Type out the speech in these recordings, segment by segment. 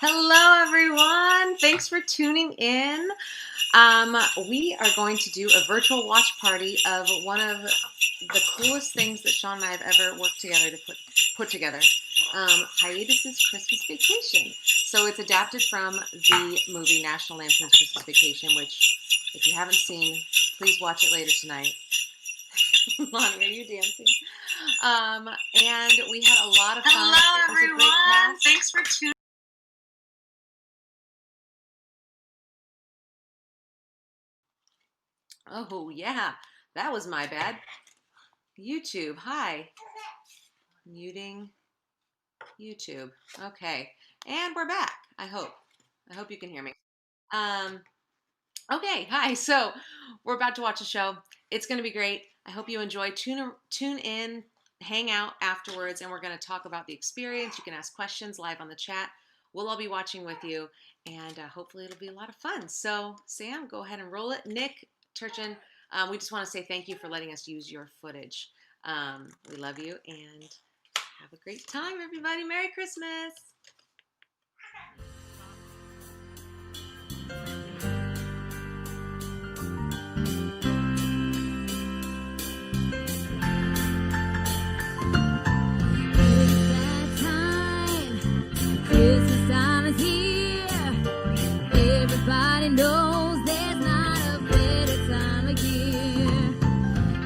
Hello, everyone. Thanks for tuning in. We are going to do a virtual watch party of one of the coolest things that Sean and I have ever worked together to put together. Hiatus Christmas Vacation. So it's adapted from the movie National Lampoon's Christmas Vacation, which, if you haven't seen, please watch it later tonight. Lonnie, are you dancing? And we had a lot of fun. Hello, everyone. Thanks for tuning in. Oh, yeah, that was my bad. YouTube, hi. Muting YouTube. Okay, and we're back, I hope. I hope you can hear me. Okay, hi. So we're about to watch a show. It's going to be great. I hope you enjoy. Tune in, hang out afterwards, and we're going to talk about the experience. You can ask questions live on the chat. We'll all be watching with you, and hopefully it'll be a lot of fun. So, Sam, go ahead and roll it. Nick, Turchen, we just want to say thank you for letting us use your footage. We love you, and have a great time, everybody. Merry Christmas. Christmas time is here. Everybody knows there's not a better time of year.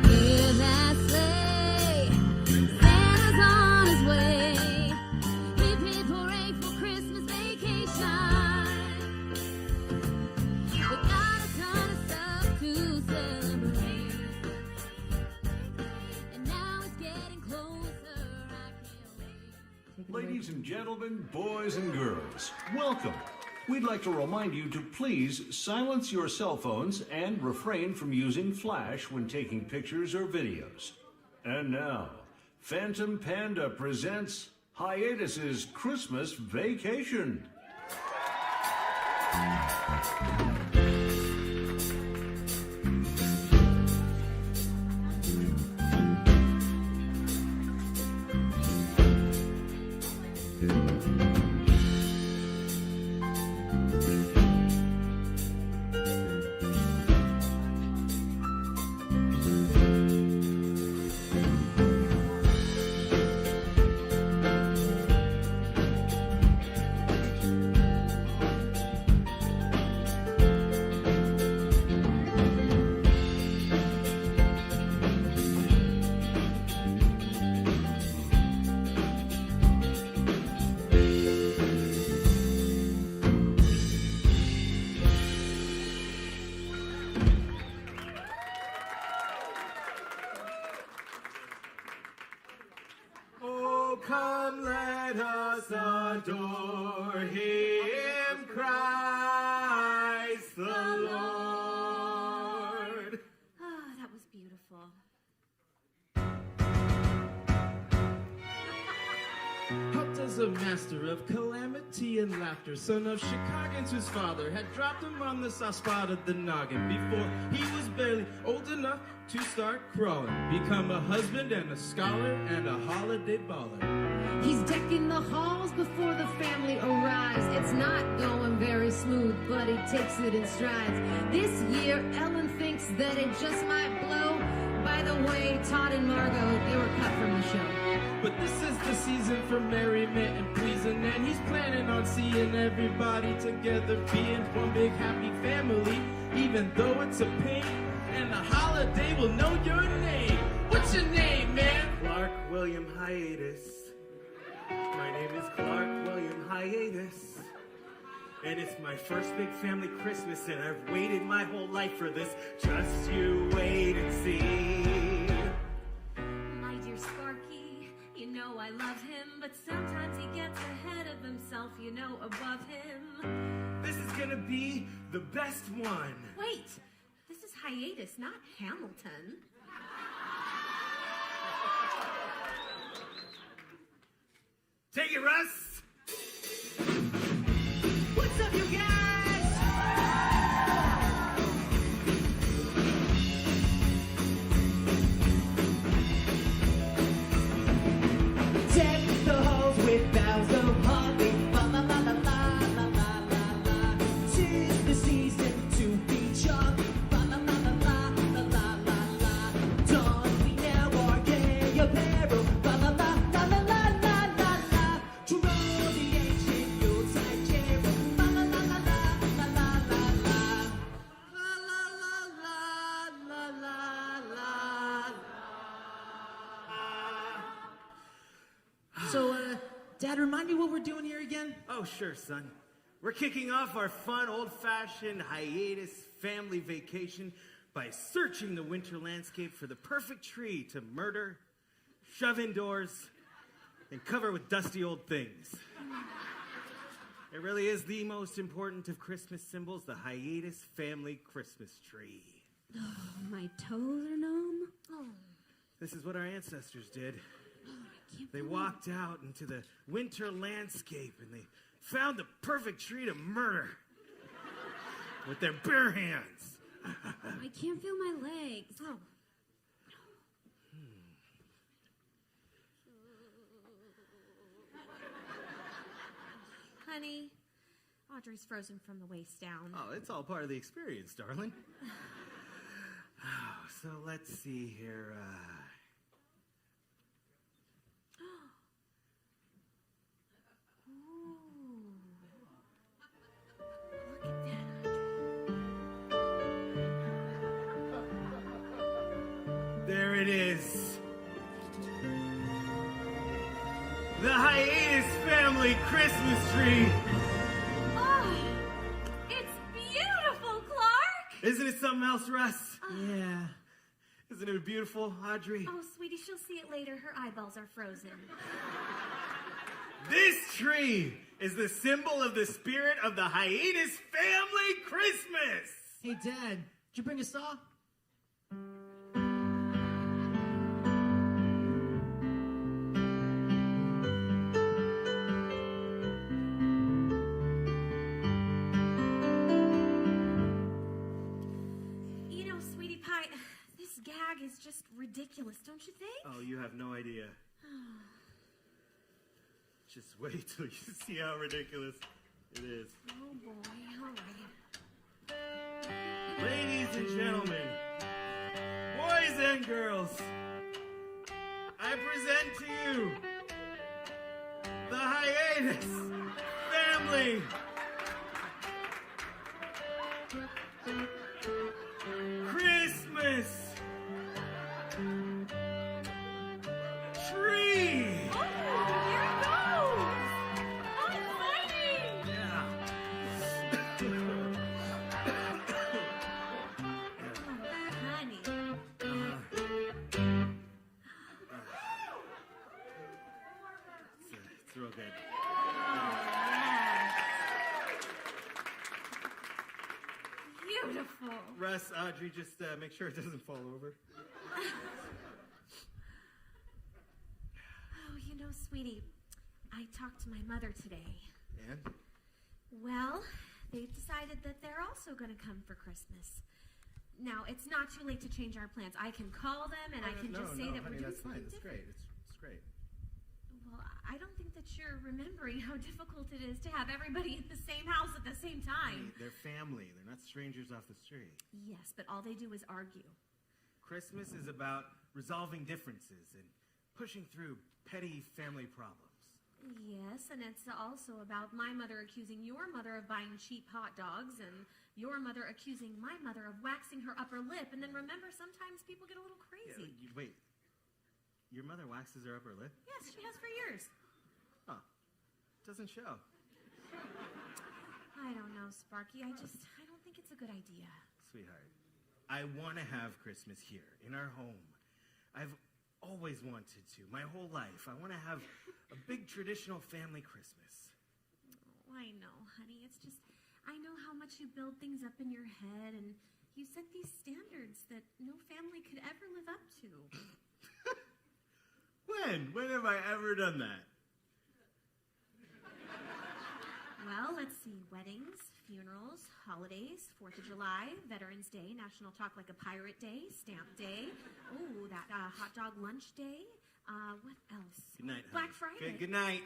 Hear that sleigh, Santa's on his way. Hip hip hooray for Christmas vacation. We got a ton of stuff to celebrate, and now it's getting closer. I can't wait. Ladies and gentlemen, boys and girls, welcome. We'd like to remind you to please silence your cell phones and refrain from using flash when taking pictures or videos. And now, Phantom Panda presents Hiatus's Christmas Vacation. Come, let us adore him, Christ the Lord. Oh, that was beautiful. How does a master of calamity and laughter, son of Chicagoans whose father had dropped him on the soft spot of the noggin before he was barely old enough to start crawling, become a husband and a scholar and a holiday baller. He's decking the halls before the family arrives. It's not going very smooth, but he takes it in strides. This year, Ellen thinks that it just might blow. By the way, Todd and Margot, they were cut from the show. But this is the season for merriment and pleasing, and he's planning on seeing everybody together, being one big happy family, even though it's a pain, and the holiday will know your name. What's your name, man? Clark William Hiatus. My name is Clark William Hiatus, and it's my first big family Christmas, and I've waited my whole life for this. Just you wait and see. My dear Sparky, you know I love him, but sometimes he gets ahead of himself, you know, above him. This is gonna be the best one. Wait, this is Hiatus, not Hamilton. Take it, Russ. What's up, you guys? Deck the halls with boughs of holly, la la la la la. So, Dad, remind me what we're doing here again? Oh, sure, son. We're kicking off our fun, old-fashioned hiatus family vacation by searching the winter landscape for the perfect tree to murder, shove indoors, and cover with dusty old things. It really is the most important of Christmas symbols, the hiatus family Christmas tree. Oh, my toes are numb. Oh. This is what our ancestors did. I can't They believe- walked out into the winter landscape and they found the perfect tree to murder with their bare hands. I can't feel my legs. Oh. Honey, Audrey's frozen from the waist down. Oh, it's all part of the experience, darling. Oh, so let's see here. Look at that, Audrey. There it is. The Hiatus Family Christmas tree. Oh, it's beautiful, Clark. Isn't it something else, Russ? Yeah. Isn't it beautiful, Audrey? Oh, sweetie, she'll see it later. Her eyeballs are frozen. This tree is the symbol of the spirit of the Hiatus Family Christmas. Hey, Dad, did you bring a saw? You know, sweetie pie, this gag is just ridiculous, don't you think? Oh, you have no idea. Just wait till you see how ridiculous it is. Oh, boy, all right. Ladies and gentlemen, boys and girls, I present to you the Hiatus Family Christmas tree. Oh, here it goes. Oh, exciting. Yeah. Honey. It's real good. Beautiful. Russ, Audrey, just make sure it doesn't fall over. Oh, you know, sweetie, I talked to my mother today. And? Well, they've decided that they're also going to come for Christmas. Now, it's not too late to change our plans. I can call them and I can just say that honey, we're doing that's fine. something That's different. great. It's great. Well, I don't think that you're remembering how difficult it is to have everybody in the same house at the same time. They're family. They're not strangers off the street. Yes, but all they do is argue. Christmas is about resolving differences and pushing through petty family problems. Yes, and it's also about my mother accusing your mother of buying cheap hot dogs and your mother accusing my mother of waxing her upper lip. And then remember, sometimes people get a little crazy. Wait. Your mother waxes her upper lip? Yes, she has for years. Huh. Doesn't show. I don't know, Sparky. I don't think it's a good idea. Sweetheart, I want to have Christmas here in our home. I've always wanted to, my whole life. I want to have a big traditional family Christmas. Oh, I know, honey. It's just, I know how much you build things up in your head, and you set these standards that no family could ever live up to. When? When have I ever done that? Well, let's see. Weddings, funerals, holidays, 4th of July, Veterans Day, National Talk Like a Pirate Day, Stamp Day. Oh, that hot dog lunch day. What else? Good night, Black honey. Friday. Good night.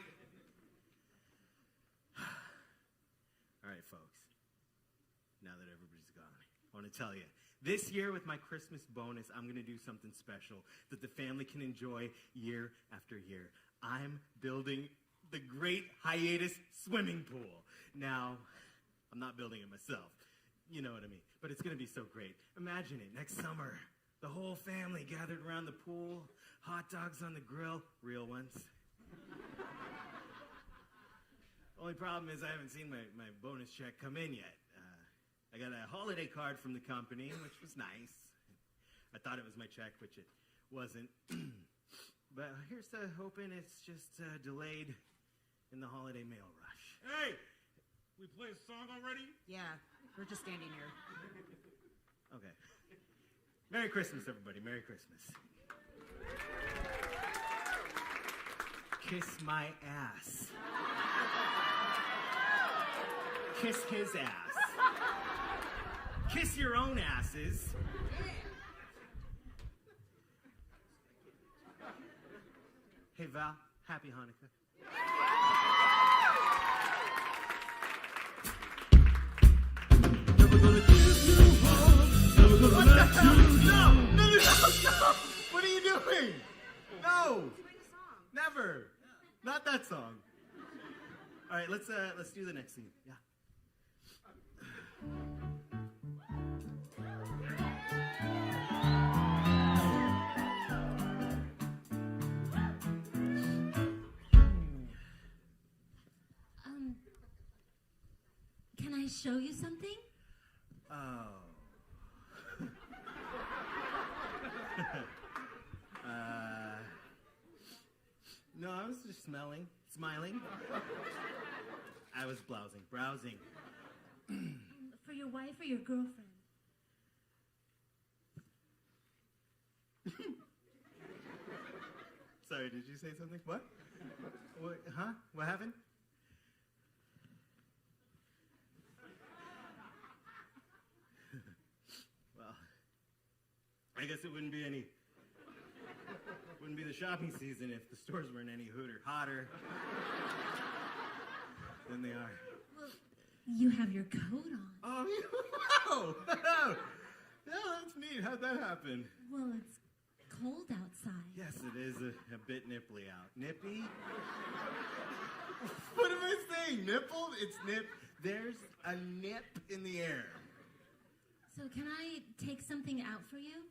All right, folks. Now that everybody's gone, I want to tell you, this year with my Christmas bonus, I'm going to do something special that the family can enjoy year after year. I'm building the Great Hiatus Swimming Pool. Now, I'm not building it myself. You know what I mean. But it's going to be so great. Imagine it, next summer, the whole family gathered around the pool, hot dogs on the grill, real ones, Only problem is I haven't seen my bonus check come in yet. I got a holiday card from the company, which was nice. I thought it was my check, which it wasn't. But here's to hoping it's just delayed in the holiday mail rush. Hey, we play a song already? Yeah, we're just standing here. Okay. Merry Christmas, everybody. Merry Christmas. Kiss my ass. Kiss his ass. Kiss your own asses. Hey, Val, happy Hanukkah. Never gonna give you home. Never gonna let you No! What are you doing? No! Never. Not that song. All right, let's do the next scene. Yeah. Can I show you something? Oh. No, I was just smiling. I was browsing. For your wife or your girlfriend? Sorry, did you say something? What? What? Huh? What happened? Well, I guess it wouldn't be the shopping season if the stores weren't any hotter than they are. Well, you have your coat on. Oh, wow! Yeah, that's neat. How'd that happen? Well, it's cold outside. Yes, it is a bit nipply out. Nippy? What am I saying? Nipple? It's nip. There's a nip in the air. So can I take something out for you?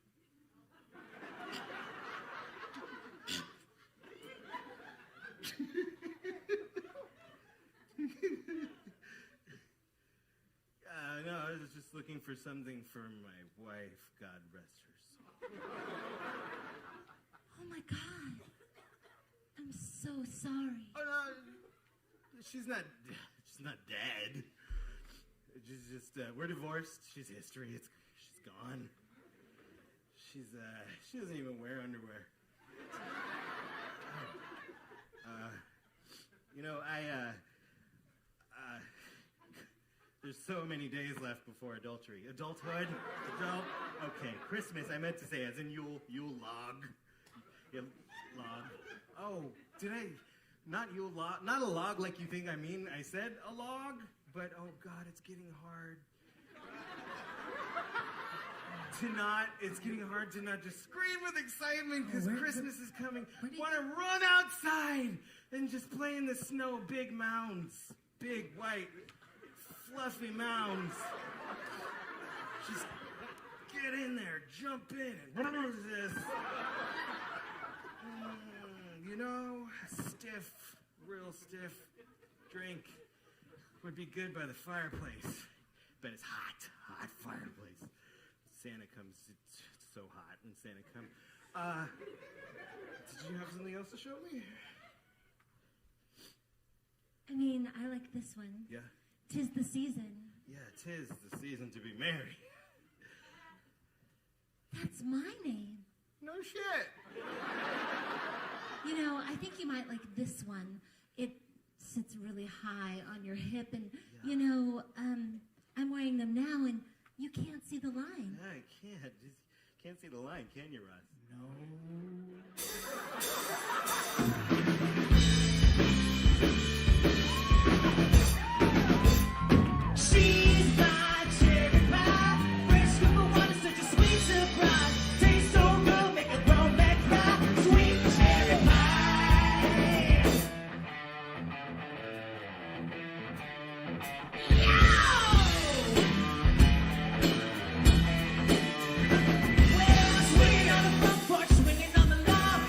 No, I was just looking for something for my wife. God rest her soul. Oh my God. I'm so sorry. Oh no, she's not dead. She's just we're divorced. She's history. She's gone. She doesn't even wear underwear. There's so many days left before adultery. Adulthood? Okay, Christmas, I meant to say as in Yule log. Log. Oh, did I? Not Yule log. Not a log like you think I mean. I said a log, but oh God, it's getting hard. It's getting hard to not just scream with excitement because Christmas is coming. Want to run outside and just play in the snow, big mounds. Big, white, fluffy mounds. Just get in there, jump in, and resist. Real stiff drink would be good by the fireplace. Bet it's hot fireplace. Santa comes, it's so hot, and Santa comes. Did you have something else to show me? I mean, I like this one. Yeah? 'Tis the season. Yeah, 'tis the season to be merry. That's my name. No shit. You know, I think you might like this one. It sits really high on your hip, and, I'm wearing them now, and you can't see the line. Yeah, I can't. Just can't see the line, can you, Russ? No. She's my cherry pie. Fresh scoop of water, such a sweet surprise. Tastes so good, make a grown man cry. Sweet cherry pie. Well, swinging on the front porch, swinging on the lawn.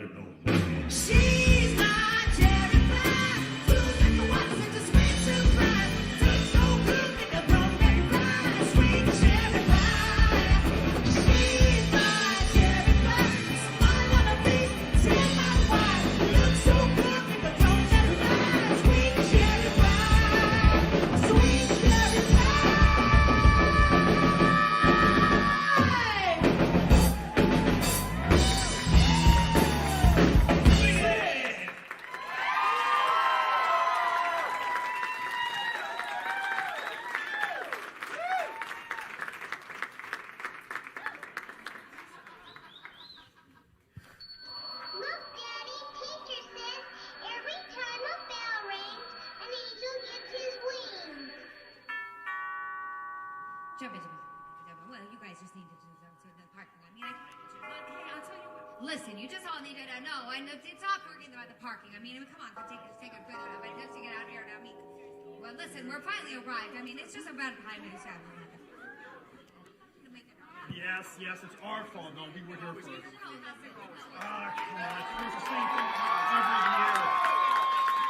gotta know. She's my cherry pie. Food like a water, such a sweet surprise. Tastes so good, make a grown man cry. Sweet cherry pie. She's my cherry pie. I wanna be, tell my wife. Looks so good, make a grown man cry. Sweet cherry pie. Sweet cherry pie. Look, Daddy, teacher says every time a bell rings, an angel gets his wings. Jump in. Well, you guys just need to do the parking. I mean, okay, I'll tell you what. Listen, you just all needed to know. I know it's not working about the parking. I mean, come on, take a good one. I just to get out here. I mean, well, listen, we're finally arrived. I mean, it's just about time we have. Yes, it's our fault, though. We were here first. Ah, come on. It's the same thing every year.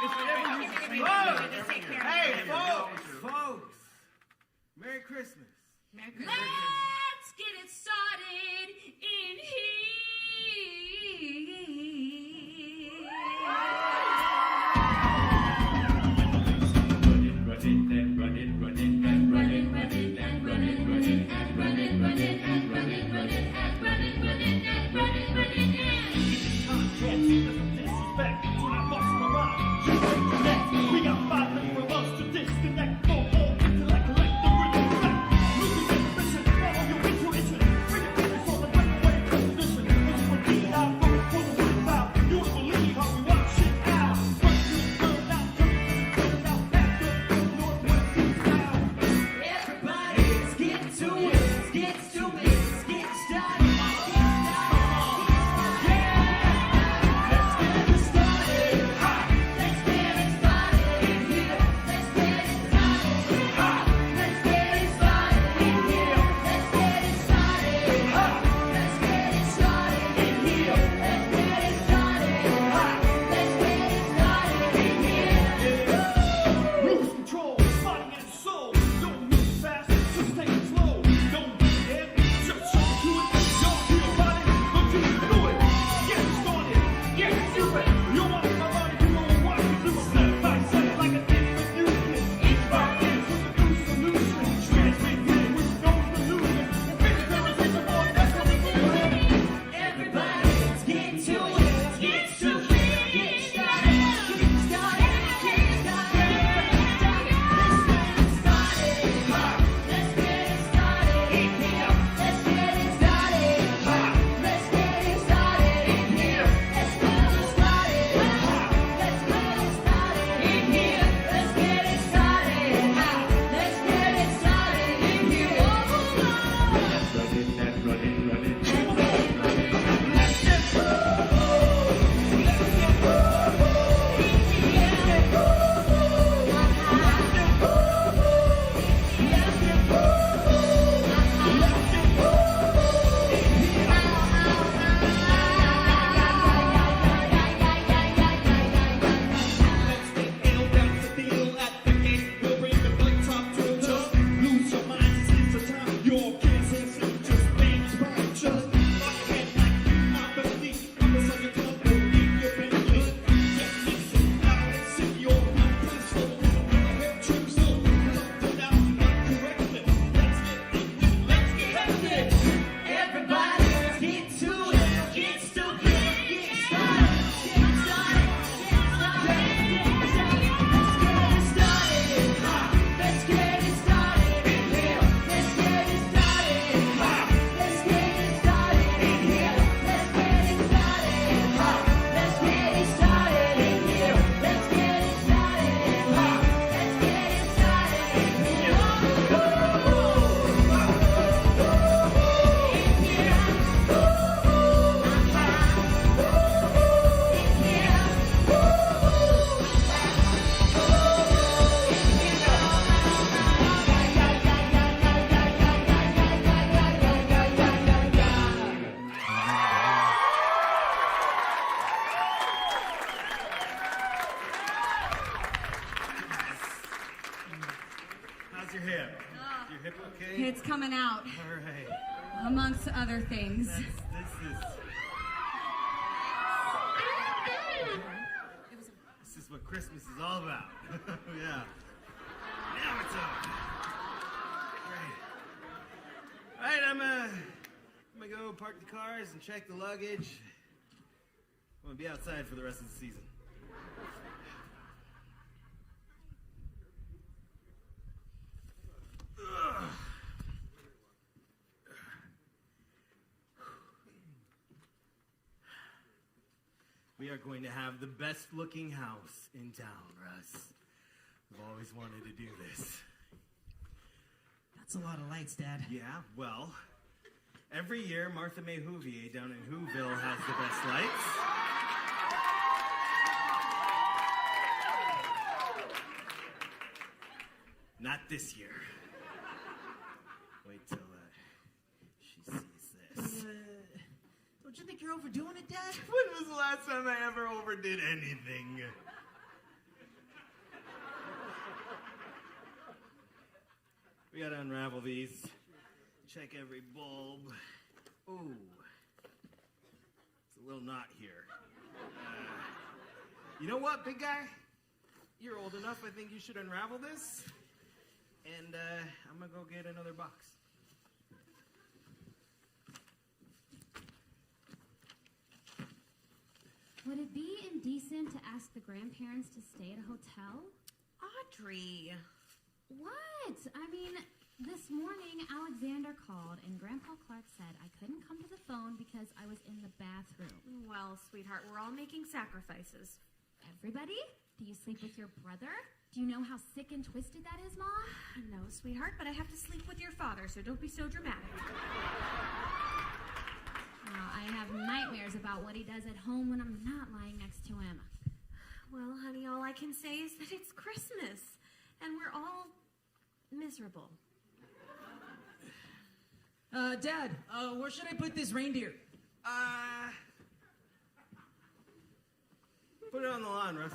It's every year the same thing. Hey, folks! Merry Christmas. Let's get it started in here. Running. coming out, All right. amongst other things. This is... This is what Christmas is all about. Yeah. Now it's on. All right, I'm gonna go park the cars and check the luggage. I'm gonna be outside for the rest of the season. Ugh. We are going to have the best looking house in town, Russ. I've always wanted to do this. That's a lot of lights, Dad. Yeah, well, every year Martha May Whovier down in Whoville has the best lights. Not this year. Wait till she sees this. Don't you think you're overdoing it, Dad? When was the last time I ever overdid anything? We gotta unravel these. Check every bulb. Ooh. It's a little knot here. You know what, big guy? You're old enough, I think you should unravel this. And I'm gonna go get another box. Would it be indecent to ask the grandparents to stay at a hotel? Audrey. What? I mean, this morning Alexander called and Grandpa Clark said I couldn't come to the phone because I was in the bathroom. Well, sweetheart, we're all making sacrifices. Everybody? Do you sleep with your brother? Do you know how sick and twisted that is, Mom? No, sweetheart, but I have to sleep with your father, so don't be so dramatic. I have nightmares about what he does at home when I'm not lying next to him. Well, honey, all I can say is that it's Christmas, and we're all miserable. Dad, where should I put this reindeer? Put it on the lawn, Russ.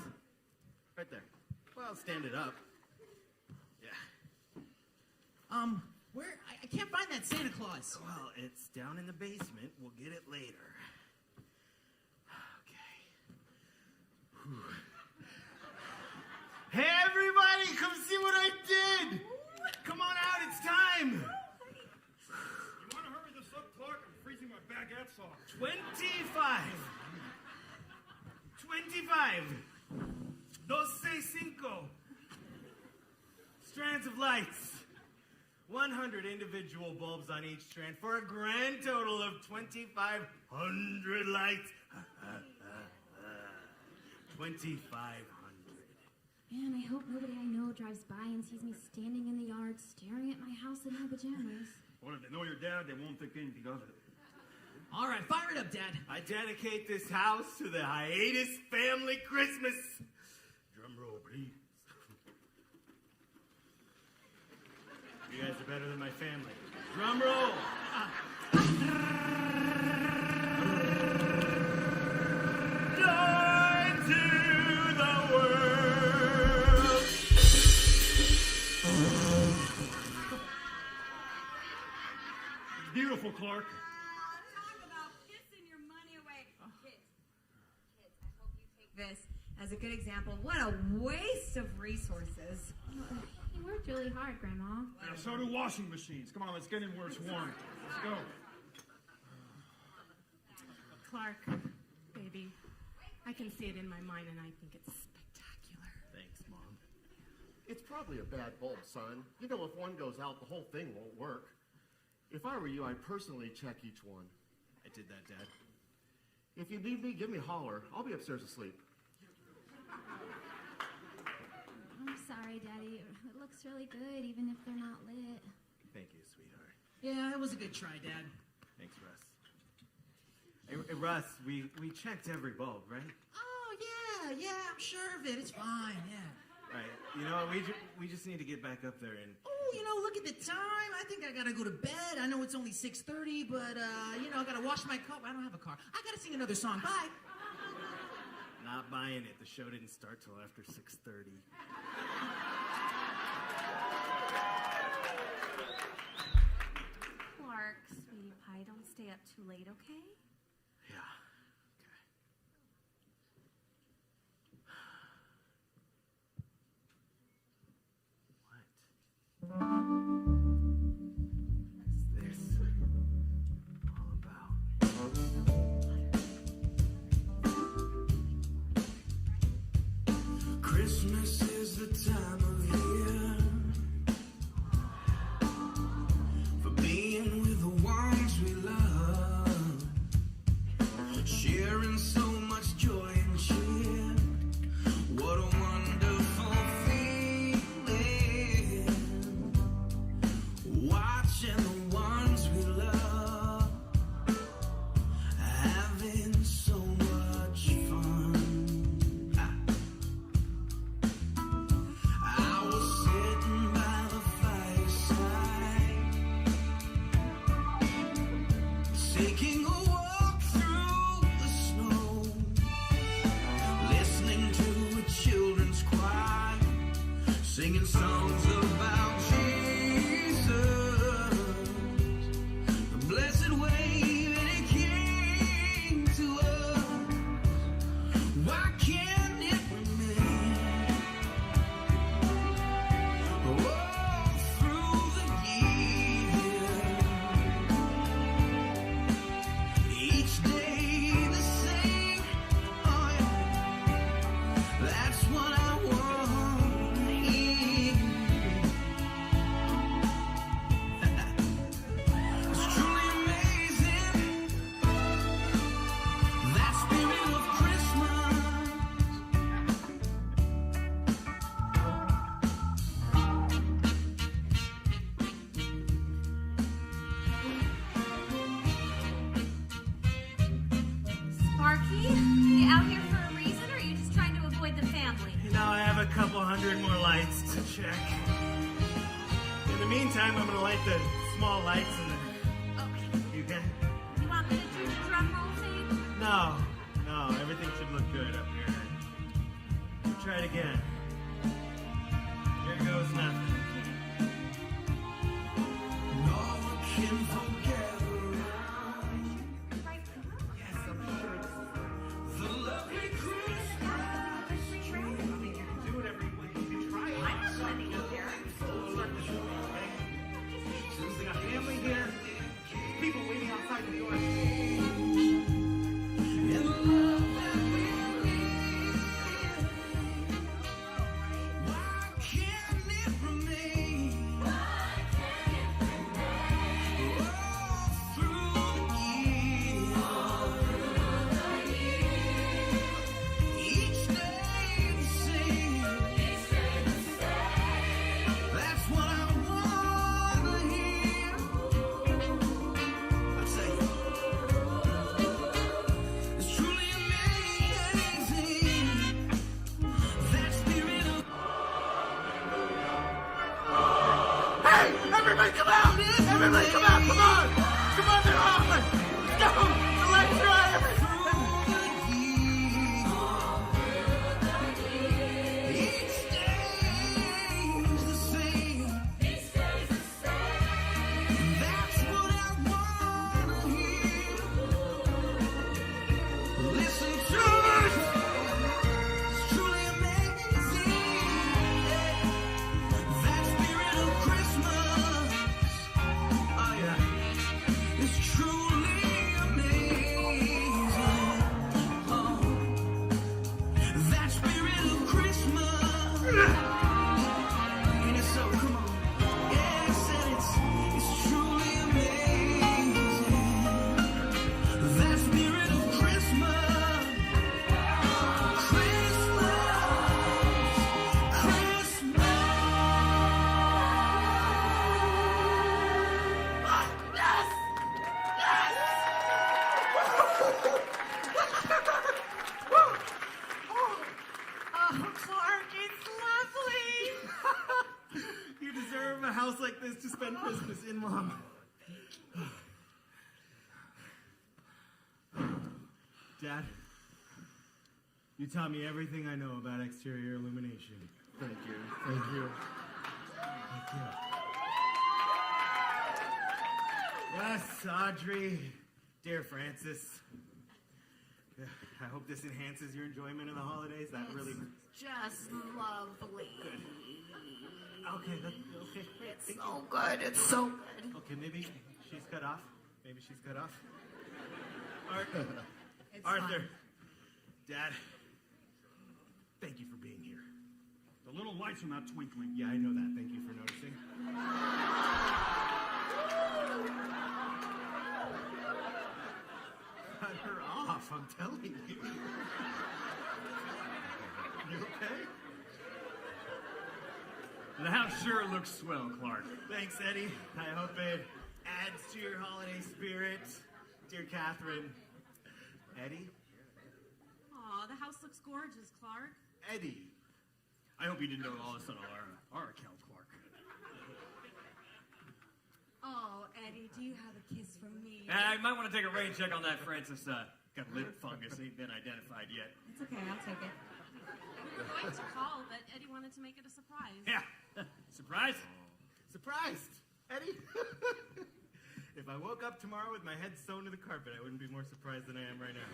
Right there. Well, stand it up. Yeah. Where? I can't find that Santa Claus. Well, it's down in the basement. We'll get it later. Okay. Whew. Hey, everybody, come see what I did! Come on out, it's time! You want to hurry this up, Clark? I'm freezing my baguettes off. 25. 25. Strands of lights. 100 individual bulbs on each strand for a grand total of 2,500 lights. 2,500. Man, I hope nobody I know drives by and sees me standing in the yard staring at my house in my pajamas. Well, if they know your dad, they won't think anything of it. All right, fire it up, Dad. I dedicate this house to the Hiatus family Christmas. Drum roll, please. You guys are better than my family. Drum roll. Joy to the world. Beautiful, Clark. Talk about pissing your money away. Kids, I hope you take this as a good example. What a waste of resources. You worked really hard, Grandma. Yeah, so do washing machines. Come on, let's get in where it's warm. Let's go. Clark, baby, I can see it in my mind, and I think it's spectacular. Thanks, Mom. It's probably a bad bulb, son. You know, if one goes out, the whole thing won't work. If I were you, I'd personally check each one. I did that, Dad. If you need me, give me a holler. I'll be upstairs asleep. I'm sorry, Daddy. It looks really good, even if they're not lit. Thank you, sweetheart. Yeah, it was a good try, Dad. Thanks, Russ. Hey, Russ, we checked every bulb, right? Oh, yeah, I'm sure of it. It's fine, yeah. Right. You know, we just need to get back up there and... Oh, look at the time. I think I gotta go to bed. I know it's only 6:30, but, I gotta wash my car. I don't have a car. I gotta sing another song. Bye. Not buying it. The show didn't start till after 6:30. pie. Don't stay up too late, okay? Yeah. Okay. What? What's this all about? Christmas is the time of year for being with the ones we love, sharing so much joy and cheer. What a wonderful feeling, watching the ones we love having so much fun. I was sitting by the fireside, taking a walk through the snow, listening to a children's choir, singing songs about Jesus, the blessed way that He came to us. Why can't it remain all through the year? Each day the same. Oh yeah, that's what I want to hear. It's truly amazing, that spirit of Christmas. Sparky, you out here for a reason, or are you just trying to avoid the family? Now I have a couple hundred more lights to check. In the meantime, I'm gonna light the small lights and the... Okay. You get? You want me to do the drum roll thing? No, everything should look good up here. We'll try it again. Here goes nothing. No one can forget around Right. Yes, I'm sure it's... the lovely Christmas. Do whatever you want. You can try it. I'm not letting you there. We got family here. People waiting outside the door. And the love that we live. Why can't it remain? All through the year. Each day the same. That's what I wanna hear. I say, it's truly amazing, that spirit of... Hey! Everybody come out! Everybody come out! Come on! Come on, they're on! Let's go! The lights are on! Each day's the same. That's what I wanna hear. Listen to it. It's truly amazing. That spirit of Christmas. Oh yeah. It's truly amazing. Oh. That spirit of Christmas. And it's so, come on. Yes, and it's truly amazing. That spirit of Christmas. Christmas. Yes! Oh, Clark, it's lovely! You deserve a house like this to spend Christmas in, Mom. Dad, you taught me everything I know about exterior illumination. Thank you. Thank you. Thank you. Yes, Audrey, dear Francis. I hope this enhances your enjoyment of the holidays. That really... Just lovely. Okay, okay. It's so good. It's so good. Okay, maybe she's cut off. Maybe she's cut off. It's Arthur, fine. Dad, thank you for being here. The little lights are not twinkling. Yeah, I know that. Thank you for noticing. Cut her off, I'm telling you. You okay? The house sure looks swell, Clark. Thanks, Eddie. I hope it adds to your holiday spirit. Dear Catherine. Eddie? Aw, the house looks gorgeous, Clark. Eddie. I hope you didn't know all this on our account, Clark. Oh, Eddie, do you have a kiss from me? I might want to take a rain check on that, Francis. Got lip fungus, ain't been identified yet. It's okay, I'll take it. We were going to call, but Eddie wanted to make it a surprise. Yeah. Surprise? Surprised! Eddie? If I woke up tomorrow with my head sewn to the carpet, I wouldn't be more surprised than I am right now.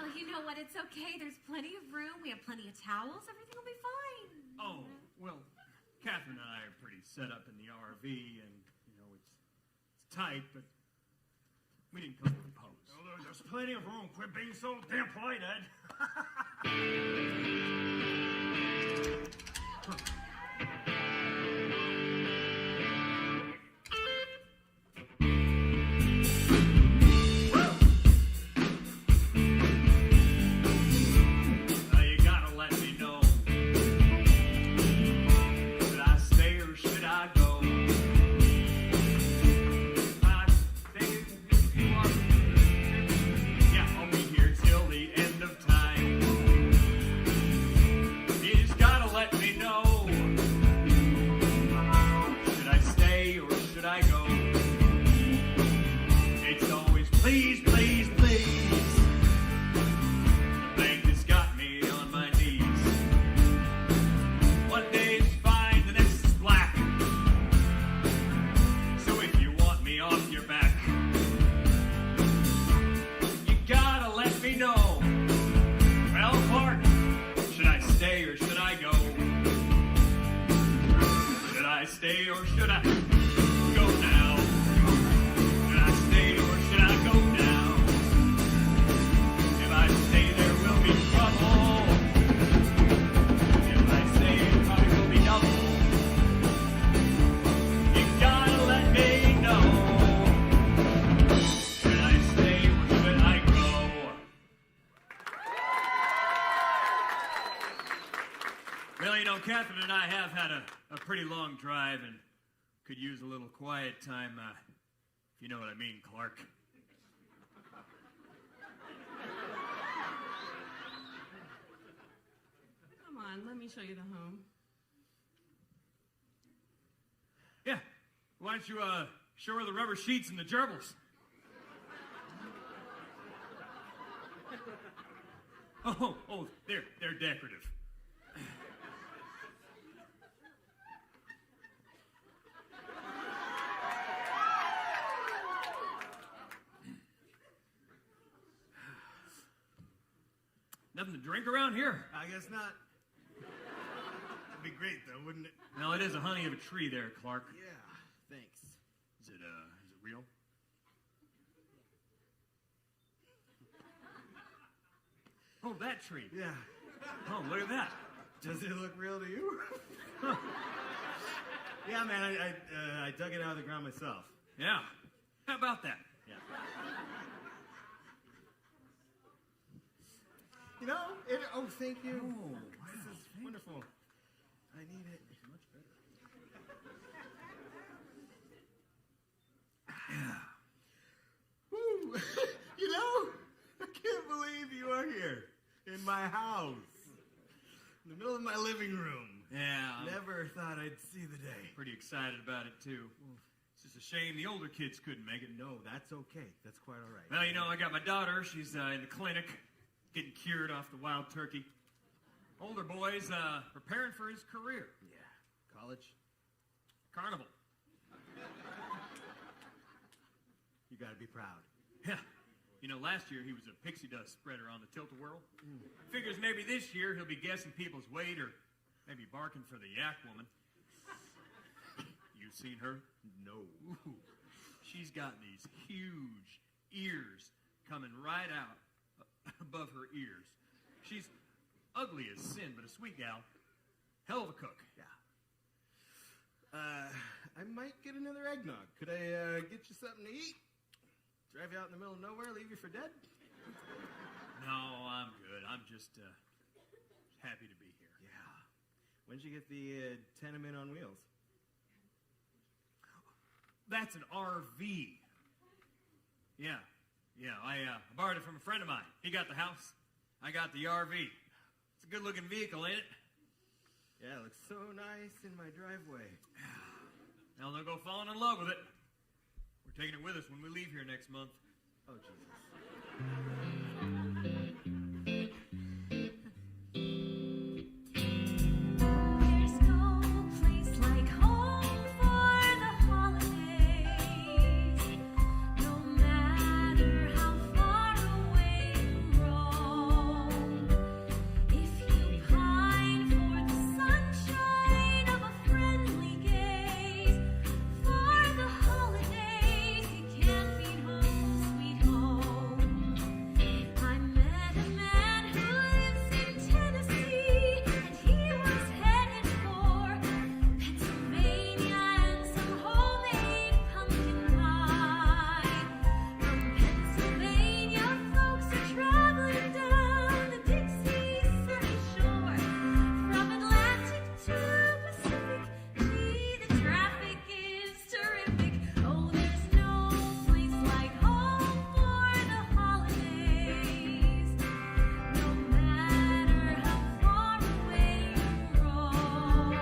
Well, you know what? It's okay. There's plenty of room. We have plenty of towels. Everything will be fine. Oh, well, Catherine and I are pretty set up in the RV, and, you know, it's tight, but we didn't come to propose. Oh, there's plenty of room. Quit being so damn polite, Ed. You gotta let me know. Should I stay or should I go? I stay if you are. Yeah, I'll be here till the end of time. You just gotta let me know. Should I stay or should I go? It's always please, please, please. The bank has got me on my knees. One day is fine, the next is black. So if you want me off your back, you gotta let me know. Well, Clark, should I stay or should I go? Should I stay or should I go now? Should I stay or should I go now? If I stay, there will be trouble. If I stay, it probably will be double. You gotta let me know. Should I stay or should I go? Well, you know, Catherine and I have had a pretty long drive and could use a little quiet time, if you know what I mean, Clark. Come on, let me show you the home. Yeah, why don't you show her the rubber sheets and the gerbils? Oh, they're decorative. Nothing to drink around here? I guess not. That'd be great, though, wouldn't it? No, it is a honey of a tree there, Clark. Yeah, thanks. Is it real? Oh, that tree. Yeah. Oh, look at that. Does it look real to you? Yeah, man, I dug it out of the ground myself. Yeah. How about that? Yeah. You know, oh, thank you. Oh, wow. This is wonderful. I need it. Much better. Woo! You know, I can't believe you are here in my house, in the middle of my living room. Yeah. Never thought I'd see the day. Pretty excited about it, too. It's just a shame the older kids couldn't make it. No, that's okay. That's quite all right. Well, you know, I got my daughter. She's in the clinic, getting cured off the wild turkey. Older boy's preparing for his career. Yeah. College? Carnival. You gotta be proud. Yeah. You know, last year he was a pixie dust spreader on the tilt-a-whirl. Figures maybe this year he'll be guessing people's weight or maybe barking for the yak woman. You seen her? No. Ooh, she's got these huge ears coming right out above her ears. She's ugly as sin, but a sweet gal. Hell of a cook. Yeah. I might get another eggnog. Could I get you something to eat? Drive you out in the middle of nowhere, leave you for dead? No, I'm good. I'm just happy to be here. Yeah. When'd you get the tenement on wheels? That's an RV. Yeah. I borrowed it from a friend of mine. He got the house. I got the RV. It's a good-looking vehicle, ain't it? Yeah, it looks so nice in my driveway. Now they'll go falling in love with it. We're taking it with us when we leave here next month. Oh, Jesus. There's no place like home for the holidays. No matter how far away you roam, if you pine for the sunshine of a friendly gaze, for the holidays you can't beat home, sweet home. I met a man who lives in Tennessee, and he was headed for Pennsylvania and some homemade pumpkin pie. From Pennsylvania, folks are traveling down the Dixie sunny shore. From Atlantic to Pacific, gee, the traffic is terrific. Oh, there's no place like home for the holidays. No matter how far away you roam,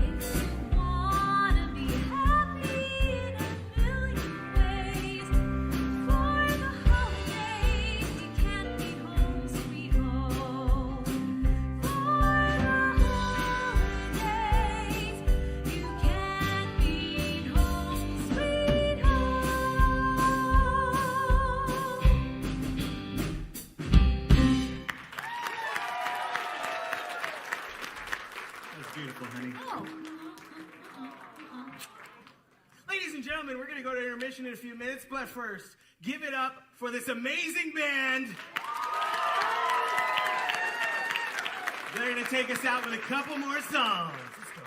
if you wanna be happy in a million ways, for the holidays you can't beat home, sweet home. For the holidays you can't beat home, sweet That's beautiful, honey. home. Ladies and gentlemen, we're going to go to intermission in a few minutes, but first, give it up for this amazing band. They're going to take us out with a couple more songs. Let's go.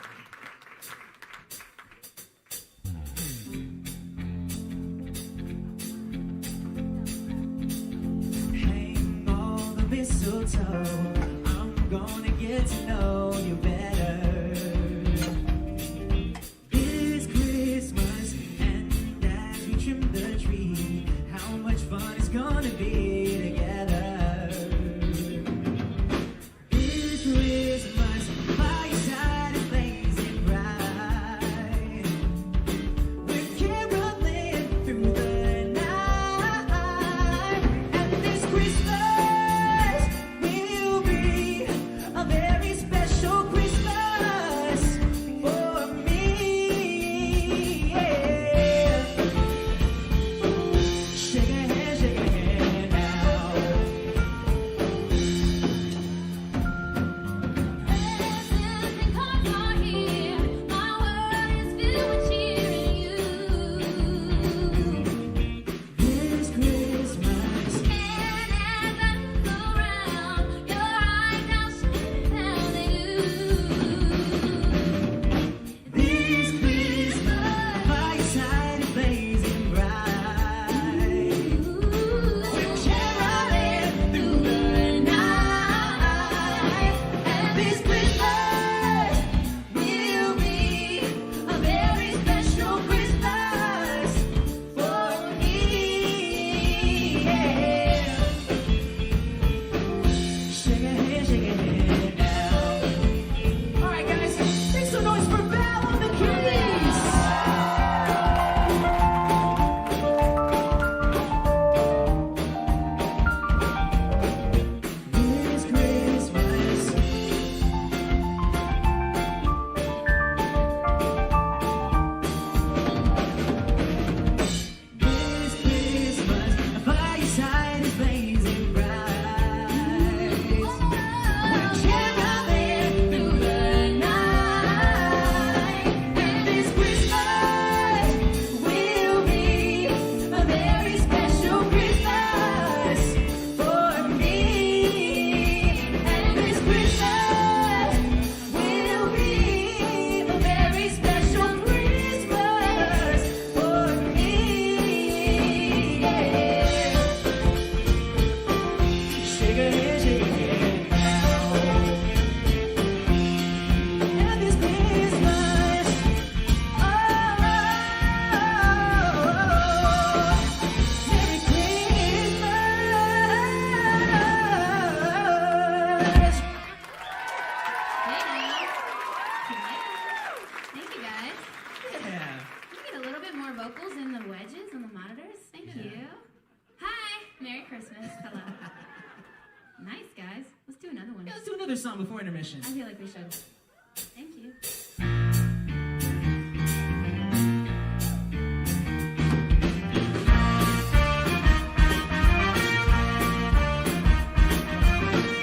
Hang all the mistletoe. I'm gonna get to know you better. This Christmas, and as we trim the tree, how much fun it's gonna be together. This Christmas, fireside is blazing bright. We're caroling through the night, and this Christmas will be a very special Christmas. shake a hand, shake a hand now. And this Christmas, oh, Merry Christmas. Hey now. Thank you guys. Yeah. Can we get a little bit more vocals in the wedges on the monitors? Thank you. Hi. Merry Christmas. Hello. Nice, guys. Let's do another one. Yeah, let's do another song before intermission. I feel like we should. Thank you.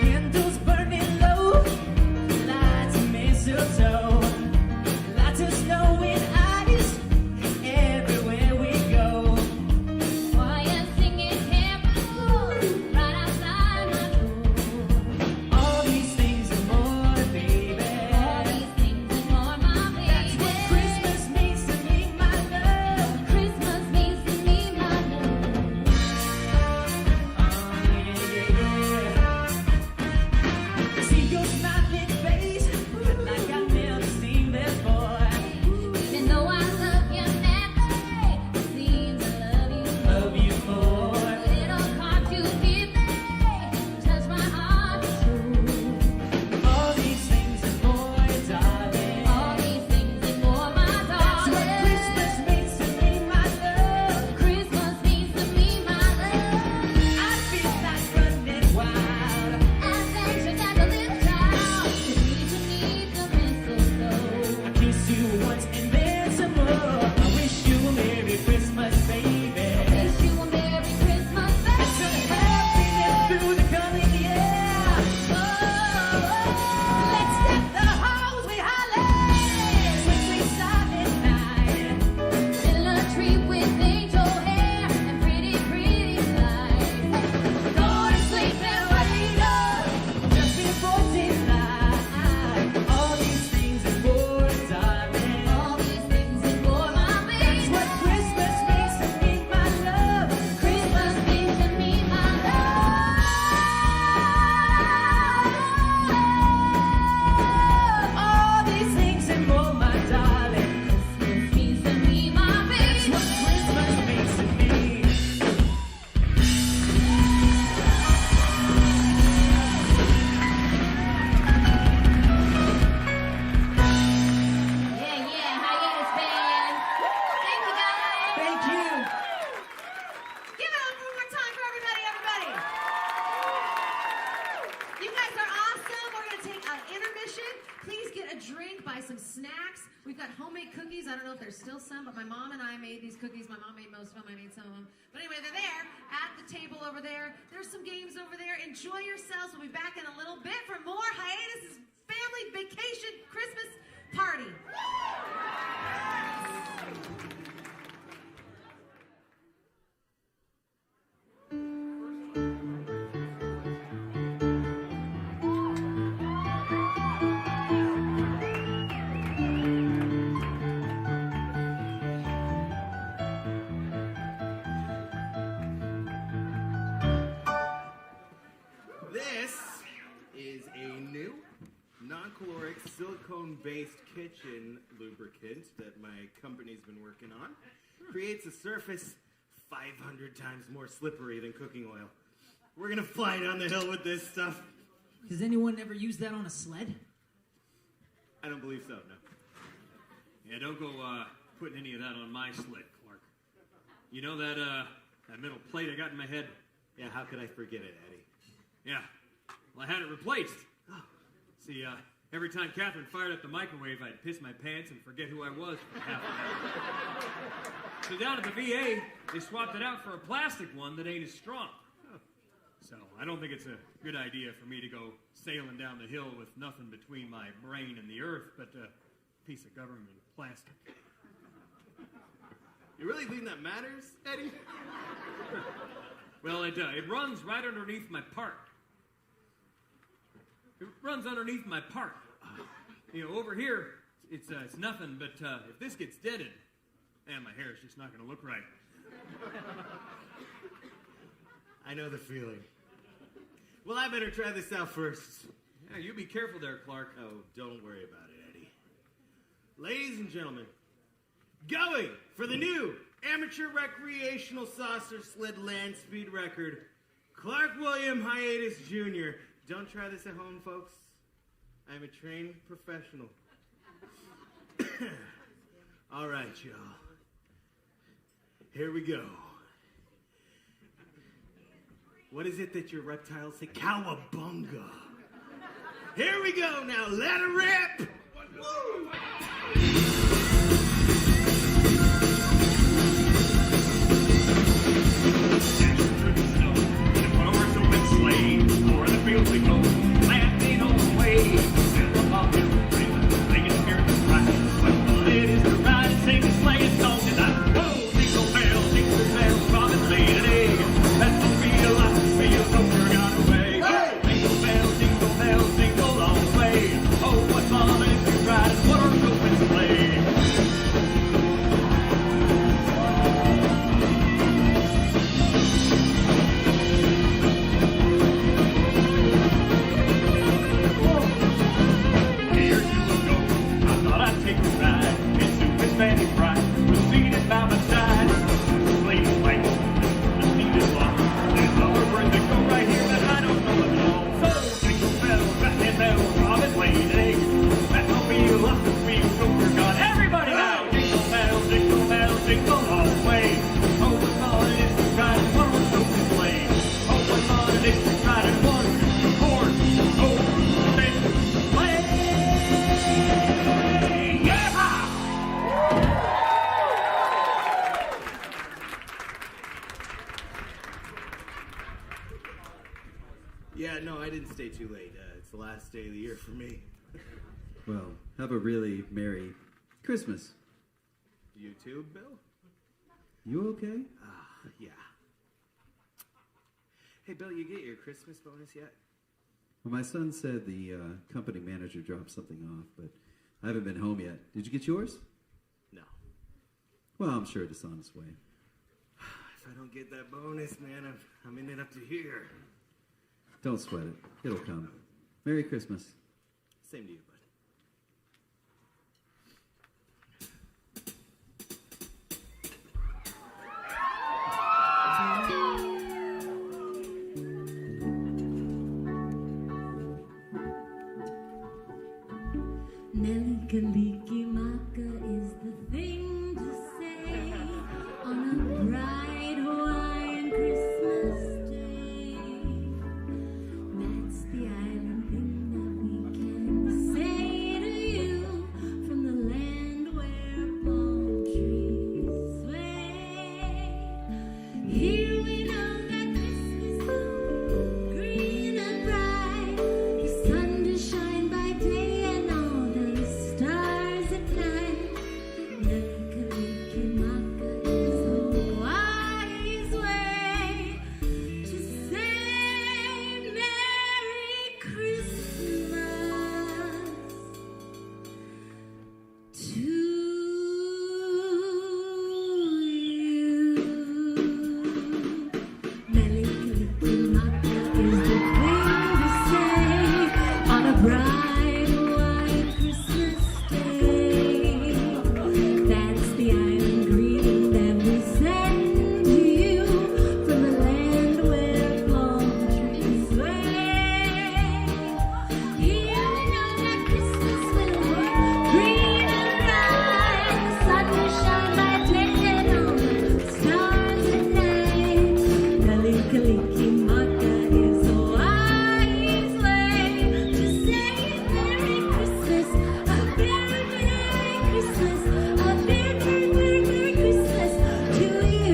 Candles burning low, lights of mistletoe, lots of snow and ice everywhere we go. Choir singing carols right outside my door. All these things and more, baby. All these things and more, my baby. That's what Christmas means to me, my love. Christmas means to me, my love. See your smiling face like I've never seen before. Even though I love you madly, it seems I love you more. Love you more. Little card you give me, touch my heart true. All these things and more, darling. All these things and more, my That's what darling. Christmas means to me, my love. Christmas means to me, my love. I feel like running wild. Adventures as a little child, beneath the mistletoe. I kiss you once and then some more. I wish you a Merry Christmas, baby. Wish you a Merry Christmas, baby. Some happiness through the coming year. Oh, let's set the halls we holler. Sweetly silent night. Fill a tree with angel hair and pretty, pretty lights. Go to sleep and wake up just before daylight. All these things and more, darling. All these things and more, my baby. That's what Christmas means to me, my love. Christmas means to me, my love. All these things and more, my darling. Christmas means to me, my That's baby. what Christmas means to me. Yeah, Hiatus band. Thank you, guys. Thank you. Give it up one more time for everybody. You guys are awesome. We're going to take an intermission. Please get a drink, buy some snacks. We've got homemade cookies. I don't know if there's still some, but my mom and I made these cookies. My mom made most of them. I made some of them. But anyway, they're there at the table over there. There's some games over there. Enjoy yourselves. We'll be back in a little bit for more Hiatus Family Vacation Christmas Party. This is a new non-caloric silicone-based kitchen lubricant that my company's been working on. Creates a surface 500 times more slippery than cooking oil. We're gonna fly down the hill with this stuff. Has anyone ever used that on a sled? I don't believe so, no. Yeah, don't go putting any of that on my sled, Clark. You know that metal plate I got in my head? Yeah, how could I forget it, Eddie? Yeah. Well, I had it replaced. See, every time Catherine fired up the microwave, I'd piss my pants and forget who I was for half an hour. So down at the VA, they swapped it out for a plastic one that ain't as strong. So I don't think it's a good idea for me to go sailing down the hill with nothing between my brain and the earth but a piece of government plastic. You really think that matters, Eddie? Well, it runs right underneath my part. It runs underneath my part. You know, over here, it's nothing, but if this gets deaded, man, my hair is just not going to look right. I know the feeling. Well, I better try this out first. Yeah, you be careful there, Clark. Oh, don't worry about it, Eddie. Ladies and gentlemen, going for the new amateur recreational saucer sled land speed record, Clark William Hiatus Jr. Don't try this at home, folks. I'm a trained professional. All right, y'all. Here we go. What is it that your reptiles say? Cowabunga. Here we go now. Let it rip. Woo! Yeah, no, I didn't stay too late. It's the last day of the year for me. Well, have a really Merry Christmas. You too, Bill? You okay? Yeah. Hey, Bill, you get your Christmas bonus yet? Well, my son said the company manager dropped something off, but I haven't been home yet. Did you get yours? No. Well, I'm sure it's on its way. If I don't get that bonus, man, I'm in it up to here. Don't sweat it. It'll come. Merry Christmas. Same to you, bud. Melikaliki-maka is the thing to say on a bright Hawaiian Christmas day. That's the island thing that we can say to you from the land where palm trees sway. Here we know that Christmas is green and bright, the sun to shine by day and all the stars at night. Melikaliki-maka is Hawaii's way to say Merry Christmas to you. Melikaliki-maka is the thing to say on a bright white Christmas day. That's the island greeting that we send to you from the land where palm trees sway. Here we know that Christmas will be green and bright, the sun will shine by day and all the stars at night. Melikaliki-maka is Hawaii's way to say Merry Christmas, a very Merry Christmas, a very, very, very Merry Christmas to you.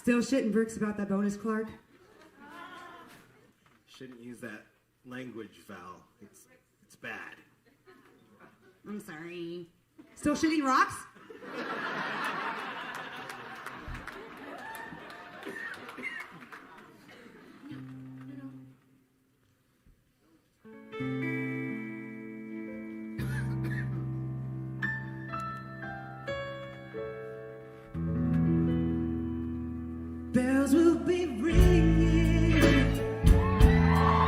Still shitting bricks about that bonus, Clark? Shouldn't use that language, Val. It's bad. I'm sorry. Still shooting rocks? Bells will be ringing.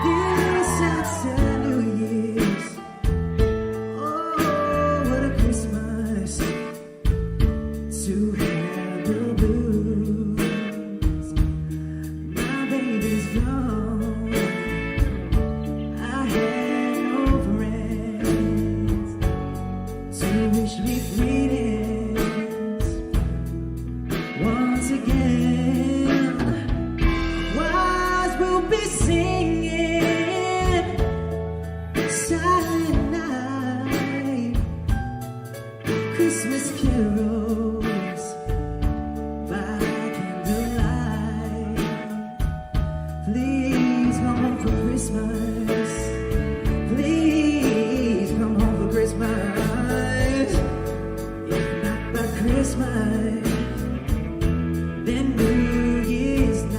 Yes, outside New Year's. Oh, what a Christmas to have the blues. My baby's gone. I had no friends to wish me greetings once again. We'll be singing Silent Night, Christmas carols by candlelight. Please come home for Christmas. Please come home for Christmas. If not by Christmas, then New Year's night.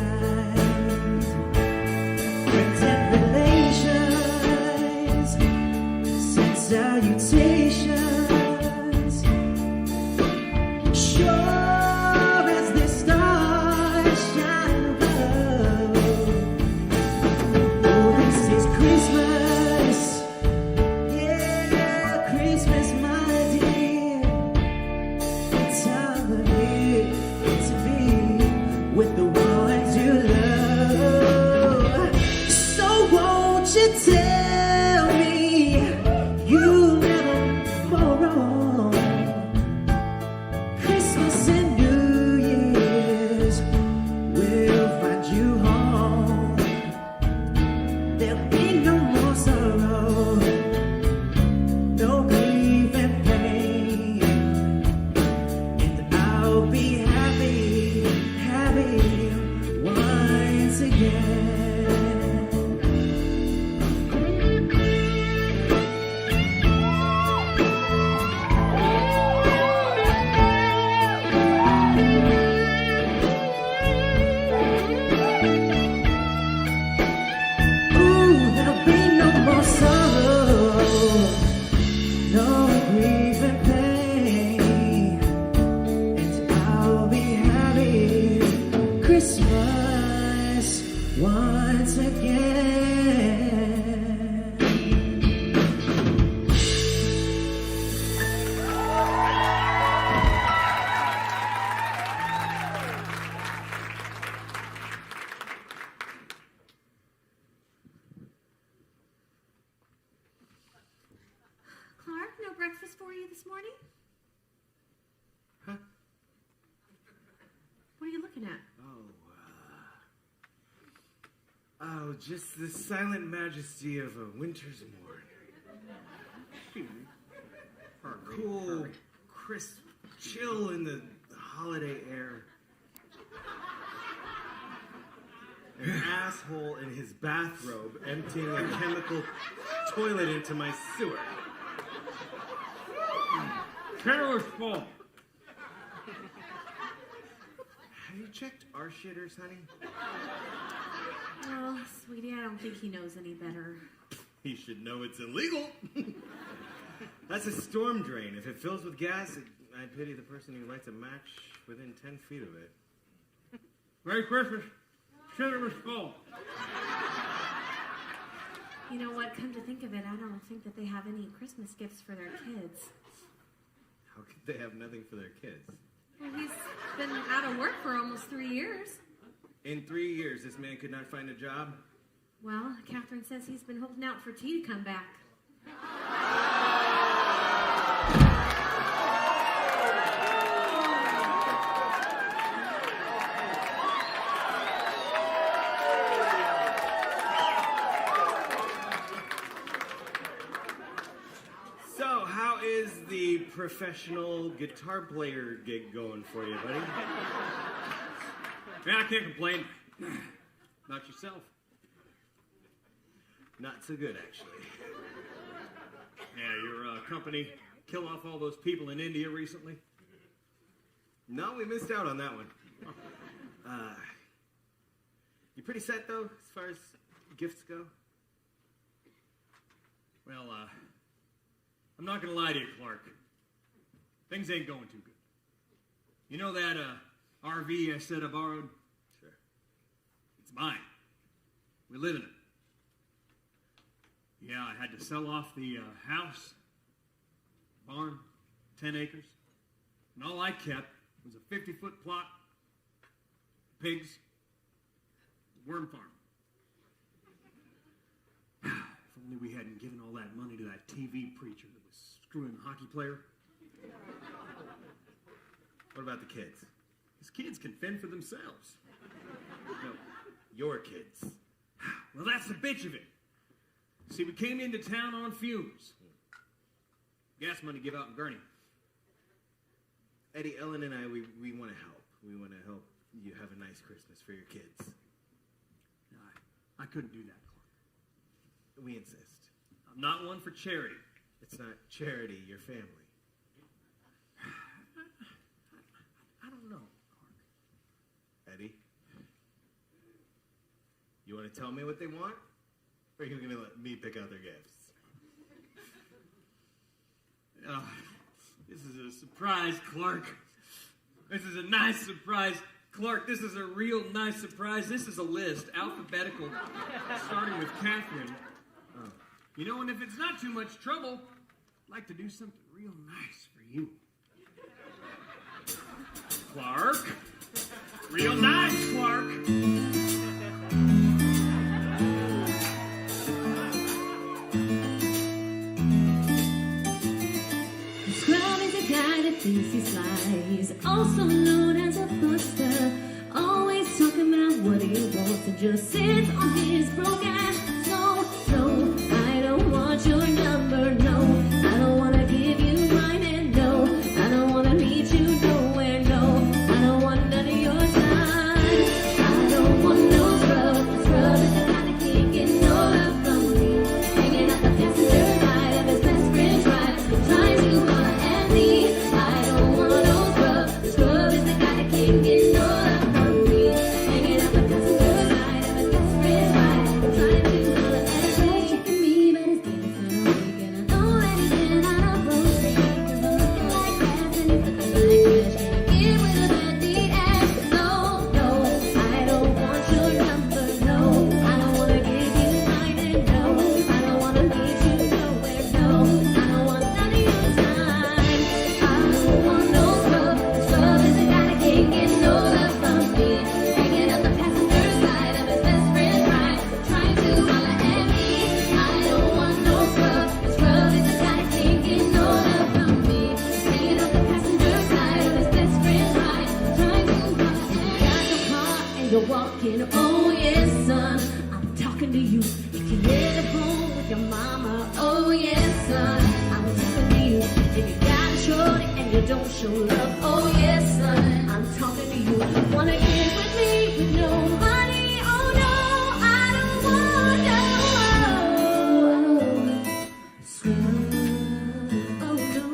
Salutations, sure as the stars shine above. Oh, this is Christmas, yeah, Christmas, my dear. The time of year to be with the ones you love. So won't you tell me you'll never go wrong? Christmas and New Year's will find you home. There'll be no more sorrow, no grief and pain, and I'll be happy, happy once again. Christmas once again. Clark, no breakfast for you this morning? Huh? What are you looking at? Oh, just the silent majesty of a winter's morn. Cool, crisp chill in the holiday air. An asshole in his bathrobe emptying a chemical toilet into my sewer. Carol's fault. Have you checked our shitters, honey? Oh, sweetie, I don't think he knows any better. He should know it's illegal. That's a storm drain. If it fills with gas, I pity the person who lights a match within 10 feet of it. Merry Christmas. Shitter was full. You know what? Come to think of it, I don't think that they have any Christmas gifts for their kids. How could they have nothing for their kids? Well, he's been out of work for almost 3 years. In 3 years, this man could not find a job? Well, Catherine says he's been holding out for T to come back. So, how is the professional guitar player gig going for you, buddy? Yeah, I can't complain. About yourself. Not so good, actually. Yeah, your company kill off all those people in India recently? No, we missed out on that one. You pretty set, though, as far as gifts go? Well, I'm not gonna lie to you, Clark. Things ain't going too good. You know that RV I said I borrowed? Sure. It's mine. We live in it. Yeah, I had to sell off the house, barn, 10 acres. And all I kept was a 50-foot plot, pigs, worm farm. If only we hadn't given all that money to that TV preacher that was screwing the hockey player. What about the kids? His kids can fend for themselves. No, your kids. Well, that's the bitch of it. See, we came into town on fumes. Gas money give out in Gurney. Eddie, Ellen and I, we want to help. We want to help you have a nice Christmas for your kids. No, I couldn't do that, Clark. We insist. I'm not one for charity. It's not charity, your family. I don't know, Clark. Eddie, you want to tell me what they want? Or are you going to let me pick out their gifts? This is a surprise, Clark. This is a nice surprise. Clark, this is a real nice surprise. This is a list, alphabetical, starting with Catherine. You know, and if it's not too much trouble, I'd like to do something real nice for you. Clark. Real nice, Clark. Scrub is a guy that thinks he's sly. He's also known as a buster. Always talking about what he wants and just sits on his broke ass. No, I don't want your number. No, I don't want to give you mine. And no, I don't want to meet you nowhere. No, I don't want none of your time. I don't want no scrub. Scrub is the kind of kid getting no love from me. Hanging out the passenger side of his best friend's ride. Trying to holler at me. I don't want no scrub. Scrub is the kind of kid getting no love from me. Hanging out the passenger side of his best friend's ride. Trying to holler at me. Checking me, but his game is kind of weak. And I know that he's been out of rotate. 'Cause I'm looking like that and he's looking like trash. Can't get with a bad beat ass. No, I don't want your number. No, I don't want to give you mine. And no, I don't want to meet you nowhere. No, I don't want none of your time. I don't want no scrub. Scrub is the guy that can't get no love from me. Hanging out the passenger side of his best friend's ride. Trying to holler at me. I don't want no scrub. Scrub is the guy that can't get no love from me. Hanging out the passenger side of his best friend's ride. Trying to holler at me. Got your car and you're walking. Oh yes, son. I'm talking to you. If you live at home with your mama. Oh yes, son. I'm talking to you. If you got a shorty and you don't show love. Oh yes, son. I'm talking to you. Wanna get with me with no money? Oh no, I don't want no scrub. Oh no,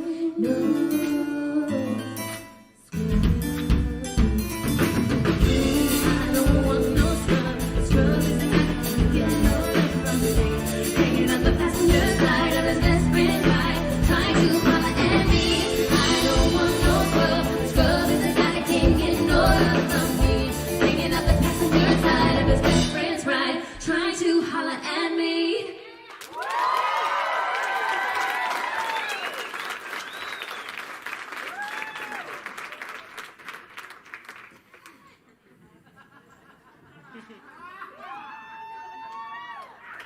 I don't want no scrub. Scrub is the guy that can't get no love from me. Hanging out the passenger side of his best friend's ride. Trying to holler at me. I don't want no scrub. Scrub is the guy that can't get no love from me. Hanging out the passenger side of his best friend's ride. Trying to holler at me.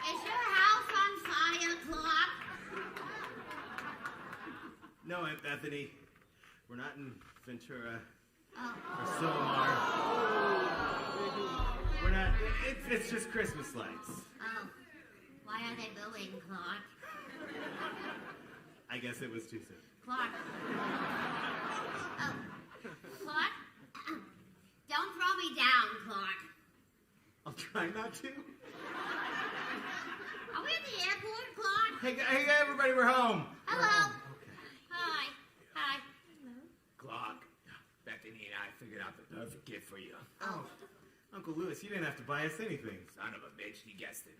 Is your house on fire, Clark? No, Aunt Bethany. We're not in Ventura Oh. or Silmar. We're not. It's just Christmas lights. Oh. Why are they going, Clark? I guess it was too soon. Clark. Oh. Clark? Don't throw me down, Clark. I'll try not to. Are we at the airport, Clark? Hey, everybody, we're home. Hello. Okay. Oh, figured out the perfect gift for you. Oh, Uncle Louis, you didn't have to buy us anything. Son of a bitch, you guessed it.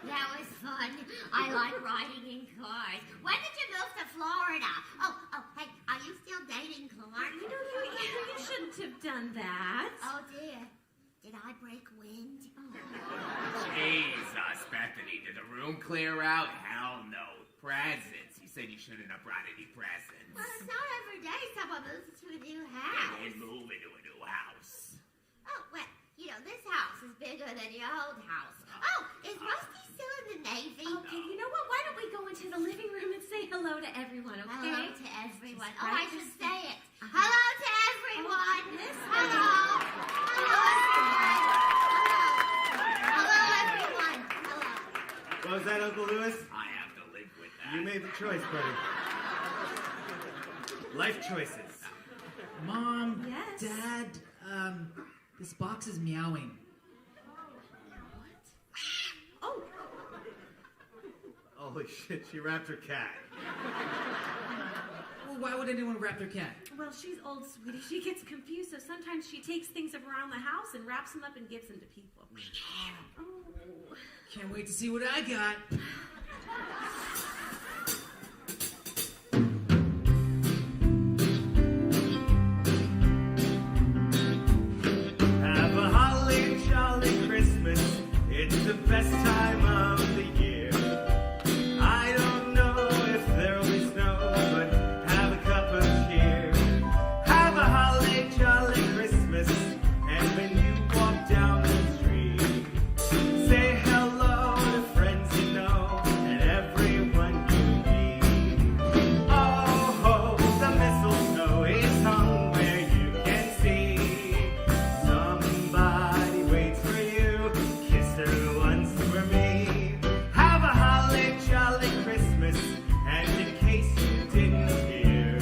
That was fun. I like riding in cars. When did you move to Florida? Oh, hey, are you still dating Clark? You know, you shouldn't have done that. Oh, dear. Did I break wind? Jesus, Bethany, did the room clear out? Hell no. Presents. You said you shouldn't have brought any presents. Well, it's not every day someone moves to a new house. And move into a new house. Oh, well, you know, this house is bigger than your old house. Oh, is Rusty still in the Navy? Okay, you know what? Why don't we go into the living room and say hello to everyone, okay? Hello to everyone. Just Oh, I practice. should say it. Hello to everyone. Hello. Hello, everyone. Hello. What was that, Uncle Louis? I have to live with that. You made the choice, buddy. Life choices. Mom, Yes? Dad, this box is meowing. Oh, Holy shit, she wrapped her cat. Well, why would anyone wrap their cat? well, she's old, sweetie. She gets confused, so sometimes she takes things around the house and wraps them up and gives them to people. Oh. Can't wait to see what I got. Have a holly jolly Christmas. It's the best time of the year. I don't know if there'll be snow, but have a cup of cheer. Have a holly jolly Christmas. And when you walk down the street, say hello to friends you know and everyone you meet. Oh, ho, the mistletoe is hung where you can see. Somebody waits for you, kiss her once for me. Have a holly jolly Christmas, and in case you didn't hear,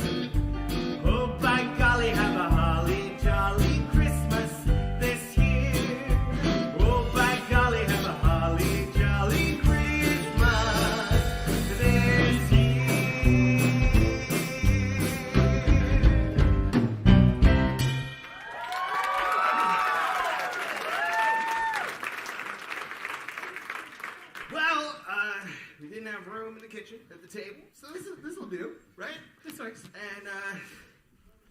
oh by golly, have a holly jolly Christmas this year. Oh by golly, have a holly jolly Christmas this year. Well, we didn't have room in the kitchen at the table, so this'll do, right? This works. And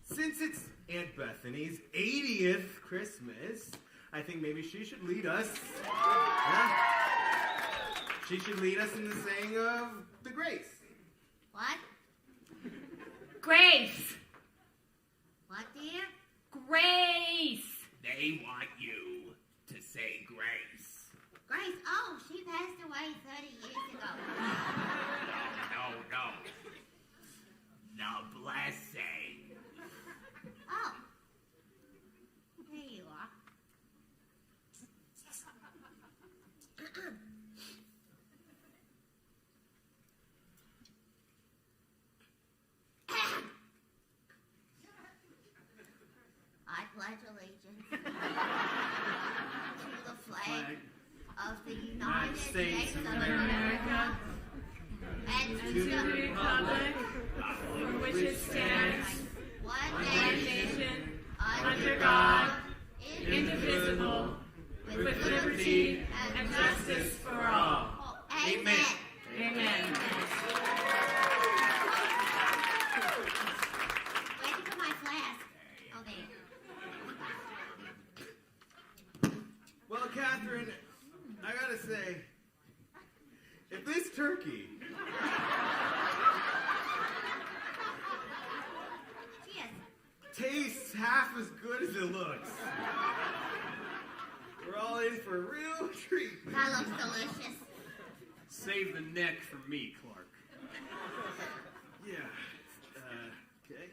since it's Aunt Bethany's 80th Christmas, I think maybe she should lead us. Yeah? She should lead us in the saying of the grace. What? Grace! What, dear? Grace! They want you to say grace. Grace, oh, she passed away 30 years ago. No. The blessing. Oh. Here you are. I pledge allegiance to the flag of the United States of America and to the republic for which it stands, one nation, under God, indivisible, with liberty and justice for all. Amen. Amen. Waiting for my flask. Oh, there. Well, Catherine, I gotta say, if this turkey tastes half as good as it looks, we're all in for a real treat. That looks delicious. Save the neck for me, Clark. Yeah. Okay.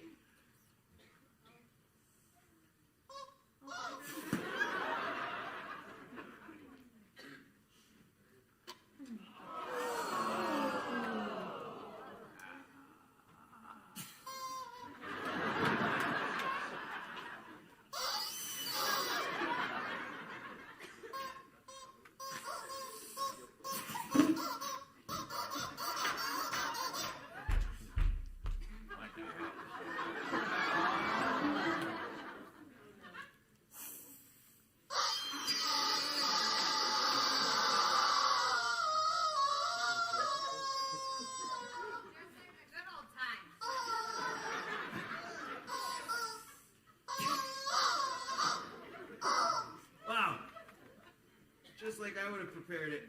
prepared it.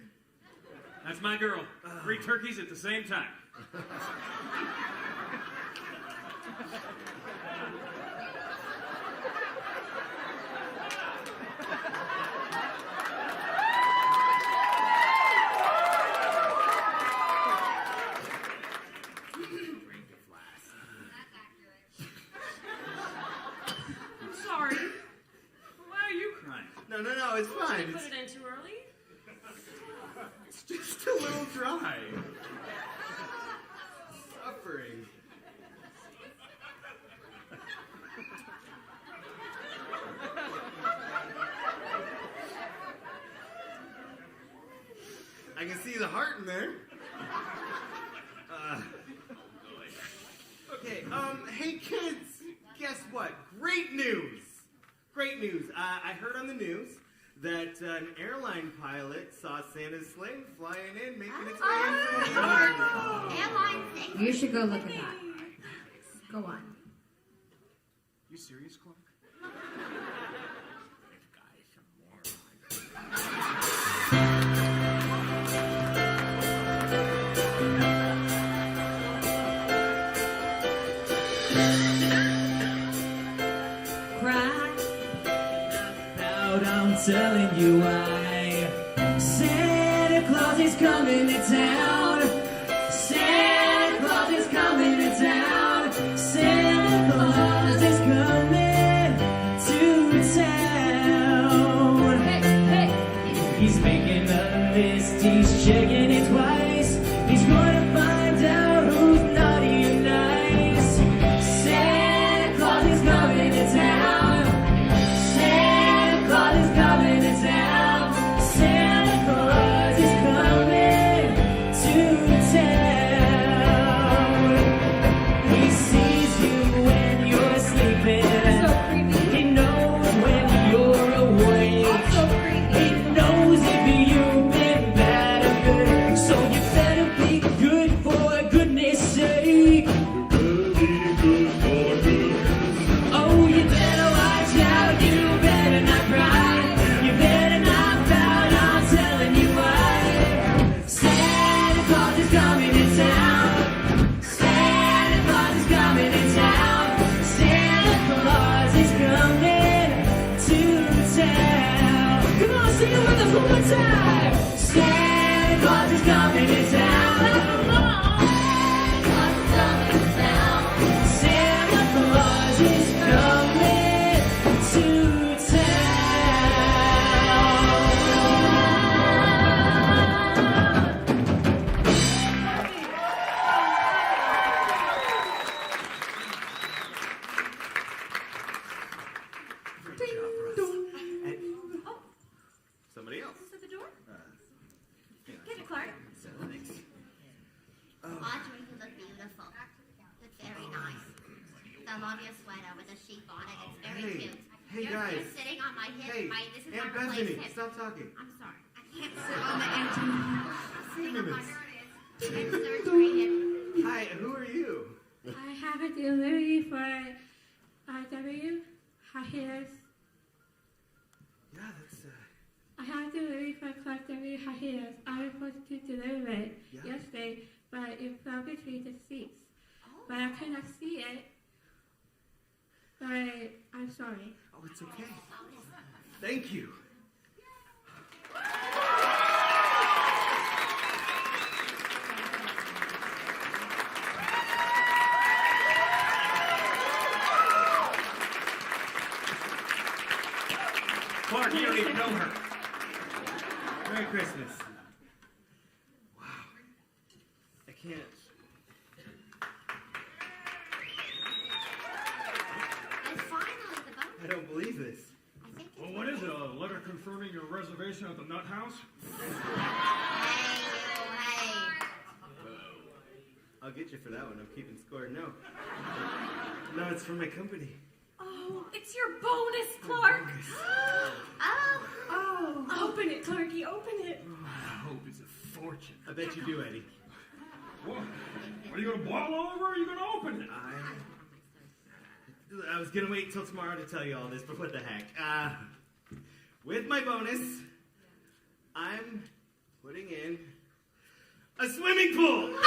That's my girl. 3 turkeys at the same time. I'm sorry. Why are you crying? No, it's fine. Did you put It's, it in too early? it's just a little dry. Suffering. I can see the heart in there. Okay, hey kids, guess what? Great news! Great news. I heard on the news that an airline pilot saw Santa's sleigh flying in, making its way into New York. Airline thing. You should go look at that. Go on. You serious, Clark? Cry out, I'm telling you why. Santa Claus is coming to town. Santa Claus is coming to town. Santa Claus is coming to town. Hey, hey. He's making a list, he's checking it twice. He's gonna find out who's naughty and nice. Santa Claus is coming to town. Santa Claus is coming to town. Santa Claus is coming to town. He sees you when you're sleeping. So creepy. He knows when you're awake. So creepy. He knows if you've been bad or good. So you better be good for goodness sake. Oh, you better watch out, you better not cry, you better not pout, I'm telling you why. Santa Claus is coming to town. Santa Claus is coming to town. Santa Claus is coming to town. Come on, sing it with us one more time. Santa Claus is coming to town. Santa Claus is coming to town. Santa Claus is coming to Somebody else. Is this at the door? Yeah. Get it, Clark. Thanks. Audrey, you look beautiful. It's very nice. I love your sweater with a sheep on it. It's very Hey, cute. hey, you're, guys. You're sitting on my hip. Hey, This is Aunt my replaced Bethany, hip. stop talking. I'm sorry. I can't sit on the empty. I'm sitting on my Minutes. surgery hip. Hi, who are you? I have a delivery for W. Hiatus. Yeah, that's I have a delivery for Clark W. Hiatus. I was supposed to deliver it yesterday, but it fell between the seats. But I could not see it. But I'm sorry. Oh, it's okay. Thank you. Clark, you don't even know her. Merry Christmas. Wow. I can't. And finally, the boat. I don't believe this. Well, what is it? A letter confirming your reservation at the Nut House? I'll get you for that one. I'm keeping score. No. No, it's from my company. Oh, it's your bonus, Clark. Oh. Open it, Clarky. Open it. I hope it's a fortune. I bet you do, Eddie. What? Are you going to boil over or are you going to open it? I was going to wait till tomorrow to tell you all this, but what the heck. With my bonus, I'm putting in a swimming pool. Oh!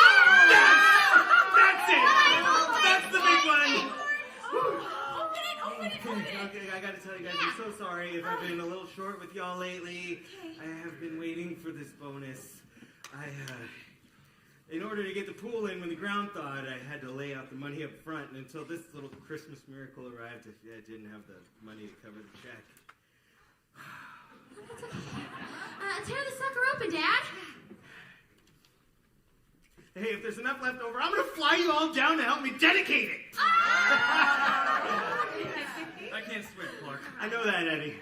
That's it. That's the big one. Okay, I gotta tell you guys, I'm so sorry if I've been a little short with y'all lately. I have been waiting for this bonus. In order to get the pool in when the ground thawed, I had to lay out the money up front, and until this little Christmas miracle arrived, I didn't have the money to cover the check. Tear the sucker open, Dad. Hey, if there's enough left over, I'm gonna fly you all down to help me dedicate it! I can't swim, Clark. I know that, Eddie.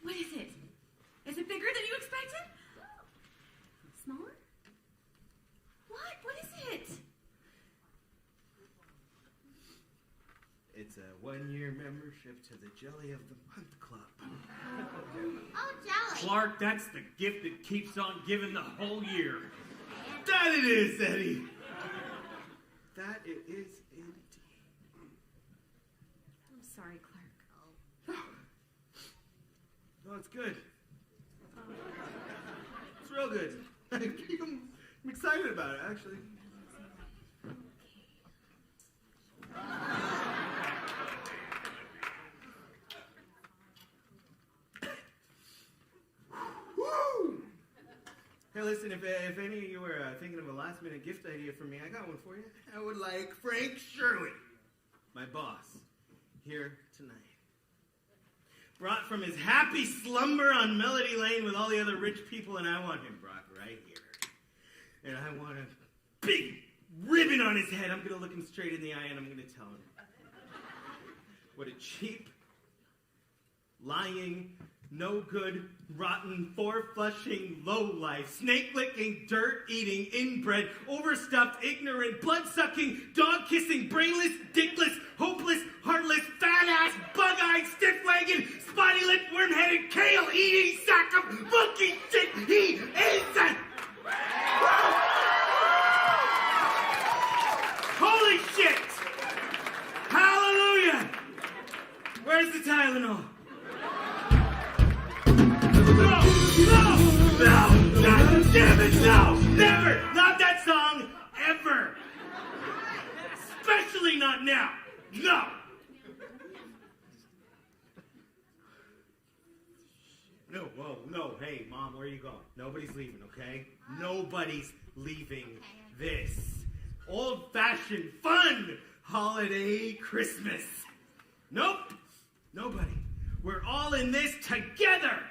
What is it? Is it bigger than you expected? Smaller? What is it? It's a 1-year membership to the Jelly of the Month Club. Oh, Jelly. Clark, that's the gift that keeps on giving the whole year. That it is, Eddie. That it is indeed. I'm sorry, Clark. No, it's good. It's real good. I'm excited about it, actually. Woo! Hey, listen, if any of you were thinking of a last-minute gift idea for me, I got one for you. I would like Frank Shirley, my boss, here tonight. Brought from his happy slumber on Melody Lane with all the other rich people, and I want him brought right here. And I want a big ribbon on his head. I'm going to look him straight in the eye, and I'm going to tell him what a cheap, lying, no good, rotten, four-flushing, low-life, snake-licking, dirt-eating, inbred, overstuffed, ignorant, blood-sucking, dog-kissing, brainless, dickless, hopeless, heartless, fat-ass, bug-eyed, stiff-legged, spotty-lipped, worm-headed, kale-eating sack of monkey shit he is! Holy shit! Hallelujah! Where's the Tylenol? No! God damn it, no! Never! Not that song, ever! Especially not now! No! No, whoa, no, hey, Mom, where are you going? Nobody's leaving, okay? Nobody's leaving this old-fashioned, fun holiday Christmas. Nope, nobody. We're all in this together!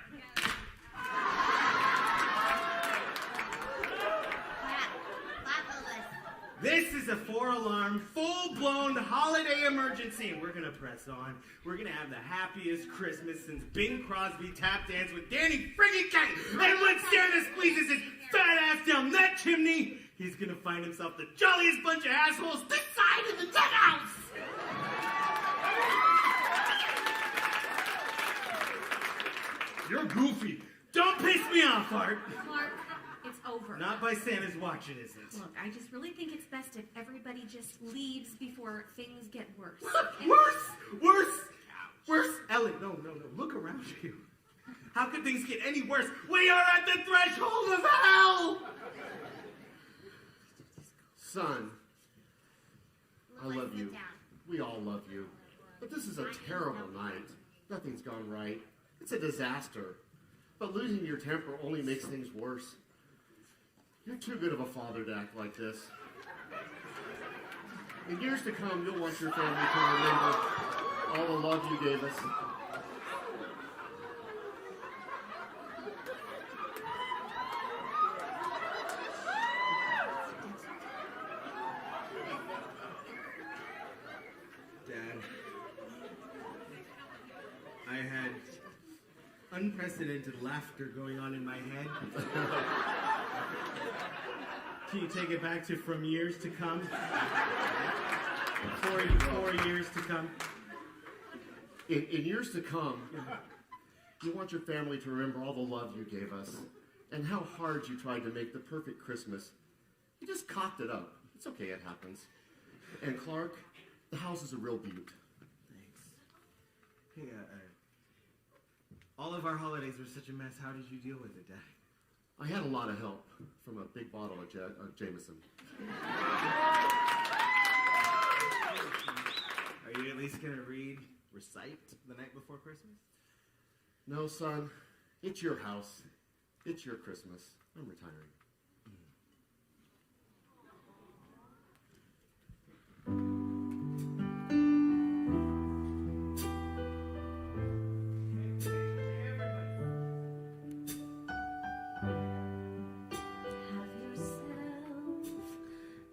This is a 4-alarm, full-blown holiday emergency, and we're gonna press on. We're gonna have the happiest Christmas since Bing Crosby tap danced with Dani friggin' Kite. And when Santa squeezes his fat ass down that chimney, he's gonna find himself the jolliest bunch of assholes this side of the dead house. You're goofy. Don't piss me off, Art. Clark, it's over. Not by Santa's watch, it isn't. Look, I just really think it's best if everybody just leaves before things get worse. Worse. Ellen, no. Look around you. How could things get any worse? We are at the threshold of hell! Son, I love you. We all love you. But this is a terrible night. Nothing's gone right. It's a disaster. But losing your temper only makes things worse. You're too good of a father to act like this. In years to come, you'll want your family to remember all the love you gave us. Dad, I had unprecedented laughter going on in my head. Can you take it back to from years to come? 4 years to come. In years to come, you want your family to remember all the love you gave us and how hard you tried to make the perfect Christmas. You just cocked it up. It's okay, it happens. And Clark, the house is a real beaut. Thanks. Yeah, all of our holidays were such a mess. How did you deal with it, Dad? I had a lot of help from a big bottle of Jameson. Are you at least gonna recite the night before Christmas? No, son. It's your house. It's your Christmas. I'm retiring.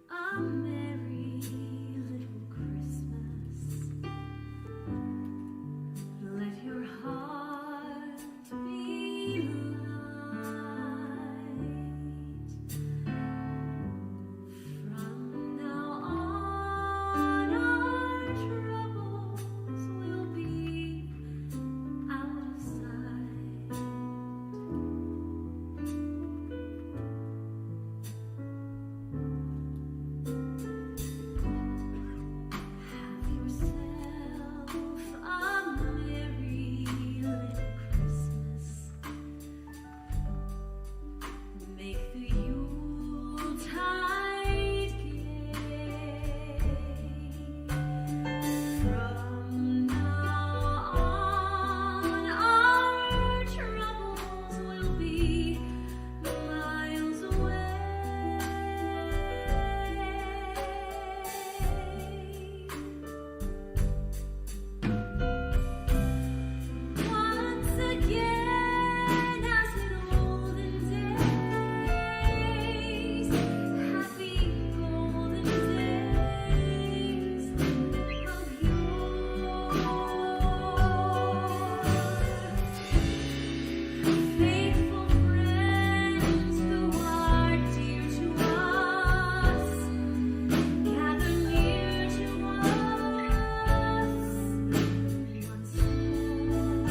A merry little Christmas. Let your heart be light. From now on, our troubles will be out of sight. Have yourself a merry little Christmas. Make the Yuletide gay. From now on, our troubles will be miles away. Once again, as in olden days, happy golden days of yore. Faithful friends who are dear to us, gather near to us once more.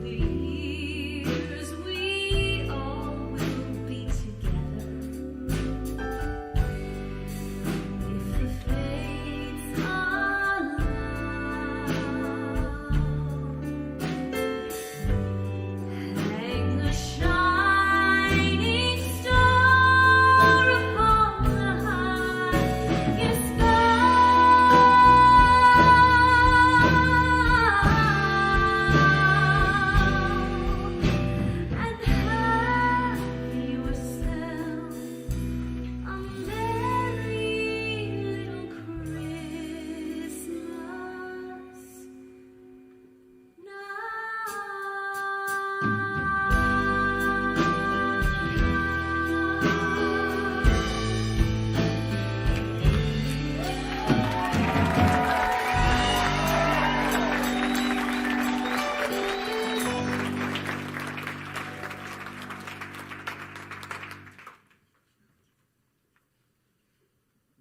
The years we all will be together, if the fates allow. Hang the shining star upon the highest bough, and have yourself a merry little Christmas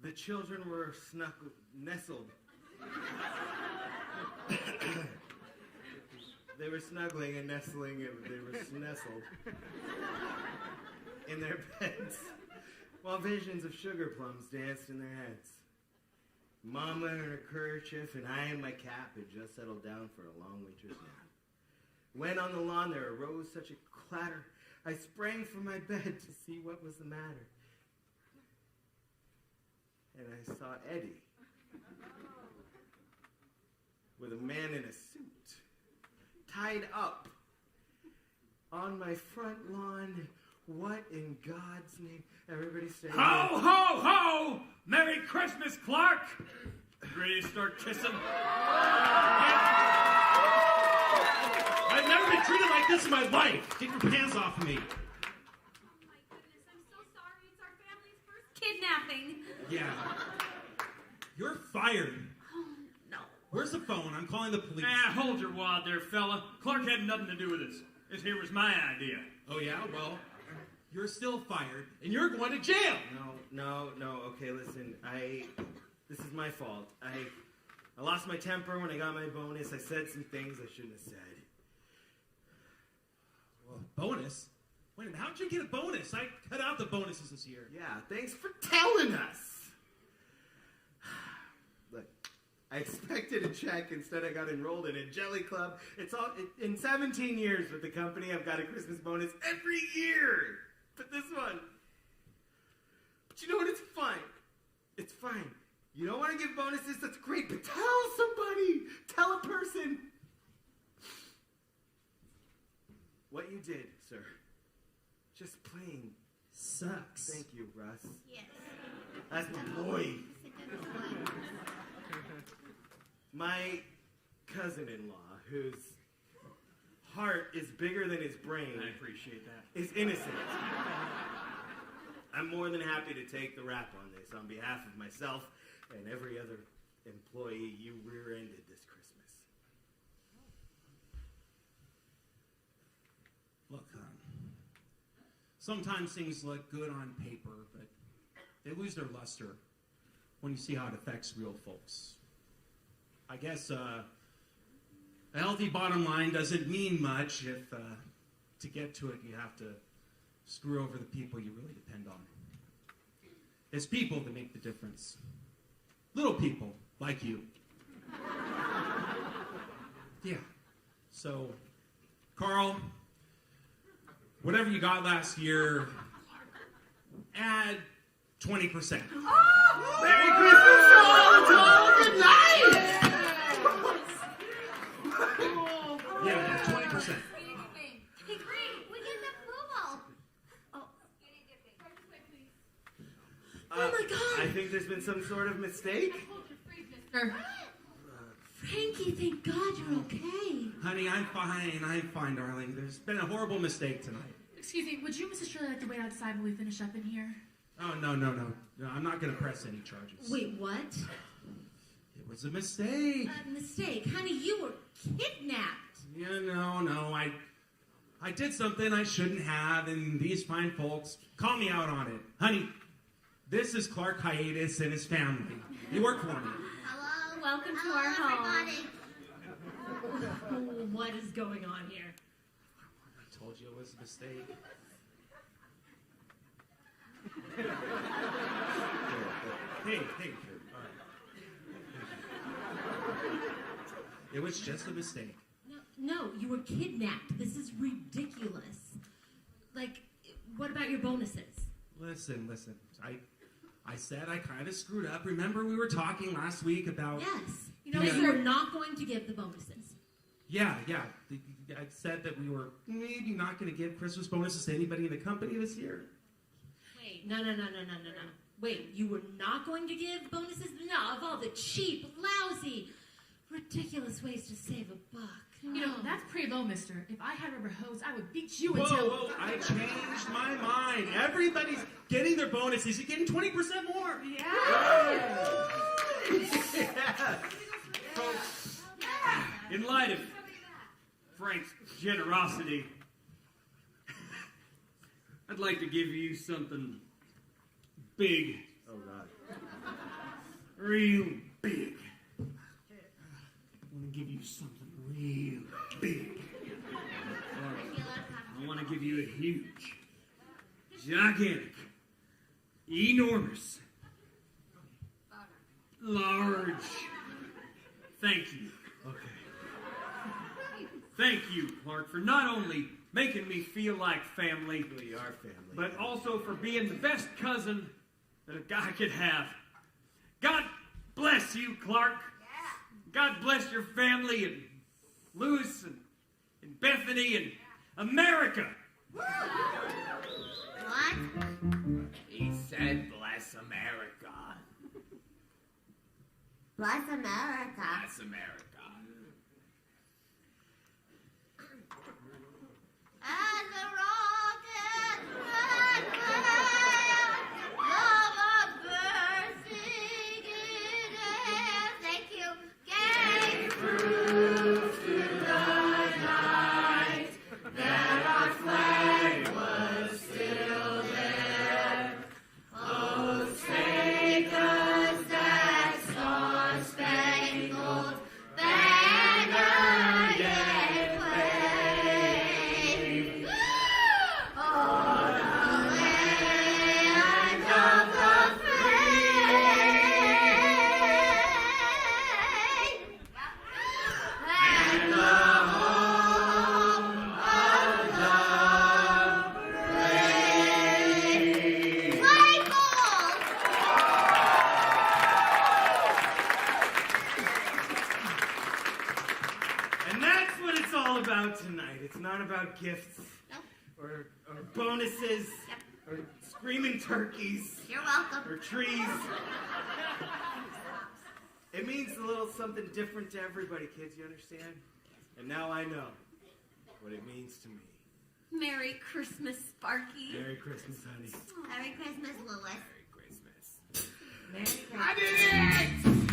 The children were nestled. They were snuggling and nestling. They were nestled in their beds, while visions of sugar plums danced in their heads. Mama in her kerchief and I in my cap had just settled down for a long winter's nap. When on the lawn there arose such a clatter, I sprang from my bed to see what was the matter. And I saw Eddie with a man in a suit, tied up on my front lawn. What in God's name? Everybody stay. Ho, ho, ho! Merry Christmas, Clark! Ready to start kissing? I've never been treated like this in my life. Get your hands off of me. Kidnapping. Yeah. You're fired. Oh, no. Where's the phone? I'm calling the police. Hold your wad there, fella. Clark had nothing to do with this. This here was my idea. Oh, yeah? Well, you're still fired, and you're going to jail. No. Okay, listen. This is my fault. I lost my temper when I got my bonus. I said some things I shouldn't have said. Well, bonus? Wait a minute, how'd you get a bonus? I cut out the bonuses this year. Yeah, thanks for telling us. I expected a check. Instead, I got enrolled in a jelly club. In 17 years with the company, I've got a Christmas bonus every year. But this one. But you know what? It's fine. It's fine. You don't want to give bonuses? That's great. But tell somebody. Tell a person. What you did, sir. Just plain sucks. Thank you, Russ. Yes. That's my boy. My cousin-in-law, whose heart is bigger than his brain. I appreciate that. Is innocent. I'm more than happy to take the rap on this on behalf of myself and every other employee you rear-ended this Christmas. Look, sometimes things look good on paper, but they lose their luster when you see how it affects real folks. I guess a healthy bottom line doesn't mean much if, to get to it, you have to screw over the people you really depend on. It's people that make the difference. Little people like you. Yeah. So, Carl, whatever you got last year, add 20%. Oh! Merry Christmas! Good night! Yeah, 20%. Hey, great. We get the approval. Oh my God! I think there's been some sort of mistake. Frankie, thank God you're okay. Honey, I'm fine, darling. There's been a horrible mistake tonight. Excuse me, would you, Mrs. Shirley, like to wait outside when we finish up in here? Oh, no, I'm not going to press any charges. Wait, what? It was a mistake. A mistake? Honey, you were kidnapped. Yeah, no, I did something I shouldn't have, and these fine folks call me out on it. Honey, this is Clark Hiatus and his family. They work for me. Hello? Welcome to Hello, our home. everybody. What is going on here? I told you it was a mistake. Hey, all right. It was just a mistake. No, you were kidnapped. This is ridiculous. Like, what about your bonuses? Listen. I said I kind of screwed up. Remember we were talking last week about... Yes. You were not going to give the bonuses. Yeah. I said that we were maybe not going to give Christmas bonuses to anybody in the company this year. Wait, no. Wait, you were not going to give bonuses? No, of all the cheap, lousy, ridiculous ways to save a buck. You know, that's pretty low, mister. If I had rubber hose, I would beat you until... Whoa, I changed my mind. Everybody's getting their bonuses. You're getting 20% more. Yeah. Folks, in light of Frank's generosity, I'd like to give you something big. Oh, God. Real big. I want to give you something real big. I want to give you a huge, gigantic, enormous, large thank you. Okay. Thank you, Clark, for not only making me feel like family, We are family. but also for being the best cousin that a guy could have. God bless you, Clark. God bless your family and Louis and Bethany and America. What? He said, bless America. Bless America. Bless America. And the rocket that will love a bird singing air. Thank you. Gave proof to the night that our flag was still there. Oh, take us that star-spangled banner. that's what it's all about tonight. It's not about gifts or bonuses or screaming turkeys. You're welcome. Or trees. It means a little something different to everybody, kids, you understand? And now I know what it means to me. Merry Christmas, Sparky. Merry Christmas, honey. Merry Christmas, Lewis. Merry Christmas. I did it!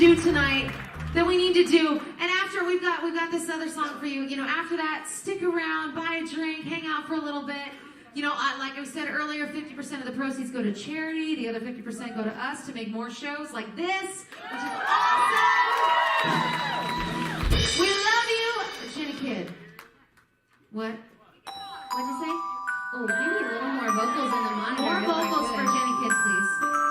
do tonight that we need to do. And after we've got this other song for you. You know, after that, stick around, buy a drink, hang out for a little bit. You know, like I said earlier, 50% of the proceeds go to charity. The other 50% go to us to make more shows like this, which is awesome. We love you, Jenny Kid. What? What'd you say? Oh, we need a little more vocals on the monitor. More vocals for Jenny Kid, please.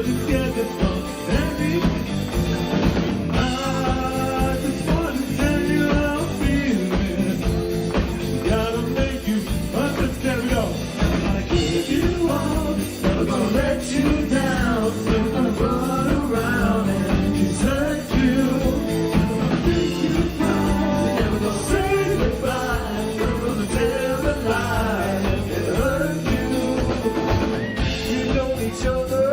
together from Emery. I just want to tell you how I'm feeling. Gotta make you understand. Go. I give you all, never gonna let you down. Never gonna run around and desert you. Never gonna make you cry. Never gonna say goodbye. Never gonna tell a lie and hurt you. You know each other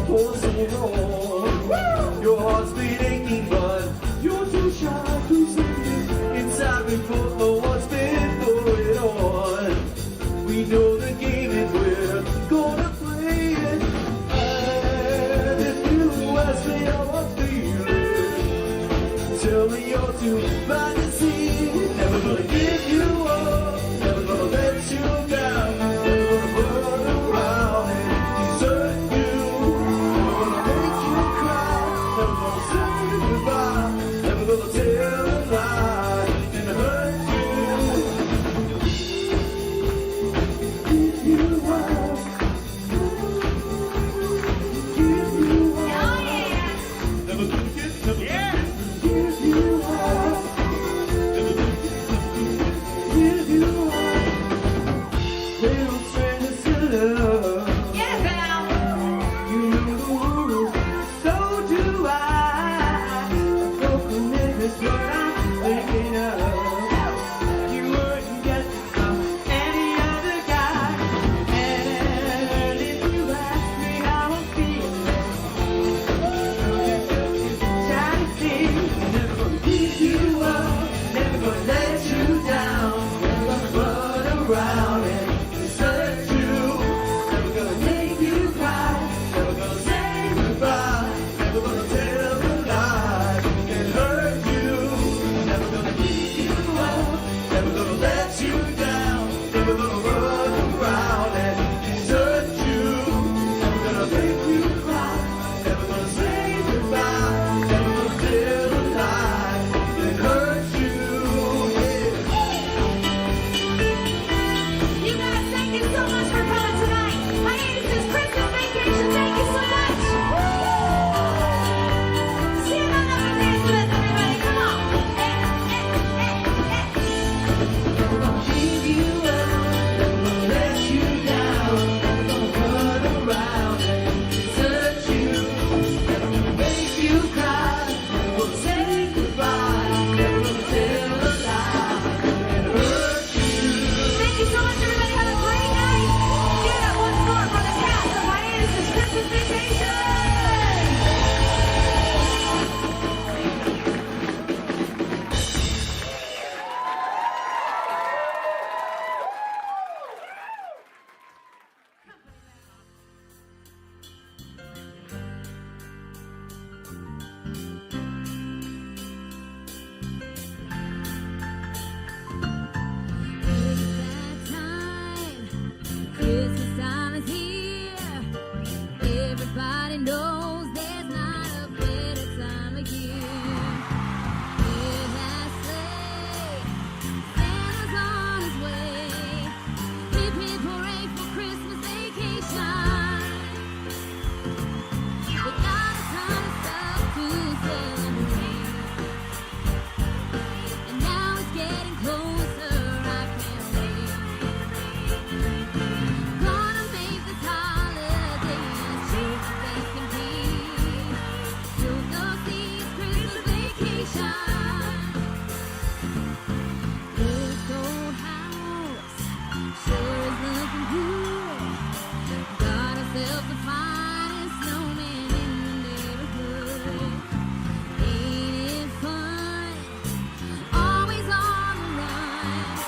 for so long. Your heart's been aching, but you're too shy to say it. Inside we both know what's been going on. We know the game and we're gonna play it. And if you ask me how I'm feeling, tell me you're too blind to see. Never gonna give you up, never gonna let you down. Never gonna run around and desert you. Never gonna make you cry, never gonna say goodbye. Never gonna tell a lie and hurt you. Give you up. Give you up. Never gonna get, never gonna give you up. Never gonna get, give you up. Little strangers to love. Get it, Val. You know the rules, so do I. A broken is what I'm thinking of. You wouldn't get from any other guy. And if you ask me how I'm feeling, you try to see. Never gonna give you up, never gonna let you down. Never gonna run around and desert you. Never gonna make you cry, never gonna say goodbye. Never gonna tell a lie and hurt you. Never gonna give you up, never gonna let you down. Never gonna run around and desert you. Never gonna make you cry, never gonna say goodbye. Never gonna tell a lie and hurt you. You guys, thank you so much for coming tonight. Hiatus Christmas vacation. Thank you so much. See you on up and dance with us, everybody. Come on. Never gonna give you up, never gonna let you down. Never gonna run around and desert you. Never gonna make you cry, never gonna say goodbye. Never gonna tell a lie and hurt you. Thank you so much, everybody. Have a great night. Give it up once more for the cast of Hiatus Christmas vacation. Christmas time is here. Everybody knows there's not a better time of year. Hear that sleigh, Santa's on his way. Hip hip hooray for Christmas vacation. We got a ton of stuff to celebrate, and now it's getting closer. I can't wait. Gonna make this holiday as safe as can be. You'll go see it's Christmas vacation. This old house sure is looking good. Got ourselves the finest snowman in the neighborhood. Ain't it fun? Always on the run.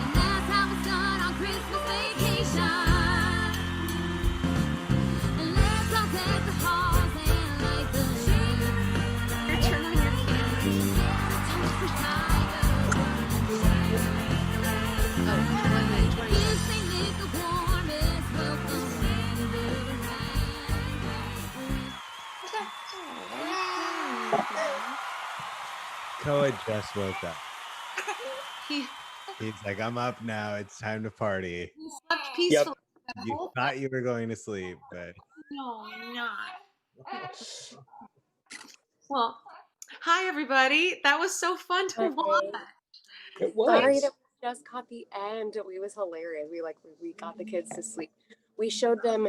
And that's how it's done on Christmas vacation. And let's all take the halls and light the lamp. Turn on your camera. Toast the tiger. Give St. Nick the warmest welcome in the land. Koa just woke up. He's like, I'm up now. It's time to party. Slept peacefully. You thought you were going to sleep, but No, I'm not. Well, hi everybody. That was so fun to watch. It Sorry was. that we just caught the end. It was hilarious. We got the kids to sleep. We showed them.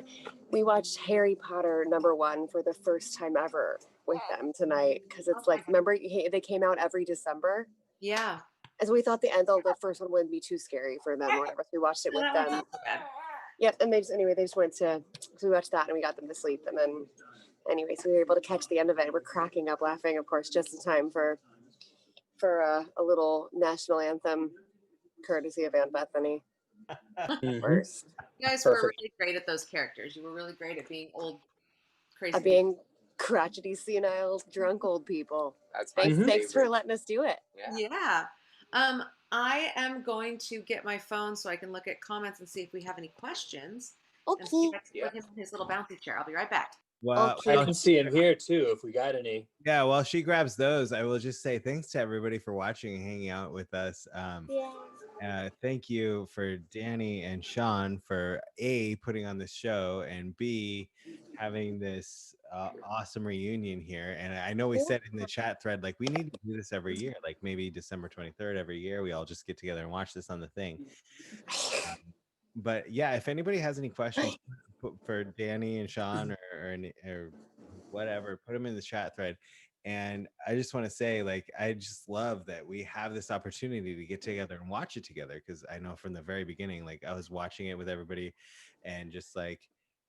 We watched Harry Potter #1 for the first time ever with them tonight because it's like remember they came out every December. Yeah. As we thought the end of the first one wouldn't be too scary for them or whatever. So we watched it with That them. wasn't so bad. Yep, and they just went to so we watched that and we got them to sleep and then anyway, so we were able to catch the end of it. We're cracking up laughing, of course, just in time for a little national anthem courtesy of Aunt Bethany. First. You guys were really great at those characters. You were really great at being old, crazy. Being crotchety, senile, drunk old people. That's thanks for letting us do it. Yeah. I am going to get my phone so I can look at comments and see if we have any questions. And see if I can put him in his little bouncy chair. I'll be right back. Well, I can see him here too if we got any. Yeah, while she grabs those, I will just say thanks to everybody for watching and hanging out with us. Thank you for Dani and Sean for A, putting on this show, and B, having this awesome reunion here. And I know we said in the chat thread, like, we need to do this every year, like maybe December 23rd every year. We all just get together and watch this on the thing. But yeah, if anybody has any questions for Dani and Sean or whatever, put them in the chat thread. And I just want to say, like, I just love that we have this opportunity to get together and watch it together. Because I know from the very beginning, like, I was watching it with everybody and just like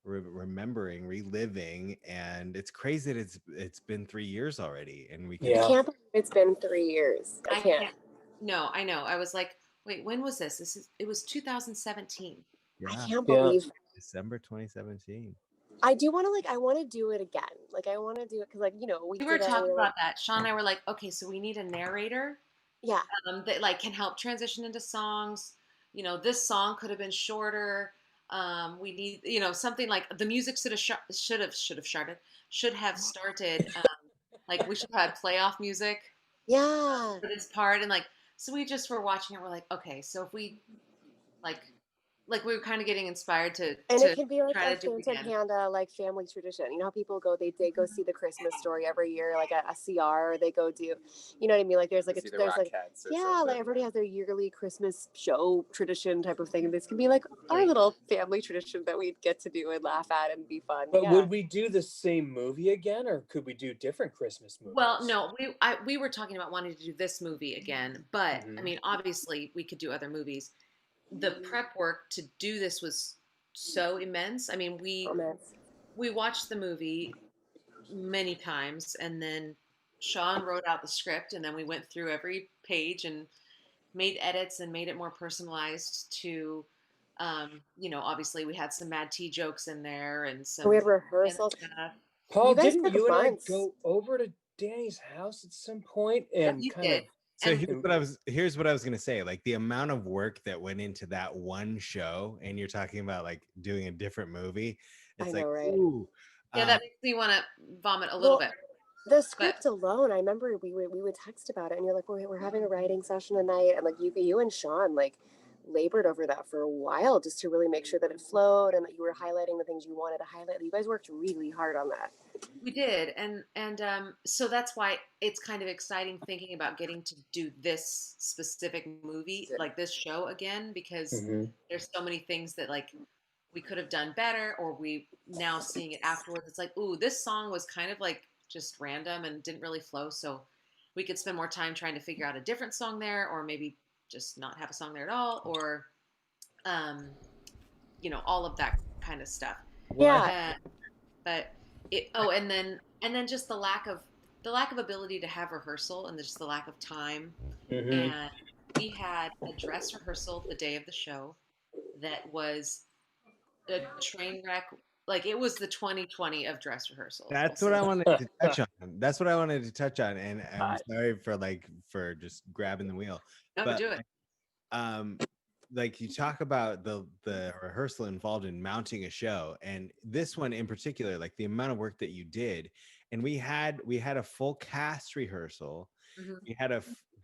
remembering, reliving, and it's crazy that it's been 3 years already, and we can. I can't believe it's been 3 years. I can't. No, I know. I was like, wait, when was this? It was 2017. Yeah. I can't believe December 2017. I do want to I want to do it again. Like I want to do it because we were talking about that. Sean and I were like, okay, so we need a narrator. Yeah. That like can help transition into songs. This song could have been shorter. We need, something like the music should have started. Like we should have had playoff music. Yeah. For this part, and so we just were watching it. We're like, okay, so if we like we were kind of getting inspired to it can be like try a to do it Santa again. Panda family tradition. You know how people go they go see the Christmas story every year, like a CR, or they go do, you know what I mean? Like there's like everybody has their yearly Christmas show tradition type of thing. And this can be like our little family tradition that we get to do and laugh at and be fun. But would we do the same movie again, or could we do different Christmas movies? Well, no, we were talking about wanting to do this movie again, but I mean, obviously we could do other movies. The prep work to do this was so immense. I mean, we watched the movie many times, and then Sean wrote out the script, and then we went through every page and made edits and made it more personalized to, obviously we had some Mad Tea jokes in there and some. We had rehearsals. Paul, didn't you and I go over to Dani's house at some point and So here's what I was gonna say. Like the amount of work that went into that one show, and you're talking about like doing a different movie. It's right? Ooh. Yeah, that makes me want to vomit a little bit. The script alone, I remember we would text about it, and you're like, we're having a writing session tonight, and like you and Sean labored over that for a while just to really make sure that it flowed and that you were highlighting the things you wanted to highlight. You guys worked really hard on that. We did, and so that's why it's kind of exciting thinking about getting to do this specific movie, like this show again, because there's so many things that like we could have done better, or we now seeing it afterwards. It's like, ooh, this song was kind of like just random and didn't really flow, so we could spend more time trying to figure out a different song there, or maybe just not have a song there at all, or all of that kind of stuff. Yeah. But and then just the lack of ability to have rehearsal, and just the lack of time. And we had a dress rehearsal the day of the show that was a train wreck. Like it was the 2020 of dress rehearsals. That's what I wanted to touch on. And I'm sorry for just grabbing the wheel. No, but do it. Like you talk about the rehearsal involved in mounting a show, and this one in particular, like the amount of work that you did. And we had a full cast rehearsal.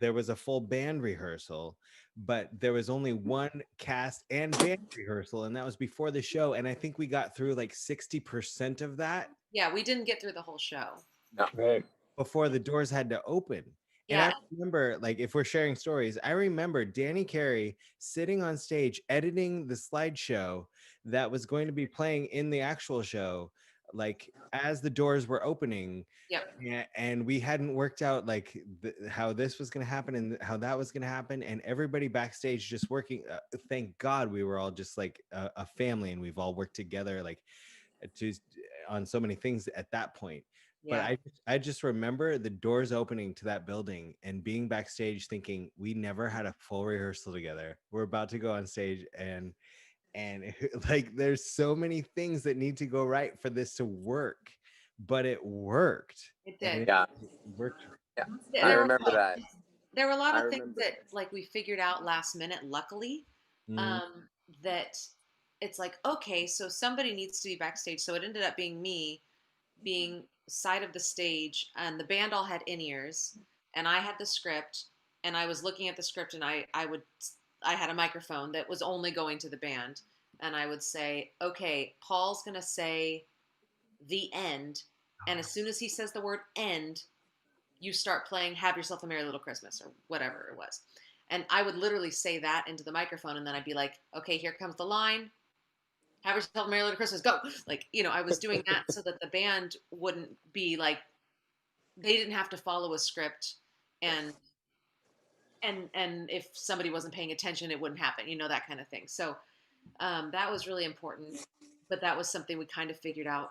There was a full band rehearsal, but there was only one cast and band rehearsal, and that was before the show. And I think we got through like 60% of that. Yeah, we didn't get through the whole show. Right. Before the doors had to open. And Yeah. I remember, like, if we're sharing stories, I remember Dani Carey sitting on stage editing the slideshow that was going to be playing in the actual show, like as the doors were opening. Yep. And we hadn't worked out like how this was going to happen and how that was going to happen, and everybody backstage just working. Thank God we were all just like a family, and we've all worked together like on so many things at that point. But I just remember the doors opening to that building and being backstage thinking we never had a full rehearsal together. We're about to go on stage and like there's so many things that need to go right for this to work, but it worked. It did. Yeah. It worked. Yeah. There I were- remember that. There were a lot I of things remember. that like we figured out last minute, luckily, that it's like, okay, so somebody needs to be backstage. So it ended up being me being side of the stage, and the band all had in-ears, and I had the script, and I was looking at the script, and I had a microphone that was only going to the band, and I would say, okay, Paul's gonna say the end, and as soon as he says the word end, you start playing Have Yourself a Merry Little Christmas or whatever it was. And I would literally say that into the microphone, and then I'd be like, okay, here comes the line. Have Yourself a Merry Little Christmas, go. Like, I was doing that so that the band wouldn't be like, they didn't have to follow a script, and if somebody wasn't paying attention, it wouldn't happen, that kind of thing. So that was really important, but that was something we kind of figured out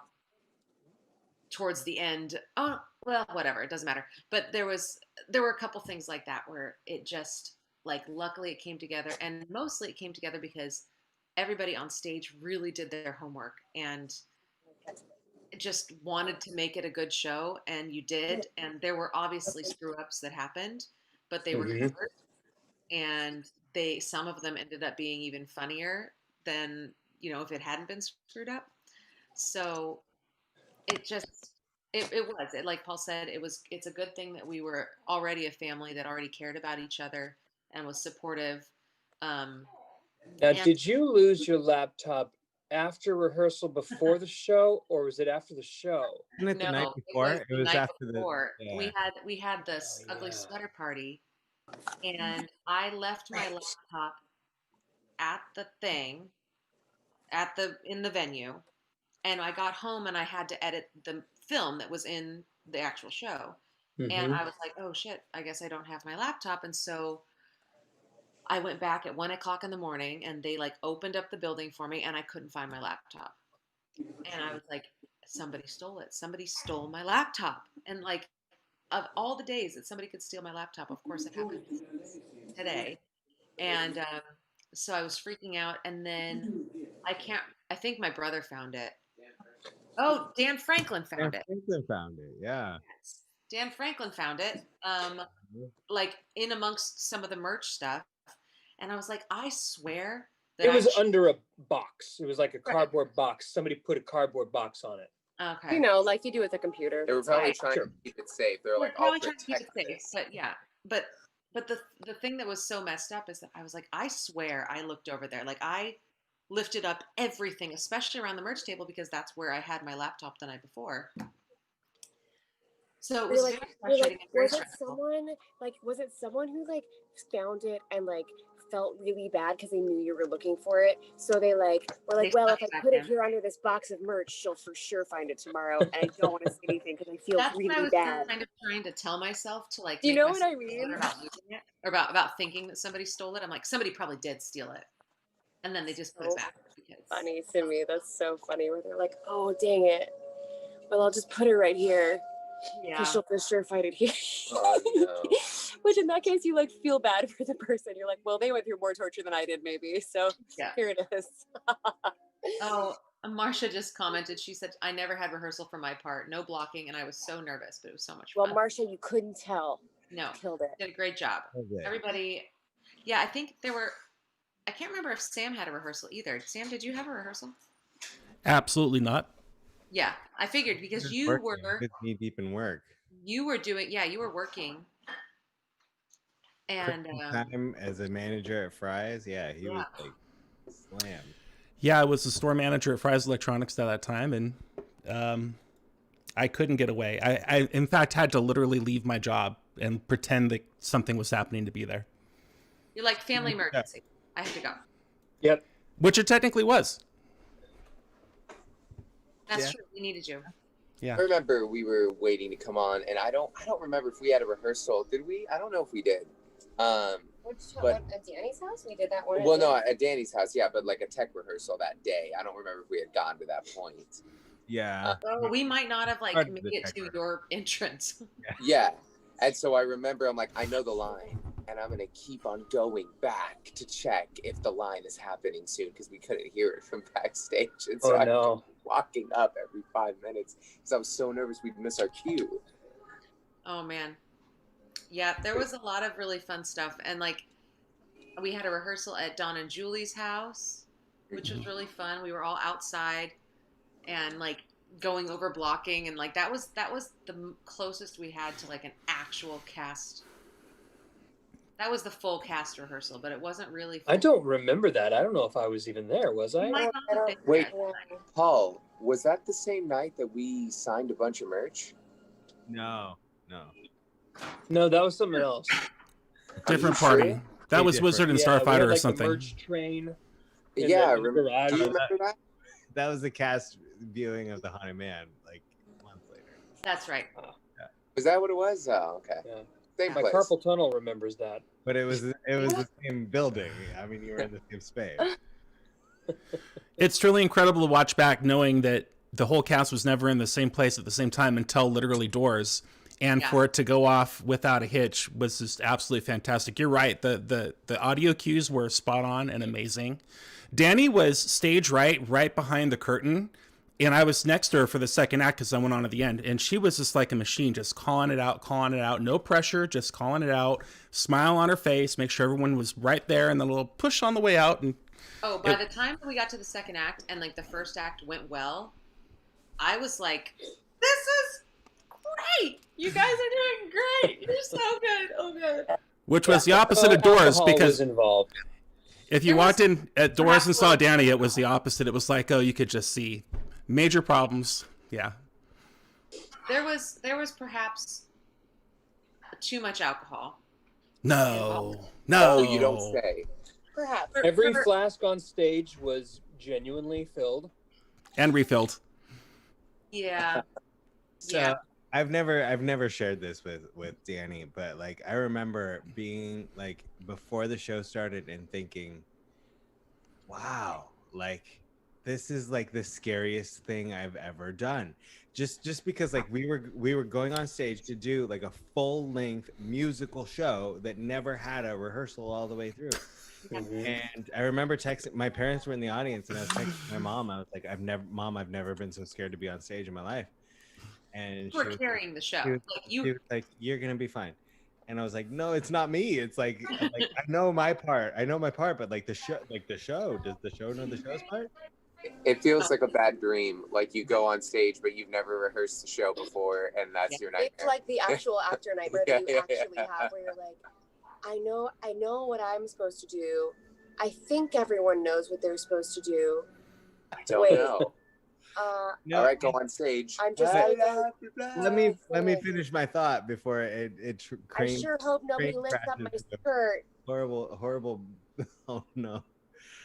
towards the end. Oh, well, whatever, it doesn't matter. But there were a couple things like that where it just, like, luckily it came together, and mostly it came together because everybody on stage really did their homework and just wanted to make it a good show, and you did. And there were obviously screw ups that happened, but they were covered, and some of them ended up being even funnier than if it hadn't been screwed up. So it was like Paul said, it's a good thing that we were already a family that already cared about each other and was supportive. Now, did you lose your laptop after rehearsal before the show, or was it after the show? Wasn't it the night before? It was the night before. We had this ugly sweater party, and I left my laptop at the thing in the venue, and I got home and I had to edit the film that was in the actual show. And I was like, oh shit, I guess I don't have my laptop. And so I went back at 1:00 in the morning, and they like opened up the building for me, and I couldn't find my laptop. And I was like, somebody stole it. Somebody stole my laptop. And like, of all the days that somebody could steal my laptop, of course it happened today. And so I was freaking out. And then I think my brother found it. Oh, Dan Franklin found it. Franklin found it, yeah. Yes. Dan Franklin found it, like in amongst some of the merch stuff. And I was like, I swear that It was under a box. It was like a cardboard box. Somebody put a cardboard box on it. Okay. Like you do with a computer. They were probably trying to keep it safe. They're like, probably trying to keep it safe. But yeah, but the thing that was so messed up is that I was like, I swear I looked over there. Like I lifted up everything, especially around the merch table, because that's where I had my laptop the night before. So it was very frustrating. Was it someone who like found it and like felt really bad because they knew you were looking for it? So they were like, well, if I put it here under this box of merch, she'll for sure find it tomorrow. And I don't want to say anything because I feel really what I was bad. kind of trying to tell myself to like. Do you make know what I myself feel mean? better about losing it, or about thinking that somebody stole it. I'm like, somebody probably did steal it, and then they just put it back. Funny to me. That's so funny. Where they're like, oh dang it. Well, I'll just put it right here. Yeah. Because she'll for sure find it here. Oh, no. Which in that case, you like feel bad for the person. You're like, well, they went through more torture than I did, maybe. So here it is. Oh, Marcia just commented. She said, I never had rehearsal for my part. No blocking. And I was so nervous, but it was so much fun. Well, Marcia, you couldn't tell. No. Killed it. Did a great job. Okay. Everybody. Yeah, I think I can't remember if Sam had a rehearsal either. Sam, did you have a rehearsal? Absolutely not. Yeah, I figured because you were knee deep in work. You were working. And time as a manager at Fry's, he was like slammed. Yeah, I was the store manager at Fry's Electronics at that time, and I couldn't get away. I in fact had to literally leave my job and pretend that something was happening to be there. You're like family emergency. I have to go. Yep. Which it technically was. That's true. We needed you. Yeah. I remember we were waiting to come on, and I don't remember if we had a rehearsal. Did we? I don't know if we did. But at Dani's house? We did that one. well, no, at Dani's house, yeah, but like a tech rehearsal that day. I don't remember if we had gone to that point. Yeah. Oh, we might not have like Hard made to it check to your entrance. Yeah. And so I remember I'm like, I know the line, and I'm gonna keep on going back to check if the line is happening soon because we couldn't hear it from backstage. And so I kept walking up every 5 minutes because I was so nervous we'd miss our cue. Oh man. Yeah, there was a lot of really fun stuff. And like we had a rehearsal at Don and Julie's house, which was really fun. We were all outside and like going over blocking, and like that was the closest we had to like an actual cast. That was the full cast rehearsal, but it wasn't really full. I don't remember that. I don't know if I was even there. Was I? You might not have been Wait, there. Paul, was that the same night that we signed a bunch of merch? No. No, that was something else. Different party. That was Wizard and Starfighter or something. Merch train. Yeah, I remember. Do you remember that? That was the cast viewing of The Haunted Man, like a month later. That's right. Was that what it was? Oh, okay. Yeah. Same My place. carpal tunnel remembers that. But it was the same building. I mean, you were in the same space. It's truly incredible to watch back knowing that the whole cast was never in the same place at the same time until literally doors. And for it to go off without a hitch was just absolutely fantastic. You're right. The audio cues were spot on and amazing. Dani was stage right behind the curtain. And I was next to her for the second act because I went on at the end. And she was just like a machine, just calling it out. No pressure, just calling it out. Smile on her face, make sure everyone was right there, and then a little push on the way out. And by the time we got to the second act and like the first act went well, I was like, this is great. You guys are doing great. You're so good. Oh, good. Which was the opposite of Doors because involved. If you walked in at Doors and saw Dani, it was the opposite. It was like, oh, you could just see major problems. Yeah. There was perhaps too much alcohol. No. Oh, you don't say. Perhaps. Every flask on stage was genuinely filled. And refilled. Yeah. So I've never shared this with Dani, but like I remember being like before the show started and thinking, wow, like this is like the scariest thing I've ever done. Just because like we were going on stage to do like a full-length musical show that never had a rehearsal all the way through. And I remember texting, my parents were in the audience, and I was texting my mom. I was like, I've never been so scared to be on stage in my life. And you were carrying the show. She was like, you're gonna be fine. And I was like, no, it's not me. It's like I know my part, but like the show, does the show know the show's part? It feels like a bad dream. Like you go on stage, but you've never rehearsed the show before, and that's your nightmare. It's like the actual actor nightmare that you actually have, where you're like, I know what I'm supposed to do. I think everyone knows what they're supposed to do. I don't know. No, all right, go on stage. I'm just let me finish my thought before it I sure hope nobody lifts up my skirt. Horrible. Oh no.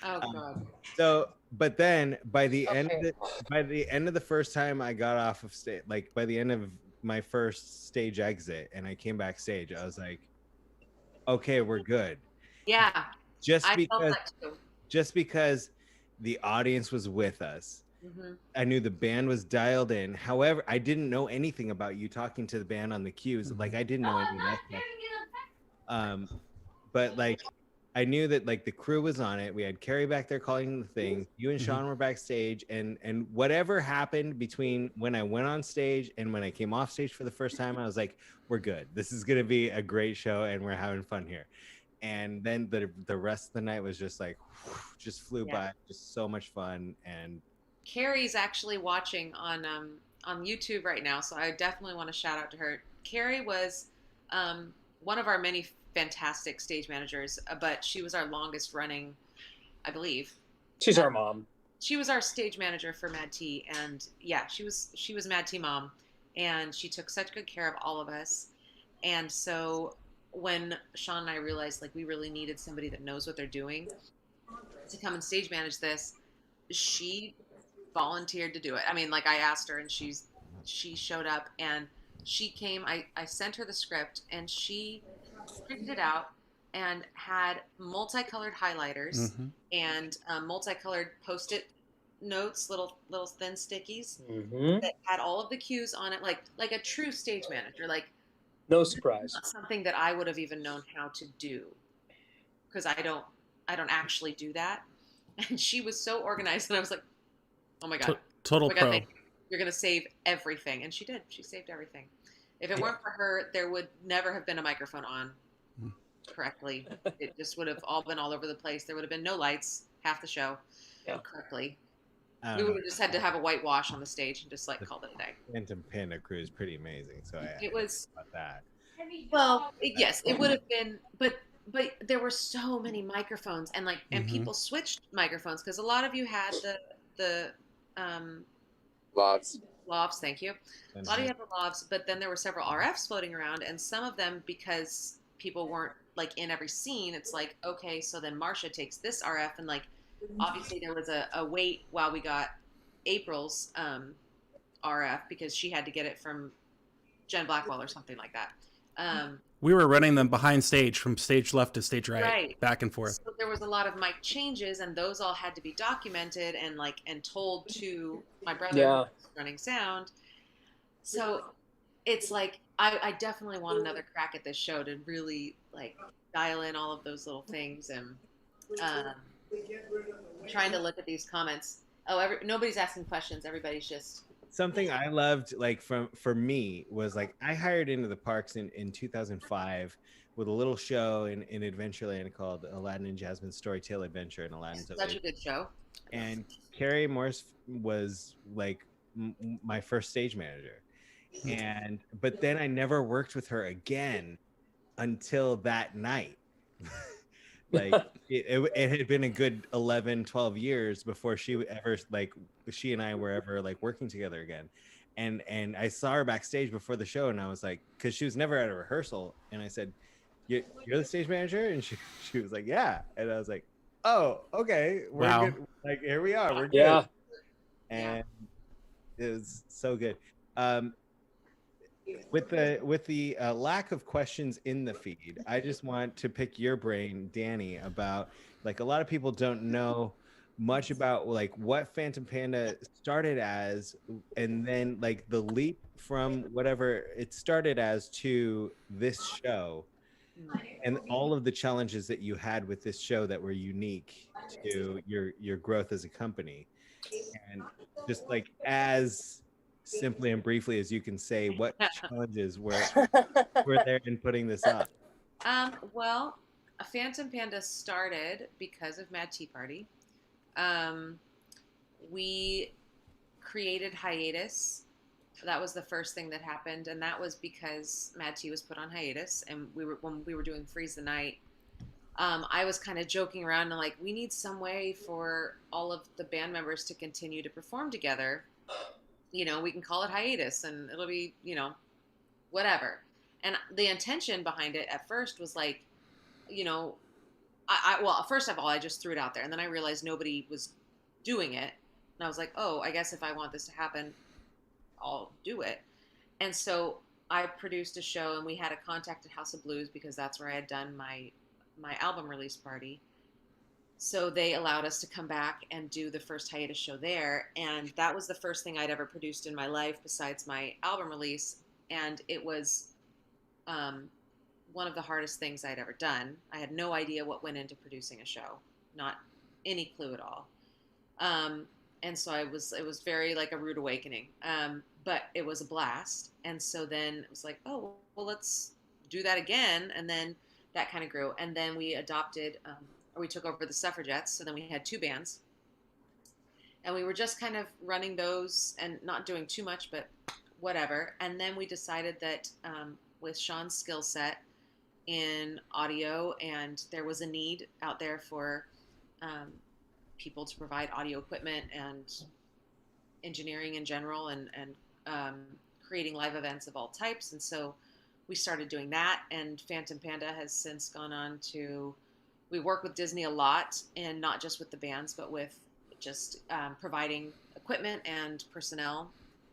Oh god. So, but then by the end of the first time I got off of stage, like by the end of my first stage exit, and I came backstage, I was like, okay, we're good. Yeah. Just I felt that too. just because the audience was with us. Mm-hmm. I knew the band was dialed in. However, I didn't know anything about you talking to the band on the cues. Like I didn't know any of that stuff. But like I knew that like the crew was on it. We had Carrie back there calling the thing. You and Sean were backstage, and whatever happened between when I went on stage and when I came off stage for the first time, I was like, we're good. This is gonna be a great show, and we're having fun here. And then the rest of the night was just like, just flew by, just so much fun. And Carrie's actually watching on YouTube right now, so I definitely want to shout out to her. Carrie was one of our many fantastic stage managers, but she was our longest running, I believe. She's our mom. She was our stage manager for Mad T, and yeah, she was Mad T mom. and she took such good care of all of us. And so when Sean and I realized like we really needed somebody that knows what they're doing to come and stage manage this, she volunteered to do it. I mean, like I asked her and she showed up and she came. I sent her the script and she printed it out and had multicolored highlighters and multicolored Post-it notes, little thin stickies that had all of the cues on it, like a true stage manager. Like no surprise. Not something that I would have even known how to do because I don't actually do that. And she was so organized, and I was like, oh my god, total oh my pro. God, you're gonna save everything, and she did. She saved everything. If it weren't for her, there would never have been a microphone on correctly. It just would have all been all over the place. There would have been no lights half the show correctly. We would have just had to have a whitewash on the stage and just like called it a day. Phantom Panda crew is pretty amazing. So It was about that. well, yes, it would have been, but there were so many microphones and like and people switched microphones because a lot of you had the lavs, thank you. A lot of you had the lavs, but then there were several RFs floating around, and some of them, because people weren't like in every scene, it's like, okay, so then Marcia takes this RF, and like obviously there was a wait while we got April's RF because she had to get it from Jen Blackwell or something like that. We were running them behind stage from stage left to stage right. Back and forth. So there was a lot of mic changes, and those all had to be documented and told to my brother who was running sound. So it's like I definitely want another crack at this show to really like dial in all of those little things. And trying to look at these comments. Oh, nobody's asking questions. Everybody's just. Something I loved, like for me, was like I hired into the parks in 2005 with a little show in Adventureland called Aladdin and Jasmine's Storytale Adventure in Aladdin's. Such a good show. And Carrie Morris was like my first stage manager, but then I never worked with her again until that night. Like it had been a good 11, 12 years before she and I were ever like working together again. And I saw her backstage before the show, and I was like, because she was never at a rehearsal, and I said, you're the stage manager? And she was like, yeah. And I was like, oh, okay, we're good. Like, here we are, we're good. And it was so good. With the lack of questions in the feed, I just want to pick your brain, Dani, about like a lot of people don't know much about like what Phantom Panda started as, and then like the leap from whatever it started as to this show, and all of the challenges that you had with this show that were unique to your growth as a company, and just like as simply and briefly as you can say, what challenges were there in putting this up? Well, Phantom Panda started because of Mad Tea Party. We created Hiatus. That was the first thing that happened, and that was because Mad Tea was put on hiatus, and when we were doing Freeze the Night, I was kind of joking around and like, we need some way for all of the band members to continue to perform together. You know, we can call it Hiatus and it'll be, you know, whatever. And the intention behind it at first was like, you know, well, first of all, I just threw it out there, and then I realized nobody was doing it. And I was like, oh, I guess if I want this to happen, I'll do it. And so I produced a show, and we had a contact at House of Blues because that's where I had done my album release party. So they allowed us to come back and do the first Hiatus show there. And that was the first thing I'd ever produced in my life besides my album release. And it was one of the hardest things I'd ever done. I had no idea what went into producing a show, not any clue at all. And so it was very like a rude awakening. But it was a blast. And so then it was like, oh, well, let's do that again. And then that kind of grew. And then we adopted, we took over the Suffragettes. So then we had two bands. And we were just kind of running those and not doing too much, but whatever. And then we decided that with Sean's skill set in audio, and there was a need out there for people to provide audio equipment and engineering in general and creating live events of all types. And so we started doing that, and Phantom Panda has since gone on to, we work with Disney a lot, and not just with the bands, but with just providing equipment and personnel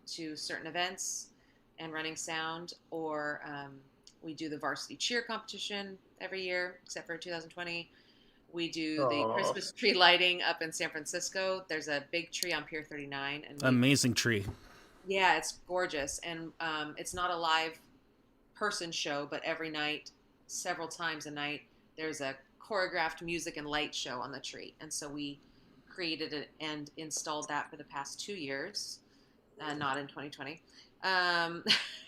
to certain events and running sound, or we do the varsity cheer competition every year, except for 2020. We do the Aw. Christmas tree lighting up in San Francisco. There's a big tree on Pier 39. And Amazing tree. yeah, it's gorgeous. And it's not a live person show, but every night, several times a night, there's a choreographed music and light show on the tree. And so we created it and installed that for the past 2 years, not in 2020. And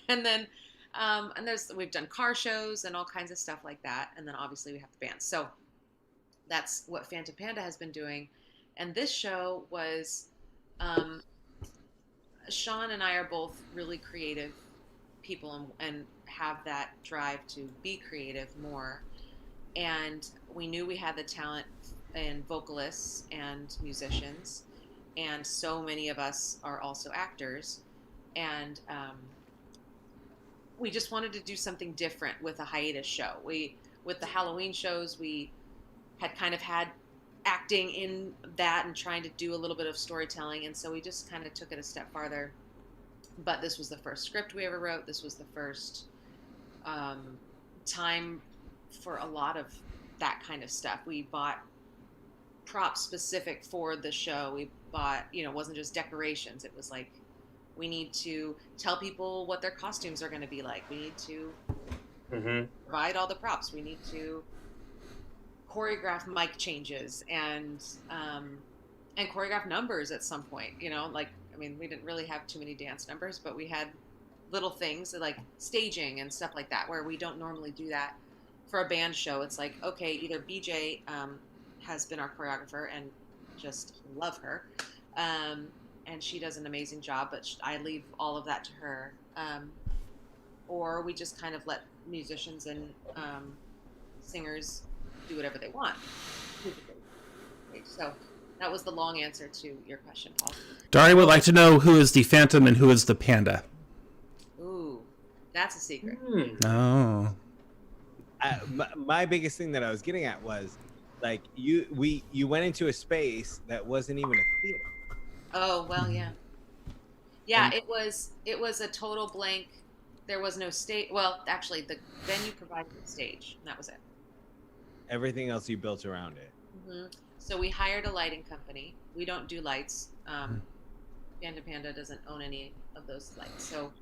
then we've done car shows and all kinds of stuff like that. And then obviously we have the band. So that's what Phantom Panda has been doing. And this show was, Sean and I are both really creative people and have that drive to be creative more. And we knew we had the talent in vocalists and musicians. And so many of us are also actors. And we just wanted to do something different with a hiatus show. With the Halloween shows, we had kind of had acting in that and trying to do a little bit of storytelling. And so we just kind of took it a step farther. But this was the first script we ever wrote. This was the first time for a lot of that kind of stuff. We bought props specific for the show. We bought, it wasn't just decorations. It was like, we need to tell people what their costumes are going to be like. We need to provide all the props. We need to choreograph mic changes and choreograph numbers at some point. We didn't really have too many dance numbers, but we had little things like staging and stuff like that, where we don't normally do that for a band show. It's like, okay, either BJ has been our choreographer and just love her, and she does an amazing job, but I leave all of that to her. Or we just kind of let musicians and singers do whatever they want. So that was the long answer to your question, Paul. Dari would like to know who is the Phantom and who is the Panda. Ooh, that's a secret. Oh. My biggest thing that I was getting at was, like, you went into a space that wasn't even a theater. Oh, well, yeah. Yeah, it was a total blank. There was no stage. Well, actually, the venue provided the stage, and that was it. Everything else you built around it. So we hired a lighting company. We don't do lights. Panda doesn't own any of those lights. So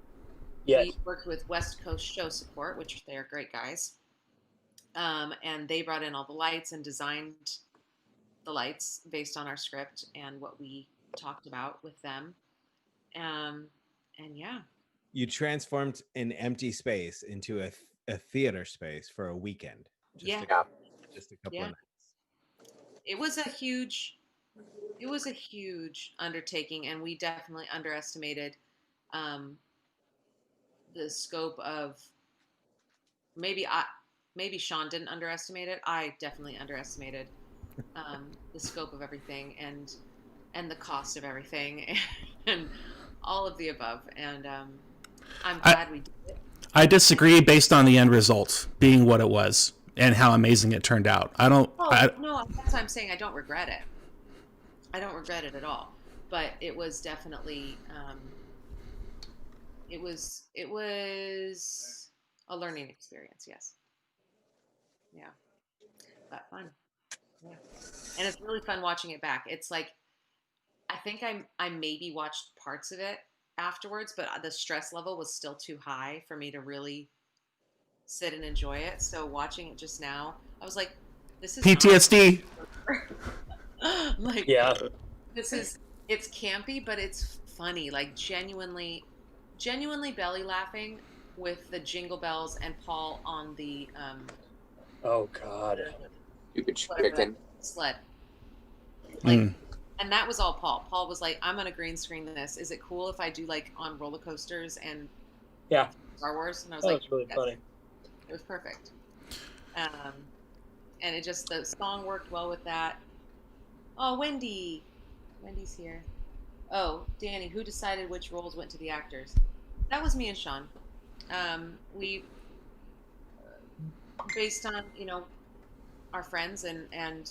we worked with West Coast Show Support, which they're great guys. And they brought in all the lights and designed the lights based on our script and what we talked about with them. And yeah. You transformed an empty space into a theater space for a weekend. Just a couple of nights. It was a huge undertaking, and we definitely underestimated the scope of, maybe Sean didn't underestimate it. I definitely underestimated the scope of everything and the cost of everything and all of the above. And I'm glad we did it. I disagree based on the end result being what it was and how amazing it turned out. No, that's what I'm saying. I don't regret it. I don't regret it at all. But it was definitely, it was a learning experience. Yes. Yeah. But fun. Yeah. And it's really fun watching it back. It's like, I think I maybe watched parts of it afterwards, but the stress level was still too high for me to really sit and enjoy it. So watching it just now, I was like, this is PTSD. Like, yeah, it's campy, but it's funny. Like genuinely belly laughing with the jingle bells and Paul on the oh god, stupid chicken sled. Like, and that was all Paul. Paul was like, I'm gonna green screen this. Is it cool if I do like on roller coasters and Star Wars? And I was like, it's really funny. It was perfect. And it just, the song worked well with that. Oh, Wendy's here. Oh, Dani, who decided which roles went to the actors? That was me and Sean. We based on our friends and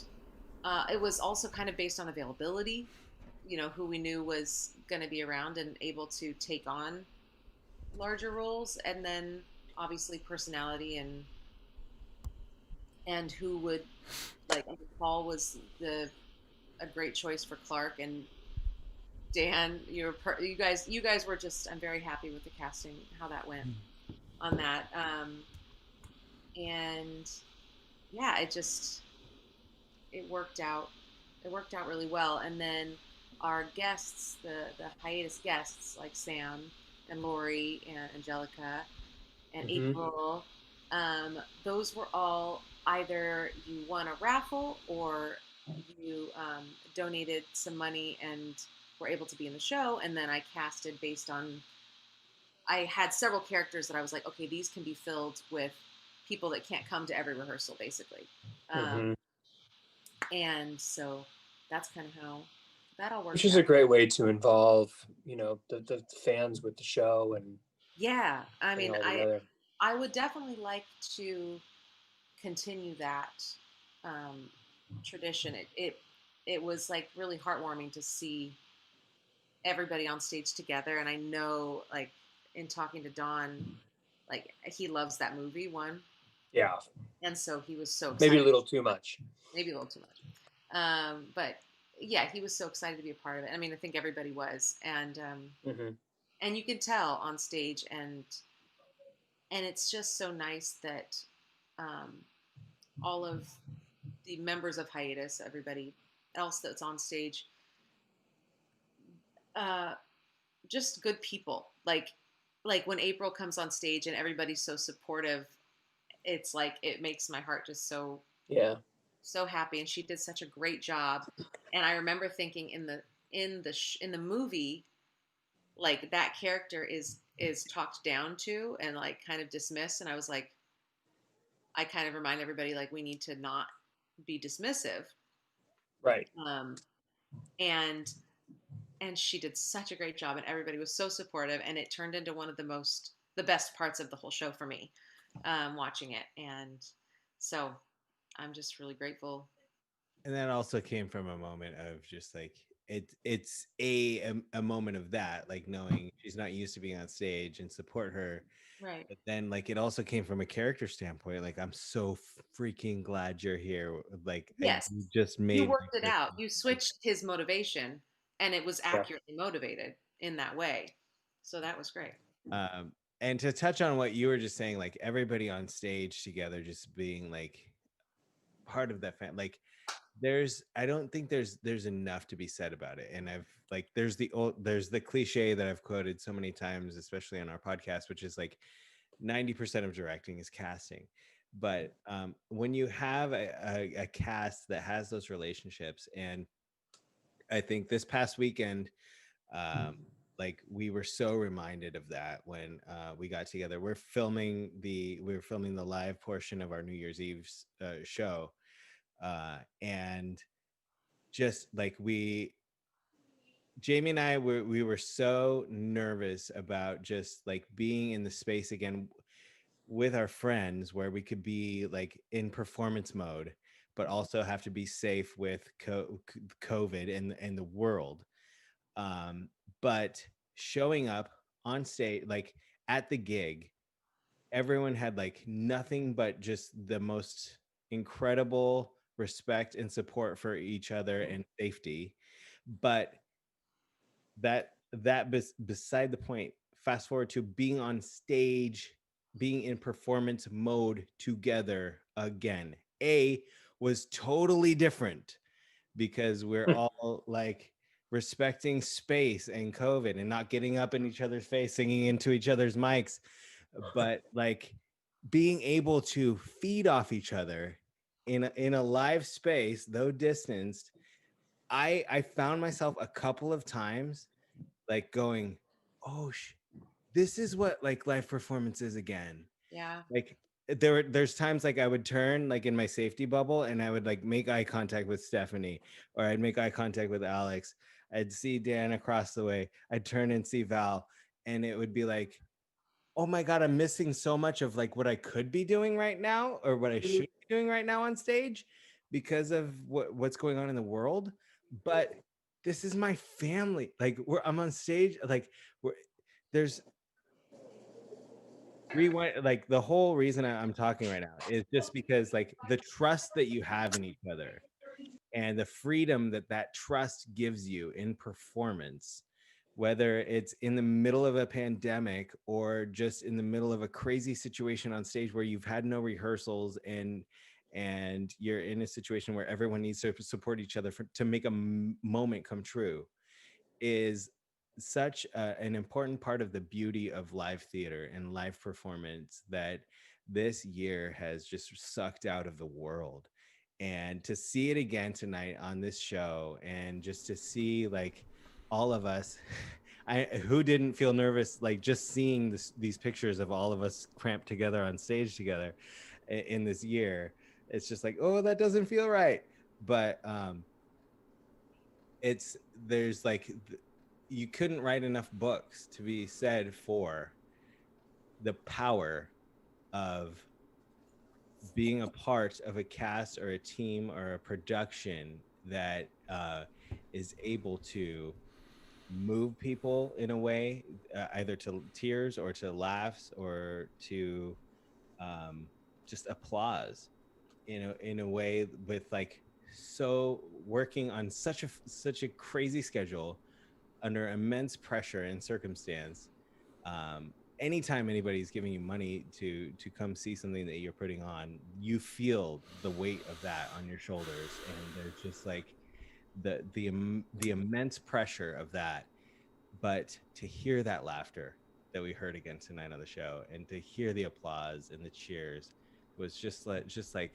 it was also kind of based on availability. Who we knew was going to be around and able to take on larger roles, and then obviously personality and who would Paul was a great choice for Clark, and Dan, you guys were just, I'm very happy with the casting, how that went on that. And yeah, it worked out. It worked out really well. And then our guests, the hiatus guests like Sam and Lori and Angelica and April, those were all either you won a raffle or you donated some money and were able to be in the show. And then I casted based on, I had several characters that I was like, okay, these can be filled with people that can't come to every rehearsal, basically. And so that's kind of how that all worked. Which is a great way to involve, the fans with the show and. Yeah, I mean, I would definitely like to continue that tradition. It was like really heartwarming to see everybody on stage together, and I know, like, in talking to Don, like, he loves that movie one. Yeah. And so he was so excited. Maybe a little too much. Maybe a little too much. But yeah, he was so excited to be a part of it. I mean, I think everybody was, and and you could tell on stage, and it's just so nice that all of the members of Hiatus, everybody else that's on stage, just good people. Like when April comes on stage and everybody's so supportive, it's like, it makes my heart just so happy. And she did such a great job. And I remember thinking in the movie, like, that character is talked down to and like kind of dismissed, and I was like, I kind of remind everybody, like, we need to not be dismissive, right? And she did such a great job, and everybody was so supportive, and it turned into one of the best parts of the whole show for me, watching it. And so I'm just really grateful. And that also came from a moment of just like, it's a moment of that, like, knowing she's not used to being on stage and support her. Right. But then, like, it also came from a character standpoint. Like, I'm so freaking glad you're here. Like, yes, you just made, you worked it out. You switched his motivation, and it was accurately motivated in that way. So that was great. And to touch on what you were just saying, like, everybody on stage together, just being like part of that fan, like, I don't think there's enough to be said about it. And I've, like, there's the cliche that I've quoted so many times, especially on our podcast, which is like 90% of directing is casting. But when you have a cast that has those relationships, and I think this past weekend, like, we were so reminded of that when we got together. We were filming the live portion of our New Year's Eve show, and just like Jamie and I we were so nervous about just like being in the space again with our friends, where we could be like in performance mode, but also have to be safe with COVID and the world. But showing up on stage, like at the gig, everyone had like nothing but just the most incredible respect and support for each other and safety. But beside the point, fast forward to being on stage, being in performance mode together again, was totally different, because we're all like respecting space and COVID and not getting up in each other's face, singing into each other's mics, but like being able to feed off each other in a live space, though distanced. I found myself a couple of times like going, oh, this is what like live performance is again. Yeah. Like there's times like I would turn like in my safety bubble and I would like make eye contact with Stephanie, or I'd make eye contact with Alex. I'd see Dan across the way. I'd turn and see Val, and it would be like, oh my God, I'm missing so much of like what I could be doing right now or what I should be doing right now on stage because of what's going on in the world. But this is my family. Like I'm on stage, like there's rewind. Like the whole reason I'm talking right now is just because like the trust that you have in each other and the freedom that trust gives you in performance, whether it's in the middle of a pandemic or just in the middle of a crazy situation on stage where you've had no rehearsals and you're in a situation where everyone needs to support each other to make a moment come true, is such an important part of the beauty of live theater and live performance that this year has just sucked out of the world. And to see it again tonight on this show, and just to see like all of us, who didn't feel nervous like just seeing these pictures of all of us cramped together on stage together in this year. It's just like, oh, that doesn't feel right. But there's like, you couldn't write enough books to be said for the power of being a part of a cast or a team or a production that is able to move people in a way, either to tears or to laughs or to just applause in a way, with like so working on such a crazy schedule under immense pressure and circumstance. Anytime anybody's giving you money to come see something that you're putting on, you feel the weight of that on your shoulders, and there's just like the immense pressure of that. But to hear that laughter that we heard again tonight on the show, and to hear the applause and the cheers, was just like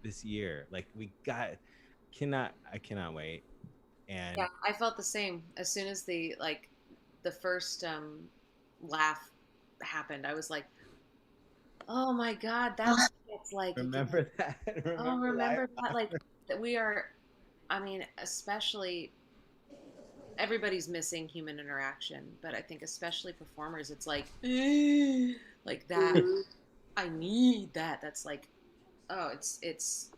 this year, like I cannot wait. And yeah, I felt the same as soon as the first laugh happened. I was like, oh my God, that's what it's like. Remember that? Remember that? Like that we are, I mean, especially everybody's missing human interaction, but I think especially performers, it's like that. I need that. That's like, oh, it's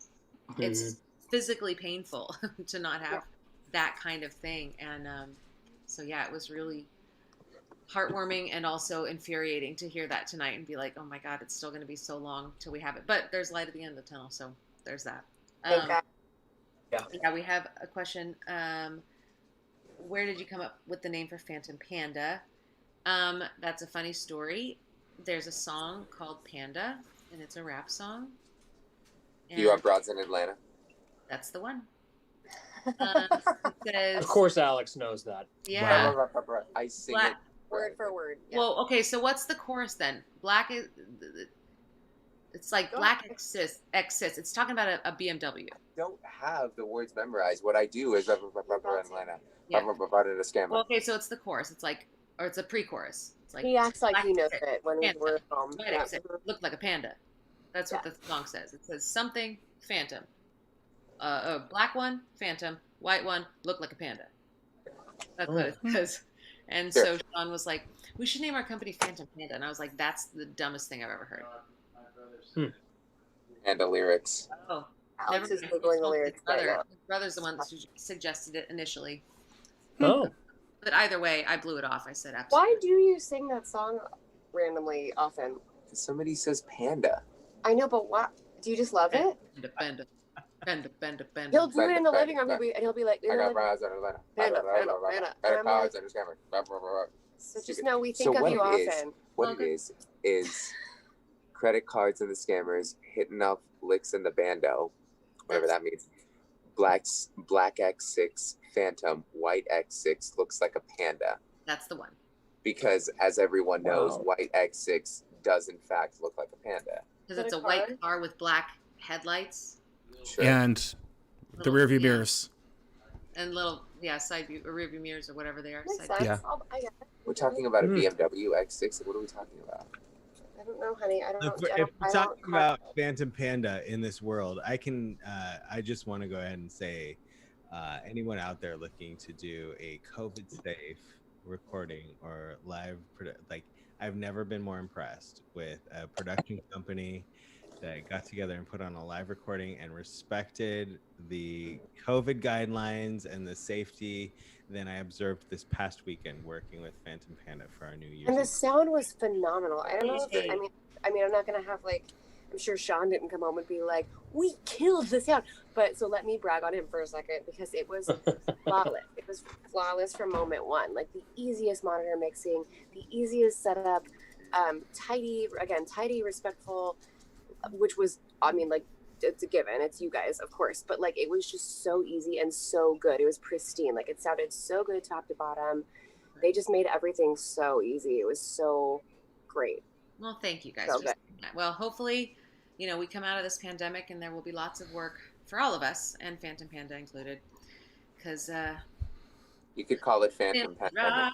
physically painful to not have that kind of thing. And so yeah, it was really heartwarming and also infuriating to hear that tonight and be like, oh my God, it's still going to be so long till we have it. But there's light at the end of the tunnel, so there's that. Yeah, we have a question. Where did you come up with the name for Phantom Panda? That's a funny story. There's a song called Panda, and it's a rap song. You have broads in Atlanta? That's the one. It says, of course, Alex knows that. Yeah. I sing Black, it word for word. Yeah. Well, okay, so what's the chorus then? Black is... It's like black exists. It's talking about a BMW. Don't have the words memorized. What I do is Atlanta. Well, okay, so it's the chorus. It's like, or it's a pre-chorus. It's like He acts like he knows it when we're at home. White exit, looked like a panda. That's what the song says. It says something phantom. A black one, phantom. White one, looked like a panda. That's what it says. And so Sean was like, we should name our company Phantom Panda. And I was like, that's the dumbest thing I've ever heard. And the lyrics. Oh, Alex is Googling the lyrics right now. His brother's the one that suggested it initially. Oh. But either way, I blew it off. I said, absolutely. Why do you sing that song randomly often? Somebody says panda. I know, but why? Do you just love it? Panda. He'll do it in the living room, and he'll be like, I got broads in Atlanta. Panda. Better cards in the camera. So just know we think of you often. What it is credit cards and the scammers hitting up licks in the bando, whatever that means. Black X6 Phantom, white X6 looks like a panda. That's the one. Because as everyone knows, white X6 does in fact look like a panda. Because it's a white car with black headlights. Sure. And the rear view mirrors. And little, side view, or rear view mirrors, or whatever they are. Yeah. We're talking about a BMW X6. What are we talking about? I don't know, honey. I don't know. If we're talking about Phantom Panda in this world, I just want to go ahead and say, anyone out there looking to do a COVID safe recording or like I've never been more impressed with a production company that got together and put on a live recording and respected the COVID guidelines and the safety than I observed this past weekend working with Phantom Panda for our New Year's. And the Eve. sound was phenomenal. I don't know if I mean I'm not gonna have like, I'm sure Sean didn't come home and be like, we killed the sound. But so let me brag on him for a second because it was flawless. It was flawless from moment one. Like the easiest monitor mixing, the easiest setup, tidy, respectful, which was, I mean, like, it's a given. It's you guys, of course. But like, it was just so easy and so good. It was pristine. Like it sounded so good top to bottom. They just made everything so easy. It was so great. Well, thank you guys. So for saying that. Well, hopefully, you know, we come out of this pandemic and there will be lots of work for all of us, and Phantom Panda included. Because you could call it Phantom Panda.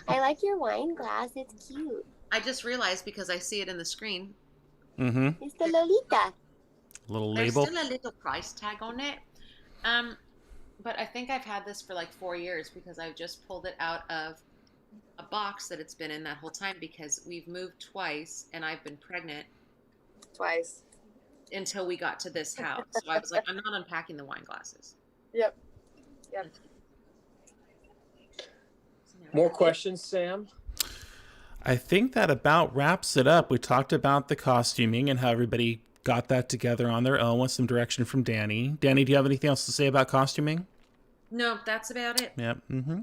I like your wine glass. It's cute. I just realized because I see it in the screen. Mm-hmm. It's the Lolita. Little There's label. still a little price tag on it. But I think I've had this for like 4 years because I've just pulled it out of a box that it's been in that whole time because we've moved twice and I've been pregnant twice until we got to this house. So I was like, I'm not unpacking the wine glasses. Yep. More questions, Sam? I think that about wraps it up. We talked about the costuming and how everybody got that together on their own with some direction from Dani. Dani, do you have anything else to say about costuming? No, that's about it. Yep. Mm-hmm.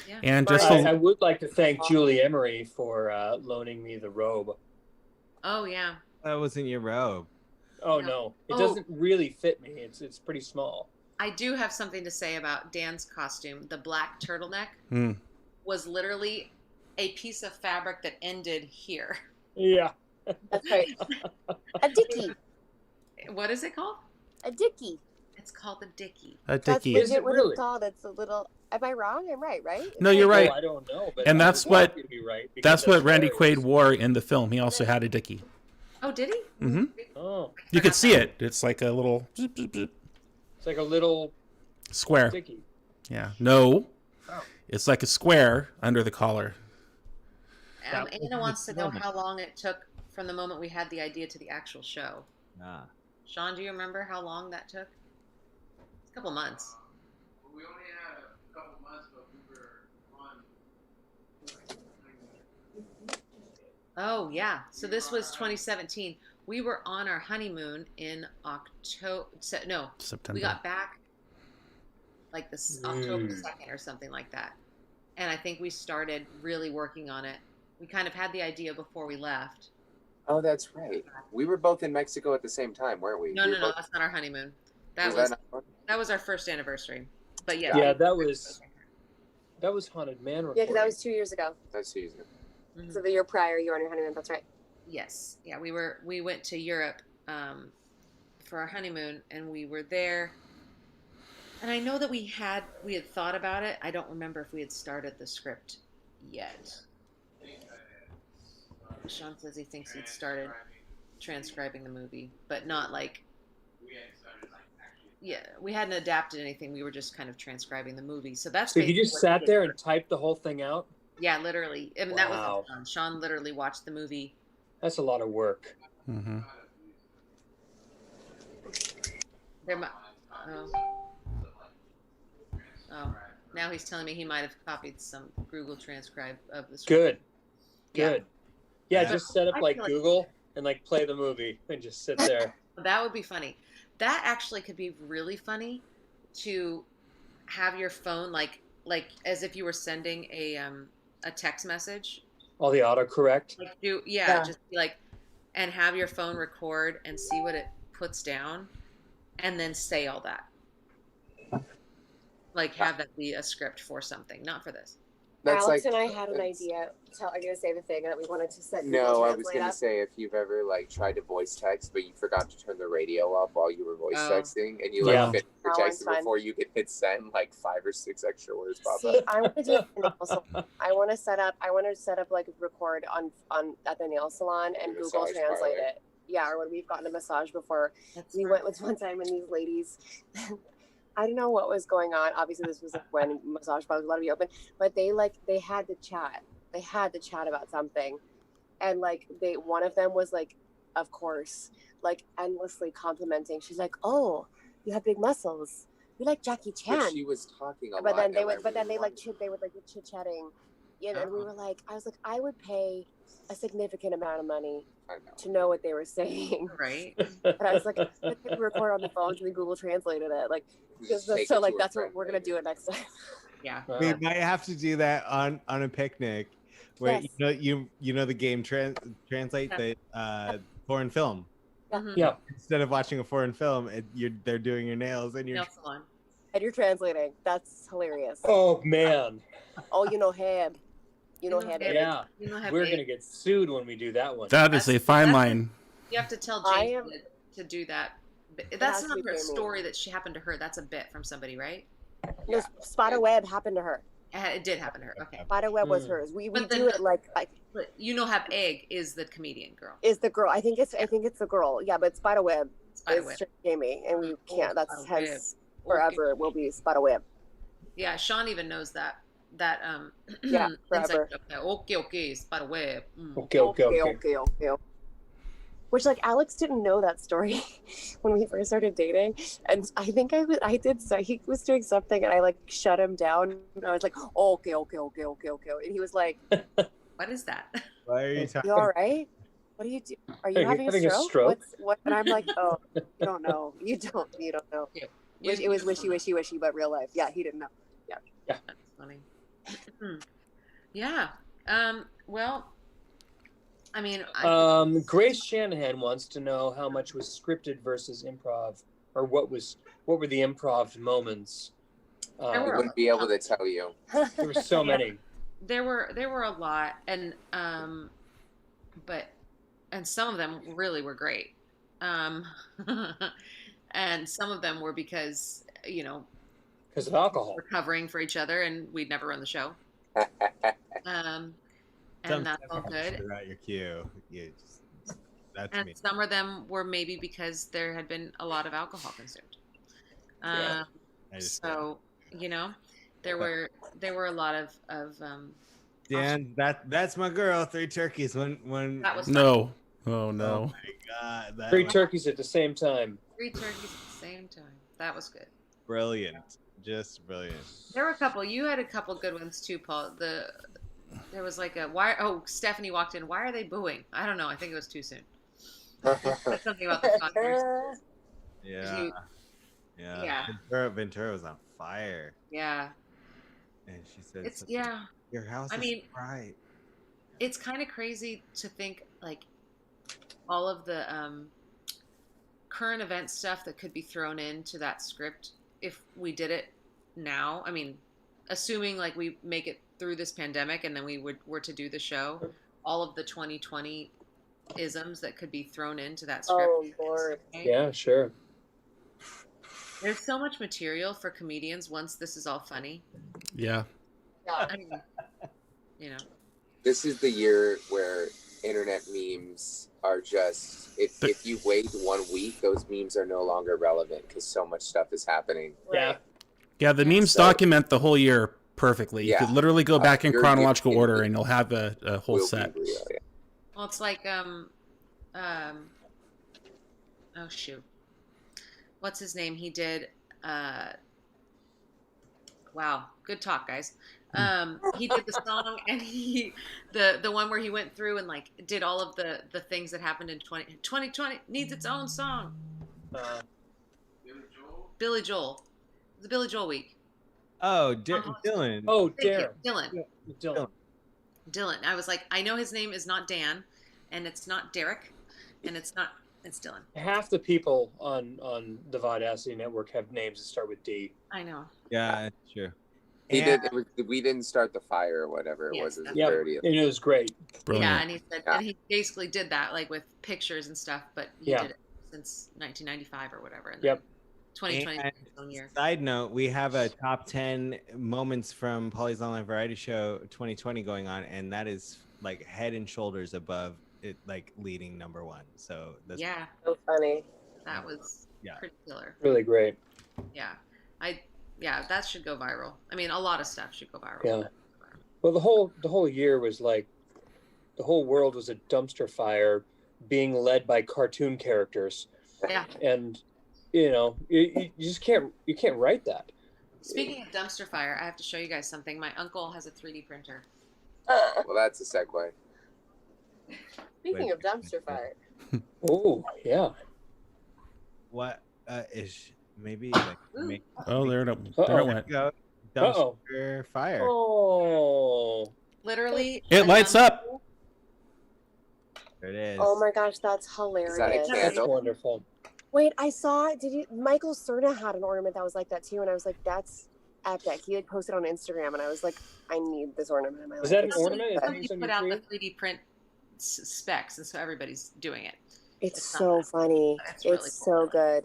Yeah. And just I would like to thank Julie Emery for loaning me the robe. Oh yeah. That wasn't your robe. Oh no, it doesn't really fit me. It's pretty small. I do have something to say about Dan's costume. The black turtleneck was literally a piece of fabric that ended here. Yeah. That's right. A dickie. What is it called? A dickie. It's called a dickie. A dickie. That's legit what it's called. It's a little. Am I wrong? I'm right, right? No, you're right. Oh, I don't know, but and that's what right, that's what Randy Quaid wore in the film. He also had a dickie. Oh, did he? Mm-hmm. Oh. You could see it. It's like a little. It's like a little square. Dickie. Yeah. No. Oh. It's like a square under the collar. Anna wants to know how long it took from the moment we had the idea to the actual show. Ah. Sean, do you remember how long that took? It's a couple months. We only had a couple months, but we were on. Oh, yeah. So this was 2017. We were on our honeymoon in October. No, September. We got back like this October 2nd or something like that. And I think we started really working on it. We kind of had the idea before we left. Oh, that's right. We were both in Mexico at the same time, weren't we? No, that's not our honeymoon. That was our first anniversary. But yeah. Yeah, that was Haunted Man recording. Yeah, because that was 2 years ago. That's 2 years ago. Mm-hmm. So the year prior, you were on your honeymoon. That's right. Yes. Yeah, we went to Europe for our honeymoon, and we were there. And I know that we had thought about it. I don't remember if we had started the script yet. Sean says he thinks he'd started transcribing the movie, but not like. Yeah, we hadn't adapted anything. We were just kind of transcribing the movie. So that's. So you just sat there and typed the whole thing out? Yeah, literally. I mean, that was fun. Sean literally watched the movie. That's a lot of work. Mm-hmm. Oh, now he's telling me he might have copied some Google transcribe of the script. Good. Yeah, just set up like Google and like play the movie and just sit there. That would be funny. That actually could be really funny to have your phone like as if you were sending a text message. All the autocorrect. Like just be like, and have your phone record and see what it puts down, and then say all that. Like have that be a script for something, not for this. That's Alex and I had an idea. Are you gonna say the thing that we wanted to set? No, I was gonna say if you've ever like tried to voice text, but you forgot to turn the radio up while you were voice texting, and you finish your text before you could hit send, like 5 or 6 extra words pop up. I want to do also. I want to set up like record on at the nail salon and Google Translate it. Yeah, or when we've gotten a massage before. We went with one time and these ladies. I don't know what was going on. Obviously, this was like when massage parlors were allowed to be open, but they had to chat. They had to chat about something, and like one of them was like, of course, like endlessly complimenting. She's like, "Oh, you have big muscles. You like Jackie Chan." But she was talking a lot. But then they and I would, but then really they would like be chit chatting, you know. And we were like, I was like, I would pay a significant amount of money to know what they were saying. Right. And I was like, I could record on the phone, and we Google translated it. Like, so like that's what we're gonna do it next time. Yeah. We might have to do that on a picnic, where Yes. you know the game translate the foreign film. Yeah. Instead of watching a foreign film, they're doing your nails and Nail salon. And you're translating. That's hilarious. Oh man. Oh, you know him. You know him. Yeah. You know have We're egg. gonna get sued when we do that one. That is a fine line. You have to tell I Jamie am- to do that. has That's to not be a Jamie. story that she happened to her. That's a bit from somebody, right? No, Spider Web happened to her. It did happen to her. Okay. Spider Web was hers. We But do then- it like But you know, have egg is the comedian girl. is the girl. I think it's the girl. Yeah, but Spider Web Spiderweb. is just Jamie, and we can't. That's Spiderweb. hence forever will be Spider Web. Yeah, Sean even knows that. Yeah, forever. Okay, spider web. Okay. Which like Alex didn't know that story when we first started dating, and I think I did. So he was doing something, and I like shut him down. And I was like, okay, and he was like, "What is that? Why are you talking? You all right? What do you do? Are you having a stroke? What? And I'm like, oh, you don't know. You don't know. It was wishy, but real life. Yeah, he didn't know. Yeah. That's funny. Yeah. Well, I mean, Grace Shanahan wants to know how much was scripted versus improv, or what were the improv moments? I wouldn't be able to tell you. There were so many. There were a lot, and some of them really were great, and some of them were because of alcohol. We're covering for each other, and we'd never run the show. And that's all good. Throughout your cue, that's And me. some of them were maybe because there had been a lot of alcohol consumed. Yeah. So there were a lot of Dan, that's my girl. 3 turkeys. When That was No. Oh no. Oh my god. 3 turkeys at the same time. 3 turkeys at the same time. That was good. Brilliant. Just brilliant. There were a couple. You had a couple good ones too, Paul. There was like why? Oh, Stephanie walked in. Why are they booing? I don't know. I think it was too soon. Something about the converse. Yeah. Yeah. Ventura was on fire. Yeah. And she said, It's yeah. Your house I is mean, bright. It's kind of crazy to think like all of the current event stuff that could be thrown into that script if we did it now. I mean, assuming like we make it through this pandemic and then we were to do the show, all of the 2020 isms that could be thrown into that script. Oh Lord. Yeah, sure. There's so much material for comedians once this is all funny. Yeah. I mean, This is the year where internet memes are just if you wait 1 week, those memes are no longer relevant because so much stuff is happening. Yeah. Yeah, the memes document the whole year perfectly. You Yeah. could literally go back in You're chronological getting- order and you'll have a whole will be set. real, yeah. well, it's like oh shoot, what's his name? He did. Wow, good talk, guys. He did the song and the one where he went through and like did all of the things that happened in 2020 needs its own song. Billy Joel. The Billy Joel week. Oh, Dylan. Oh, Thank Darren. you. Dylan. I was like, I know his name is not Dan, and it's not Derek, and it's Dylan. Half the people on the Audacity Network have names that start with D. I know. Yeah, sure. We didn't start the fire or whatever it was. Yeah, 30th. it was great. Brilliant. Yeah, and he said, and he basically did that like with pictures and stuff, but he did it since 1995 or whatever. And Yep. 2020 And was his own year. Side note, we have a top 10 moments from Polly's Online Variety Show 2020 going on, and that is like head and shoulders above it, like leading #1. So that's Yeah. So funny. That was pretty killer. Really great. Yeah. Yeah, that should go viral. I mean, a lot of stuff should go viral. Yeah. Well, the whole year was like, the whole world was a dumpster fire being led by cartoon characters. Yeah. And, you just can't write that. Speaking of dumpster fire, I have to show you guys something. My uncle has a 3D printer. Well, that's a segue. Speaking of dumpster fire. Oh, yeah. What is maybe like Oh, there it went. Go dumpster fire. Oh. Literally. It lights up. There it is. Oh my gosh, that's hilarious. That's wonderful. Wait, Michael Cerna had an ornament that was like that too, and I was like, that's epic. He posted on Instagram, and I was like, I need this ornament in my life. Is that an ornament? Somebody put out the 3D print specs, and so everybody's doing it. It's so funny. It's really so good.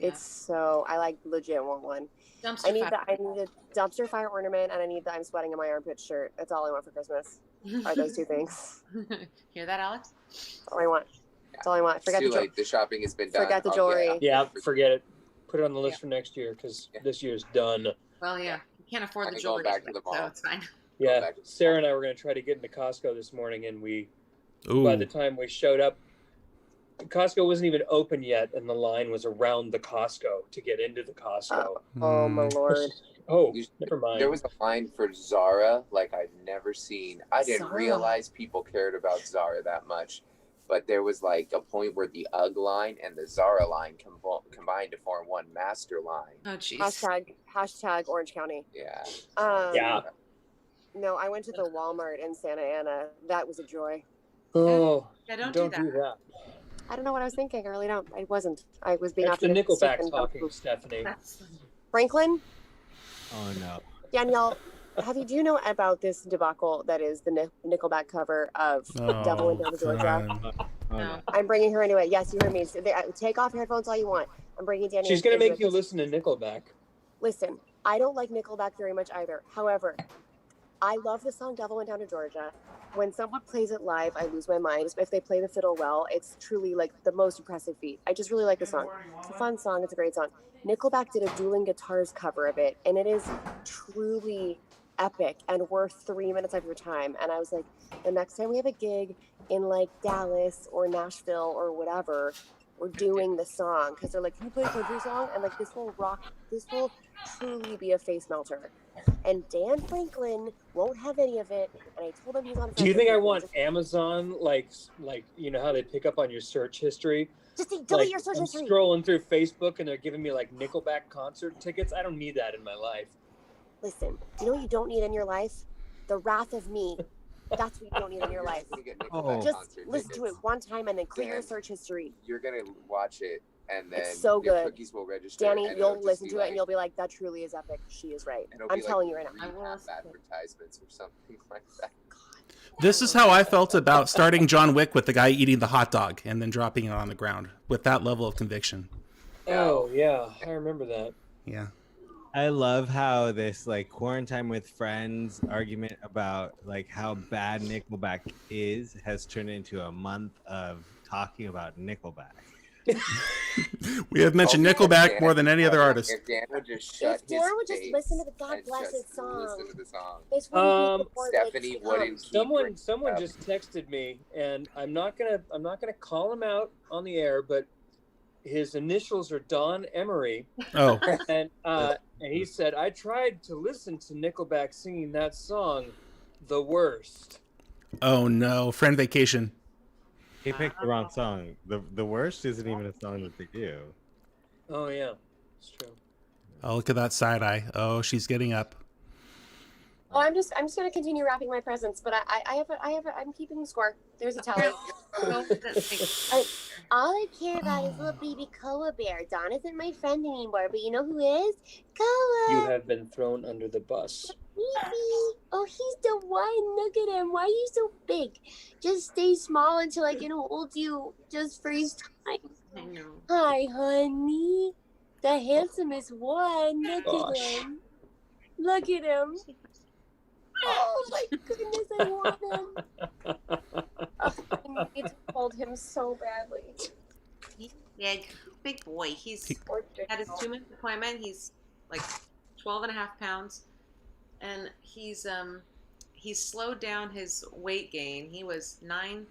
I legit want one. I need a dumpster fire ornament, and I need the I'm sweating in my armpit shirt. That's all I want for Christmas. Are those two things? Hear that, Alex? That's all I want. That's all I want. Forget Too late. The shopping has been done. Forget the jewelry. Yeah, forget it. Put it on the list for next year because this year's done. Well, yeah, you can't afford the Going jewelry, back to the so mall. it's fine. Yeah, Sarah and I were going to try to get into Costco this morning, and by the time we showed up, Costco wasn't even open yet, and the line was around the Costco to get into the Costco. Oh my lord. Oh, never mind. There was a line for Zara like I've never seen. I didn't Zara. realize people cared about Zara that much. But there was like a point where the UGG line and the Zara line combined to form one master line. Oh, jeez. Hashtag Orange County. Yeah. Yeah. No, I went to the Walmart in Santa Ana. That was a joy. Oh, Yeah, don't do that. I don't know what I was thinking. I really don't. I wasn't. I was being That's the optimistic Nickelback and- talking, Stephanie. Franklin, Oh no. Danielle, do you know about this debacle that is the Nickelback cover of Devil Went Down to Georgia? No. I'm bringing her into it. Yes, you heard me. Take off your headphones all you want. I'm bringing Danielle. She's going to into make you it. listen to Nickelback. Listen, I don't like Nickelback very much either. However, I love the song Devil Went Down to Georgia. When someone plays it live, I lose my mind. If they play the fiddle well, it's truly like the most impressive feat. I just really like the song. It's a fun song. It's a great song. Nickelback did a dueling guitars cover of it, and it is truly epic and worth 3 minutes of your time. And I was like, the next time we have a gig in like Dallas or Nashville or whatever, we're doing the song, because they're like, can you play a country song? And like, this will truly be a face melter. And Dan Franklin won't have any of it, and I told him he's on. Do you think I want Amazon, like you know how they pick up on your search history? Just delete your search I'm history. scrolling through Facebook and they're giving me like Nickelback concert tickets. I don't need that in my life. Listen, you know what you don't need in your life? The wrath of me. That's what you don't need in your life. Just listen to it one time and then clear your search history. You're gonna watch it, and then It's so your good. cookies will register. Danny, and you'll it'll just listen be to it like- and you'll be like, that truly is epic. She is right. it'll be I'm like telling you right now. 3 half advertisements or something like that. This is how I felt about starting John Wick with the guy eating the hot dog and then dropping it on the ground with that level of conviction. Oh yeah, I remember that. Yeah. I love how this like quarantine with friends argument about like how bad Nickelback is has turned into a month of talking about Nickelback. We have mentioned Nickelback more than any other artist. If Dan would just shut If Dan would his just face listen to the God and Bless It just song. listen to the song. This wouldn't be the word Stephanie that wouldn't keep Someone just texted me, and I'm not gonna call him out on the air, but his initials are Don Emery. Oh. And he said, I tried to listen to Nickelback singing that song, The Worst. Oh no, Friend Vacation. He picked the wrong song. The worst isn't even a song that they do. Oh yeah, it's true. Oh, look at that side eye. Oh, she's getting up. Oh, I'm just gonna continue wrapping my presents, but I'm keeping the score. There's a tally. All I care about is little baby Koa bear. Don isn't my friend anymore, but you know who is? Koa. You have been thrown under the bus. Baby. Oh, he's the one. Look at him. Why are you so big? Just stay small until I can hold you just for his time. I know. Hi, honey. The handsomest one. Look Gosh. at him. Look at him. Oh my goodness, I want him. Oh, I need to hold him so badly. He's big boy. He's had his 2 month appointment. He's like 12 and a half pounds. And he's slowed down his weight gain. He was 9.7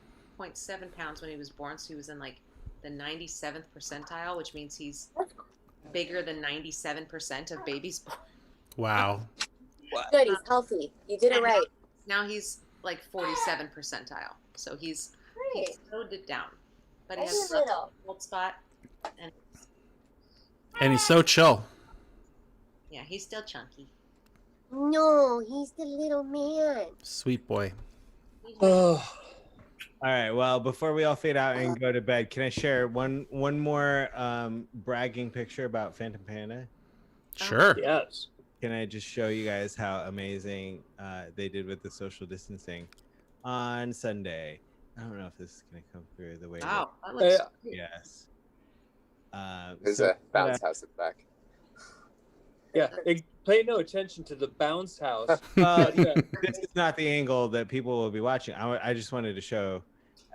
pounds when he was born, so he was in like the 97th percentile, which means he's bigger than 97% of babies born. Wow. Good, he's healthy. You did it right. Now he's like 47 percentile, so he's slowed it down. But he has a cold spot, And he's so chill. yeah, he's still chunky. No, he's the little man. Sweet boy. All right. Well, before we all fade out and go to bed, can I share one more bragging picture about Phantom Panda? Sure. Yes. Can I just show you guys how amazing they did with the social distancing on Sunday? I don't know if this is going to come through the way. Wow, that looks great. Yes. There's a bounce house in the back. Yeah, pay no attention to the bounce house. This is not the angle that people will be watching. I just wanted to show.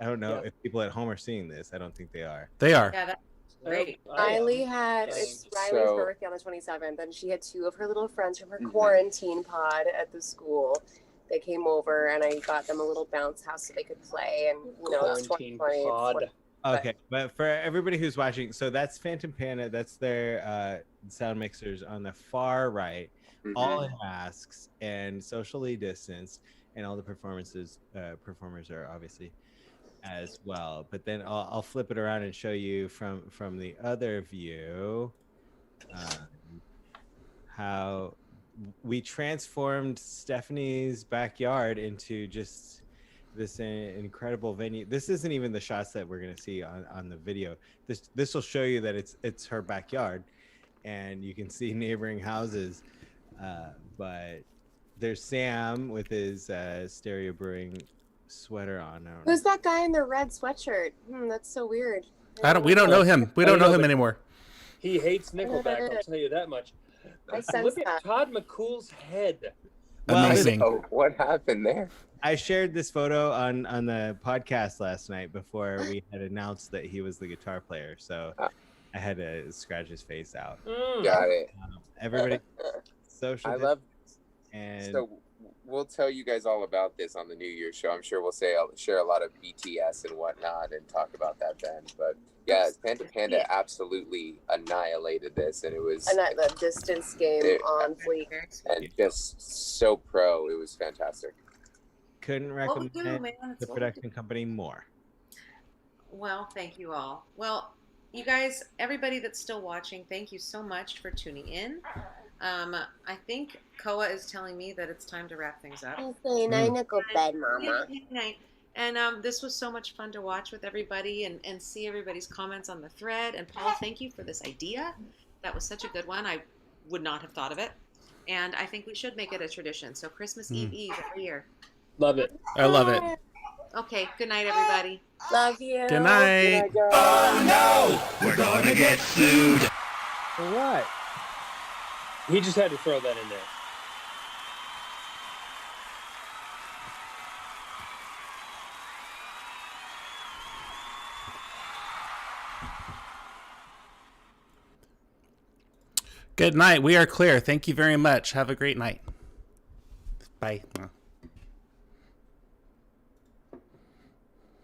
I don't know if people at home are seeing this. I don't think they are. They are. Yeah, that's great. Riley had it's Riley's birthday on the 27th, and she had 2 of her little friends from her quarantine pod at the school. They came over, and I got them a little bounce house so they could play. And it's 2020. Pod. Okay, but for everybody who's watching, so that's Phantom Panda. That's their sound mixers on the far right, all in masks and socially distanced, and all the performers are obviously as well. But then I'll flip it around and show you from the other view how we transformed Stephanie's backyard into just this incredible venue. This isn't even the shots that we're gonna see on the video. This will show you that it's her backyard, and you can see neighboring houses. But there's Sam with his Stereo Brewing sweater on. Who's that guy in the red sweatshirt? That's so weird. We don't know him. We don't know him anymore. He hates Nickelback, I'll tell you that much. Look at Todd McCool's head. Amazing. What happened there? I shared this photo on the podcast last night before we had announced that he was the guitar player. So I had to scratch his face out. Got it. Everybody, social. I love. And so we'll tell you guys all about this on the New Year's show. I'm sure we'll share a lot of BTS and whatnot and talk about that then. But yeah, Panda absolutely annihilated this, and it was the distance game on fleek, and just so pro. It was fantastic. Couldn't recommend the production company more. Well, thank you all. Well, you guys, everybody that's still watching, thank you so much for tuning in. I think Koa is telling me that it's time to wrap things up. Okay, night, go bed, mama. Good night. And this was so much fun to watch with everybody and see everybody's comments on the thread. And Paul, thank you for this idea. That was such a good one. I would not have thought of it. And I think we should make it a tradition. So Christmas Eve every year. Love it. I love it. Okay, good night, everybody. Love you. Good night. Oh no, we're gonna get sued. For what? He just had to throw that in there. Good night. We are clear. Thank you very much. Have a great night. Bye.